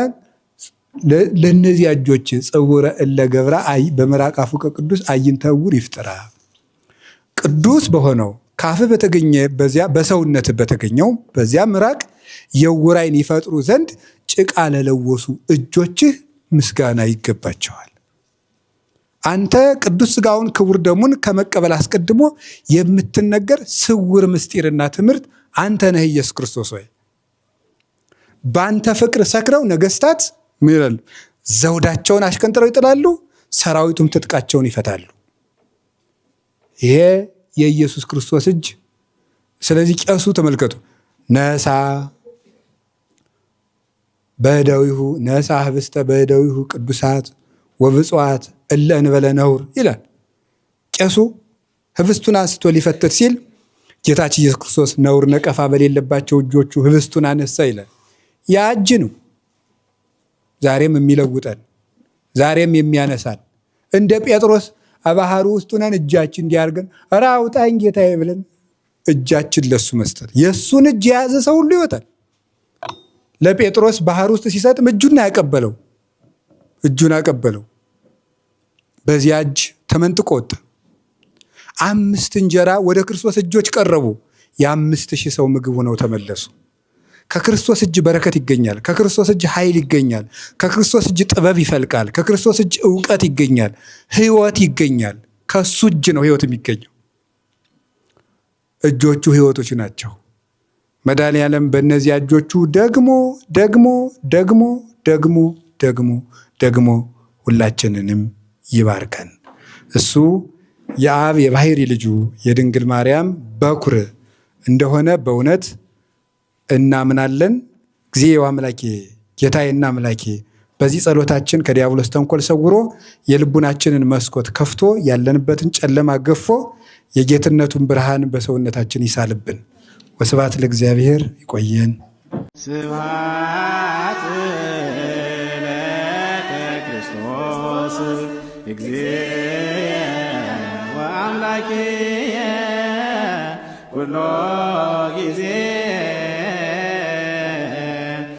ለነዚህ እጆች ጽቡረ እለ ገብራ በምራቅ አፉከ ቅዱስ አይንተ ዕውር ይፍጥራ ቅዱስ በሆነው ካፍ በተገኘ በዚያ በሰውነት በተገኘው በዚያ ምራቅ የዕውር ዓይን ይፈጥሩ ዘንድ ጭቃ ለለወሱ እጆችህ ምስጋና ይገባቸዋል። አንተ ቅዱስ ሥጋውን ክቡር ደሙን ከመቀበል አስቀድሞ የምትነገር ስውር ምስጢርና ትምህርት አንተ ነህ ኢየሱስ ክርስቶስ ሆይ። በአንተ ፍቅር ሰክረው ነገስታት ምን ይላሉ? ዘውዳቸውን አሽቀንጥረው ይጥላሉ፣ ሰራዊቱም ትጥቃቸውን ይፈታሉ። ይሄ የኢየሱስ ክርስቶስ እጅ። ስለዚህ ቄሱ ተመልከቱ፣ ነሳ በእደዊሁ ነሳ ህብስተ በእደዊሁ ቅዱሳት ወብፁዓት እለ እንበለ ነውር ይላል። ቄሱ ህብስቱን አንስቶ ሊፈትት ሲል ጌታችን ኢየሱስ ክርስቶስ ነውር ነቀፋ በሌለባቸው እጆቹ ህብስቱን አነሳ ይላል። ያ እጅ ነው ዛሬም የሚለውጠን፣ ዛሬም የሚያነሳን። እንደ ጴጥሮስ ባህሩ ውስጥ ሆነን እጃችን እንዲያርገን ኧረ አውጣኝ ጌታዬ ብለን እጃችን ለሱ መስጠት። የእሱን እጅ የያዘ ሰው ሁሉ ይወጣል። ለጴጥሮስ ባህር ውስጥ ሲሰጥም እጁን አቀበለው። በዚያ እጅ ተመንጥቆ ወጣ። 5 እንጀራ ወደ ክርስቶስ እጆች ቀረቡ። የ5,000 ሰው ምግብ ሆነው ተመለሱ። ከክርስቶስ እጅ በረከት ይገኛል። ከክርስቶስ እጅ ኃይል ይገኛል። ከክርስቶስ እጅ ጥበብ ይፈልቃል። ከክርስቶስ እጅ ዕውቀት ይገኛል። ሕይወት ይገኛል። ከሱ እጅ ነው ሕይወት የሚገኘው። እጆቹ ሕይወቶች ናቸው። መድኃኔዓለም በእነዚያ እጆቹ ደግሞ ሁላችንንም ይባርከን። እሱ የአብ የባሕርይ ልጁ የድንግል ማርያም በኩር እንደሆነ በእውነት እናምናለን። እግዚኦ አምላኬ ጌታዬና አምላኬ በዚህ ጸሎታችን ከዲያብሎስ ተንኮል ሰውሮ የልቡናችንን መስኮት ከፍቶ ያለንበትን ጨለማ ገፎ የጌትነቱን ብርሃን በሰውነታችን ይሳልብን። ወስብሐት ለእግዚአብሔር። ይቆየን።
ስብሐት ለከ ክርስቶስ እግዚእ ወአምላኬ ኩሎ ጊዜ